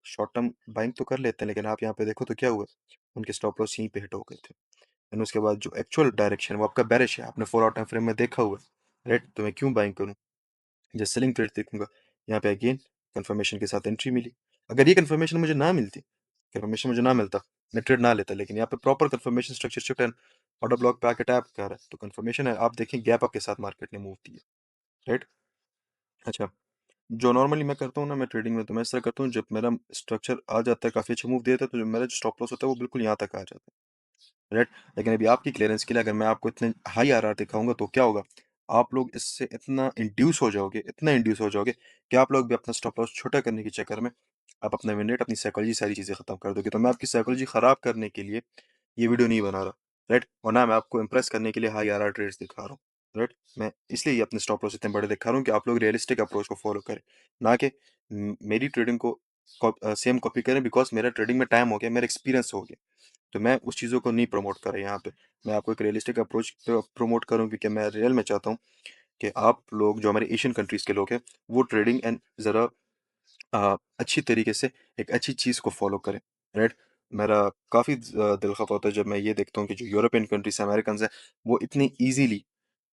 शॉर्ट टर्म बाइंग तो कर लेते हैं, लेकिन आप यहाँ पे देखो तो क्या हुआ, उनके स्टॉप लॉस यहीं पे हिट हो गए थे, एंड उसके बाद जो एक्चुअल डायरेक्शन वो आपका बेरिश है, आपने 4 आवर टाइम फ्रेम में देखा हुआ है, राइट? तो मैं क्यों बाइंग करूँ, जब सेलिंग ट्रेड देखूंगा, यहाँ पे अगेन कंफर्मेशन के साथ एंट्री मिली। अगर ये कंफर्मेशन मुझे ना मिलती, कंफर्मेशन मुझे ना मिलता, मैं ट्रेड ना लेता, लेकिन यहाँ पे proper confirmation, structure shift and order block पे आके टैप कर रहा है, तो कंफर्मेशन है, आप देखें गैप अप के साथ मार्केट ने मूव दी है, राइट? अच्छा, जो नॉर्मली मैं करता हूँ ना, मैं ट्रेडिंग में तो मैं इस तरह करता हूँ, जब मेरा स्ट्रक्चर आ जाता है, काफी अच्छा मूव देता है, तो जो मेरा जो स्टॉप लॉस होता है वो बिल्कुल यहाँ तक आ जाता है, राइट? लेकिन अभी आपकी क्लियरेंस के लिए अगर मैं आपको इतने हाई आरआर दिखाऊंगा, तो क्या होगा, आप लोग इससे इतना इंड्यूस हो जाओगे, इतना इंड्यूस हो जाओगे, कि आप लोग भी अपना स्टॉप लॉस छोटा करने के चक्कर में आप अपना विन रेट, अपनी साइकोलॉजी, सारी चीजें खत्म कर दोगे। तो मैं आपकी साइकोलॉजी खराब करने के लिए ये वीडियो नहीं बना रहा, राइट? और ना मैं आपको इंप्रेस करने के लिए हाई आरआर ट्रेड्स दिखा रहा हूँ, राइट? मैं इसलिए ये अपने स्टॉप लॉस इतने बड़े दिखा रहा हूँ, कि आप लोग रियलिस्टिक अप्रोच को फॉलो करें, ना कि मेरी ट्रेडिंग को सेम कॉपी करें, बिकॉज मेरा ट्रेडिंग में टाइम हो गया, मेरा एक्सपीरियंस हो गया, तो मैं उस चीज़ों को नहीं प्रमोट कर रहा यहाँ पे। मैं आपको एक रियलिस्टिक अप्रोच प्रमोट करूँ, क्योंकि मैं रियल में चाहता हूँ कि आप लोग, जो हमारे एशियन कंट्रीज़ के लोग हैं, वो ट्रेडिंग एंड ज़रा अच्छी तरीके से एक अच्छी चीज़ को फॉलो करें, राइट? मेरा काफ़ी दिल खफ़ा होता है जब मैं ये देखता हूँ कि जो यूरोपियन कंट्रीज़ हैं, अमेरिकन्स हैं, वो इतनी ईज़िली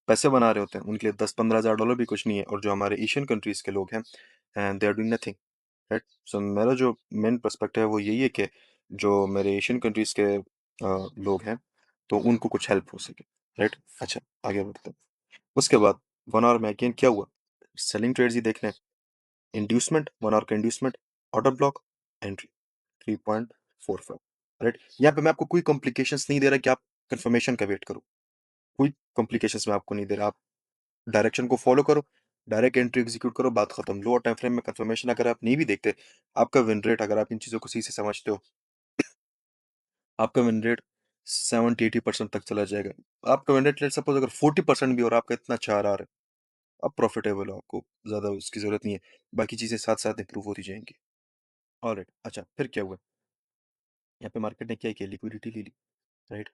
पैसे बना रहे होते हैं, उनके लिए 10-15 हज़ार डॉलर भी कुछ नहीं है, और जो हमारे एशियन कंट्रीज़ के लोग हैं, and they are doing nothing, right? So मेरा जो मेन पर्सपेक्टिव है वो यही है कि जो मेरे एशियन कंट्रीज़ के लोग हैं, तो उनको कुछ हेल्प हो सके, राइट? अच्छा, आगे बढ़ते हैं। उसके बाद 1 आवर में अगेन क्या हुआ, सेलिंग ट्रेड्स ही देखने हैं। इंड्यूसमेंट, 1 आवर का inducement, order block, entry 3.45, right? यहाँ पे मैं आपको कोई कॉम्प्लिकेशंस नहीं दे रहा कि आप कंफर्मेशन का वेट करो, कोई कॉम्प्लिकेशंस मैं आपको नहीं दे रहा। आप डायरेक्शन को फॉलो करो, डायरेक्ट एंट्री एग्जीक्यूट करो, बात खत्म। लोअर टाइम फ्रेम में कंफर्मेशन अगर आप नहीं भी देखते, आपका विन रेट, अगर आप इन चीज़ों को सही से समझते हो, आपका विन रेट 70-80% तक चला जाएगा। आपका विन रेट, लेट्स सपोज अगर 40% भी और आपका इतना अच्छा आ रहा है, आप प्रॉफिटेबल हो, आपको ज़्यादा उसकी ज़रूरत नहीं है, बाकी चीज़ें साथ साथ इंप्रूव होती जाएंगी। ऑलराइट, अच्छा, फिर क्या हुआ, यहाँ पे मार्केट ने क्या किया, लिक्विडिटी ले ली, राइट?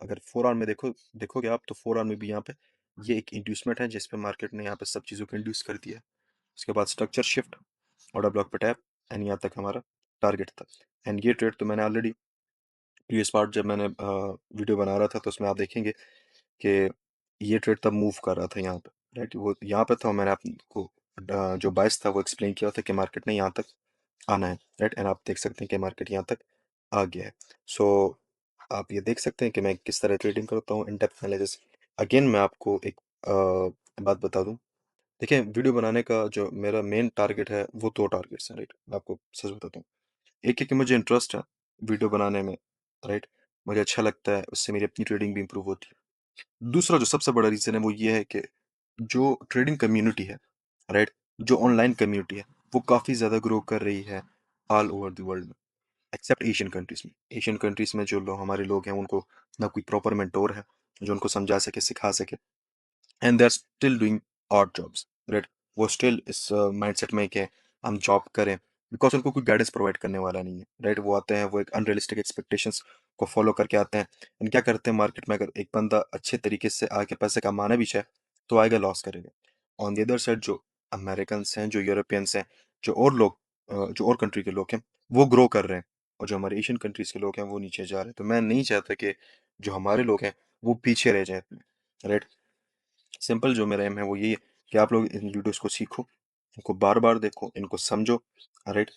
अगर 4 आवर में देखोगे आप, तो 4 आवर में भी यहाँ पे ये एक इंड्यूसमेंट है जिस पे मार्केट ने यहाँ पे सब चीज़ों को इंड्यूस कर दिया है। उसके बाद स्ट्रक्चर शिफ्ट, ऑर्डर ब्लॉक पे टैप, एंड यहाँ तक हमारा टारगेट था। एंड ये ट्रेड तो मैंने ऑलरेडी प्रीवियस पार्ट जब मैंने वीडियो बना रहा था तो उसमें आप देखेंगे कि ये ट्रेड तब मूव कर रहा था यहाँ पे, राइट। वो यहाँ पे था, मैंने आपको जो बायस था वो एक्सप्लेन किया था कि मार्केट ने यहाँ तक आना है, राइट। एंड आप देख सकते हैं कि मार्केट यहाँ तक आ गया है। सो आप ये देख सकते हैं कि मैं किस तरह ट्रेडिंग करता हूँ इन डेप्थ एनालिसिस। अगेन मैं आपको एक बात बता दूं, देखिए वीडियो बनाने का जो मेरा मेन टारगेट है वो दो टारगेट्स हैं, राइट। मैं आपको सच बताता हूँ, एक है कि मुझे इंटरेस्ट है वीडियो बनाने में, राइट। मुझे अच्छा लगता है, उससे मेरी अपनी ट्रेडिंग भी इंप्रूव होती है। दूसरा जो सबसे बड़ा रीज़न है वो ये है कि जो ट्रेडिंग कम्युनिटी है, राइट, जो ऑनलाइन कम्युनिटी है, वो काफ़ी ज़्यादा ग्रो कर रही है ऑल ओवर द वर्ल्ड में, एक्सेप्ट एशियन कंट्रीज़ में। एशियन कंट्रीज़ में जो लोग हमारे लोग हैं उनको ना कोई प्रॉपर मेंटोर है जो उनको समझा सके, सिखा सके, and they are still doing odd jobs, right. वो स्टिल इस माइंडसेट में कि हम जॉब करें, बिकॉज उनको कोई गाइडेंस प्रोवाइड करने वाला नहीं है, राइट। वो आते हैं, वो एक अनरियलिस्टिक एक्सपेक्टेशंस को फॉलो करके आते हैं, एंड क्या करते हैं मार्केट में, अगर एक बंदा अच्छे तरीके से आके पैसे कमाना भी चाहे तो आएगा, लॉस करेगा। ऑन द अदर साइड जो अमेरिकन हैं, जो यूरोपियंस हैं, जो और लोग जो और कंट्री के लोग हैं, वो ग्रो कर रहे हैं, और जो हमारे एशियन कंट्रीज के लोग हैं वो नीचे जा रहे हैं। तो मैं नहीं चाहता कि जो हमारे लोग हैं वो पीछे रह जाए, राइट। सिंपल जो मेरा एम है वो यही है कि आप लोग इन वीडियोस को सीखो, इनको बार बार देखो, इनको समझो, राइट।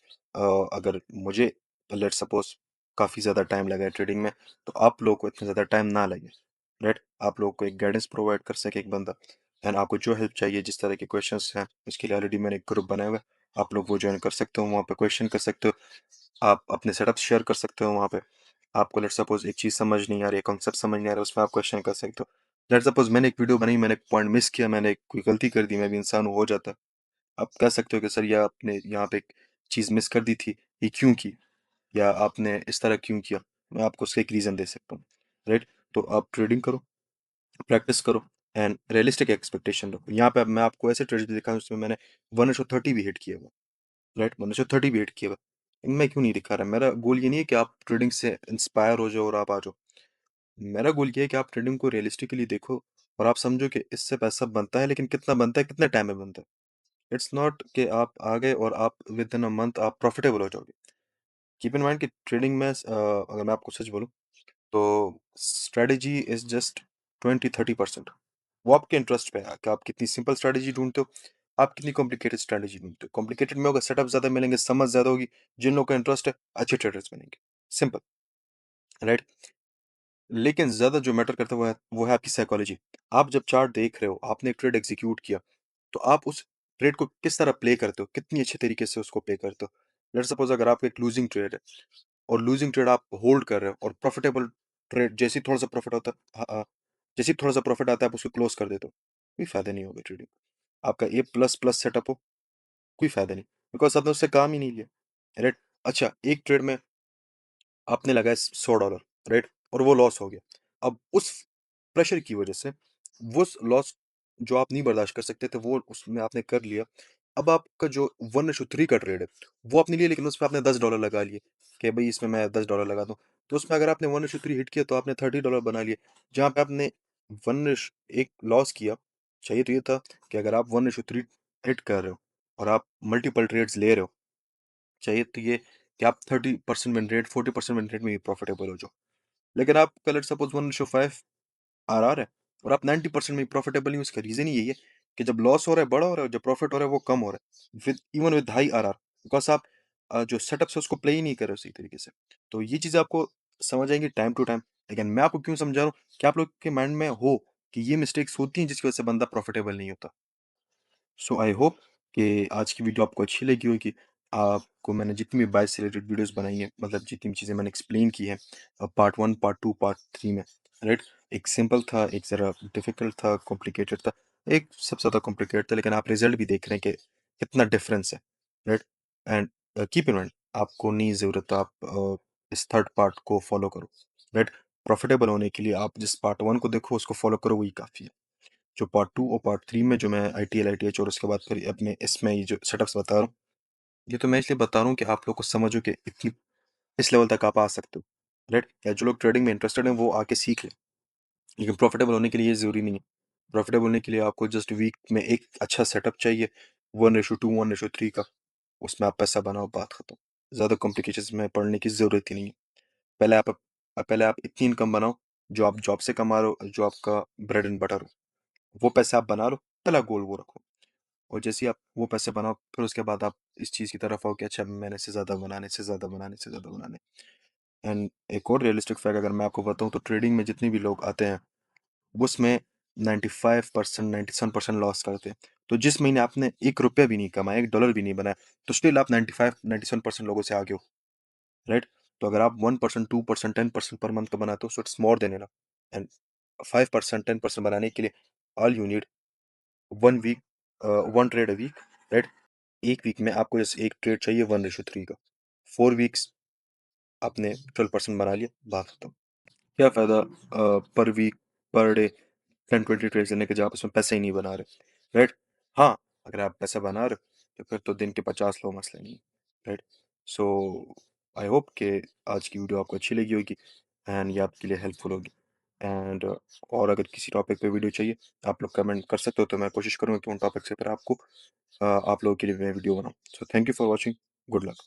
अगर मुझे लेट सपोज काफ़ी ज़्यादा टाइम लगा है ट्रेडिंग में, तो आप लोग को इतना ज़्यादा टाइम ना लगे, राइट। आप लोग को एक गाइडेंस प्रोवाइड कर सके एक बंदा, एंड आपको जो हेल्प चाहिए, जिस तरह के क्वेश्चंस हैं, उसके लिए ऑलरेडी मैंने एक ग्रुप बनाया हुआ है, आप लोग वो ज्वाइन कर सकते हो, वहाँ पे क्वेश्चन कर सकते हो, आप अपने सेटअप शेयर कर सकते हो वहाँ पे। आपको लेट सपोज एक चीज़ समझ नहीं आ रही है, कॉन्सेप्ट समझ नहीं आ रहा है, उसमें आप क्वेश्चन कर सकते हो। लेट सपोज मैंने एक वीडियो बनाई, मैंने एक पॉइंट मिस किया, मैंने कोई गलती कर दी, मैं भी इंसान हूँ, हो जाता है। आप कह सकते हो कि सर ये आपने यहाँ पे एक चीज़ मिस कर दी थी, ये क्यों की, या आपने इस तरह क्यों किया। मैं आपको उसका एक रीज़न दे सकता हूँ, राइट। तो आप ट्रेडिंग करो, प्रैक्टिस करो, एंड रियलिस्टिक एक्सपेक्टेशन रखो। यहाँ पे अब मैं आपको ऐसे ट्रेड दिखा उसमें मैंने 1:30 भी हिट किया हुआ, राइट। 1:30 भी हिट किया हुआ। मैं क्यों नहीं दिखा रहा, मेरा गोल ये नहीं है कि आप ट्रेडिंग से इंस्पायर हो जाओ और आप आ जाओ। मेरा गोल ये है कि आप ट्रेडिंग को रियलिस्टिकली देखो, और आप समझो कि इससे पैसा बनता है, लेकिन कितना बनता है, कितने टाइम में बनता है। इट्स नॉट कि आप आ गए और आप विद इन अ मंथ आप प्रॉफिटेबल हो जाओगे। कीप इन माइंड कि ट्रेडिंग में अगर मैं आपको सच बोलूं तो स्ट्रेटेजी इज जस्ट 20-30%। वो आपके इंटरेस्ट पे है कि आप कितनी सिंपल स्ट्रेटेजी ढूंढते हो, आप कितनी कॉम्प्लिकेटेड स्ट्रेटेजी ढूंढते हो। कॉम्प्लिकेटेड में होगा, सेटअप ज्यादा मिलेंगे, समझ ज्यादा होगी, जिन लोगों का इंटरेस्ट है अच्छे ट्रेडर्स बनेंगे, सिंपल, राइट। लेकिन ज्यादा जो मैटर करता है वो है आपकी साइकोलॉजी। आप जब चार्ट देख रहे हो, आपने एक ट्रेड एग्जीक्यूट किया, तो आप उस ट्रेड को किस तरह प्ले करते हो, कितनी अच्छे तरीके से उसको प्ले करते हो। लेट्स सपोज अगर आपका एक लूजिंग ट्रेड है, और लूजिंग ट्रेड आप होल्ड कर रहे हो, और प्रॉफिटेबल ट्रेड जैसे ही थोड़ा सा प्रॉफिट होता है, जैसे ही थोड़ा सा प्रॉफिट आता है आप उसको क्लोज कर देते हो, कोई फायदा नहीं होगा ट्रेडिंग। आपका ए प्लस प्लस सेटअप हो, कोई फायदा नहीं, बिकॉज आपने उससे काम ही नहीं लिया, राइट। अच्छा, एक ट्रेड में आपने लगाया $100, राइट, और वो लॉस हो गया। अब उस प्रेशर की वजह से वो लॉस जो आप नहीं बर्दाश्त कर सकते थे वो उसमें आपने कर लिया। अब आपका जो 1:3 का ट्रेड है वो आपने लिया, लेकिन उसमें आपने $10 लगा लिए कि भाई इसमें मैं $10 लगा दूं। तो उसमें अगर आपने 1:3 हिट किया तो आपने $30 बना लिए, जहां पे आपने वन एक लॉस किया। चाहिए तो ये था कि अगर आप 1:3 हिट कर रहे हो और आप मल्टीपल ट्रेड्स ले रहे हो, चाहिए तो ये कि आप 30% विन रेट, 40% विन रेट में भी प्रॉफिटेबल हो जाओ। लेकिन आप लेट्स सपोज 1:5 आरआर है, और आप 90% में प्रॉफिटेबल नहीं हो। उसका रीजन ही यही है कि जब लॉस हो रहा है बड़ा हो रहा है, जब प्रॉफिट हो रहा है वो कम हो रहा है, with even with high RR, because आप जो सेटअप है उसको प्ले ही नहीं कर रहे हो सही तरीके से। तो ये चीजें आपको समझ आएंगी टाइम टू टाइम। लेकिन मैं आपको क्यों समझा रहा हूँ कि आप लोग के माइंड में हो कि ये मिस्टेक्स होती हैं जिसकी वजह से बंदा प्रॉफिटेबल नहीं होता। सो आई होप कि आज की वीडियो आपको अच्छी लगी होगी। आपको मैंने जितनी भी बाइक से रिलेटेड वीडियोस बनाई हैं, मतलब जितनी भी चीज़ें मैंने एक्सप्लेन की हैं, पार्ट 1, पार्ट 2, पार्ट 3 में, राइट। एक सिंपल था, एक ज़रा डिफिकल्ट था, कॉम्प्लिकेटेड था, एक सबसे ज़्यादा कॉम्प्लिकेटेड था, लेकिन आप रिजल्ट भी देख रहे हैं कि कितना डिफरेंस है, right. And keep in mind, आपको नहीं ज़रूरत आप इस थर्ड पार्ट को फॉलो करो, राइट। प्रॉफिटेबल होने के लिए आप जिस पार्ट 1 को देखो उसको फॉलो करो, वही काफ़ी है। जो पार्ट 2 और पार्ट 3 में जो मैं आईटीएल, आईटीएच और उसके बाद फिर अपने इसमें ये जो सेटअप्स बता रहा हूँ, ये तो मैं इसलिए बता रहा हूँ कि आप लोग को समझो कि इतनी इस लेवल तक आप आ सकते हो, राइट। या जो लोग ट्रेडिंग में इंटरेस्टेड हैं वो आके सीख लें, लेकिन प्रॉफिटेबल होने के लिए ये ज़रूरी नहीं है। प्रॉफिटेबल होने के लिए आपको जस्ट वीक में एक अच्छा सेटअप चाहिए, 1:2 1:3 का। उसमें आप पैसा बनाओ, बात खत्म। ज़्यादा कॉम्प्लिकेशंस में पड़ने की ज़रूरत ही नहीं है। पहले आप इतनी इनकम बनाओ जो आप जॉब से कमा रहे हो, जो आपका ब्रेड एंड बटर हो, वो पैसे आप बना लो, पहला गोल वो रखो। और जैसे ही आप वो पैसे बनाओ, फिर उसके बाद आप इस चीज़ की तरफ आओ कि अच्छा मैंने इससे ज़्यादा बनाने, इससे ज़्यादा बनाने, इससे ज़्यादा बनाने। एंड एक और रियलिस्टिक फैक्ट अगर मैं आपको बताऊँ तो ट्रेडिंग में जितने भी लोग आते हैं, उसमें 95% 97% लॉस करते हैं। तो जिस महीने आपने ₹1 भी नहीं कमाया, $1 भी नहीं बनाया, तो स्टिल आप 95 97% लोगों से आगे हो, राइट? तो अगर आप 1% 2% 10% पर मंथ का बनाते हो, so it's more than enough. And 5% 10% बनाने के लिए all you need 1 week, 1 trade a week, right? एक वीक में आपको जैसे एक ट्रेड चाहिए 1:3 का, 4 वीक्स आपने 12% बना लिया, बात खत्म। क्या फ़ायदा पर वीक, पर डे 10-20 ट्रेड्स लेने के जब आप उसमें पैसे ही नहीं बना रहे, राइट? हाँ, अगर आप पैसा बना रहे हो तो फिर तो दिन के 50 लो, मसला नहीं है, राइट? सो आई होप कि आज की वीडियो आपको अच्छी लगी होगी एंड ये आपके लिए हेल्पफुल होगी। एंड और अगर किसी टॉपिक पे वीडियो चाहिए, आप लोग कमेंट कर सकते हो, तो मैं कोशिश करूँगा कि उन टॉपिक से फिर आपको आप लोगों के लिए मैं वीडियो बनाऊँ। So thank you for watching, good luck.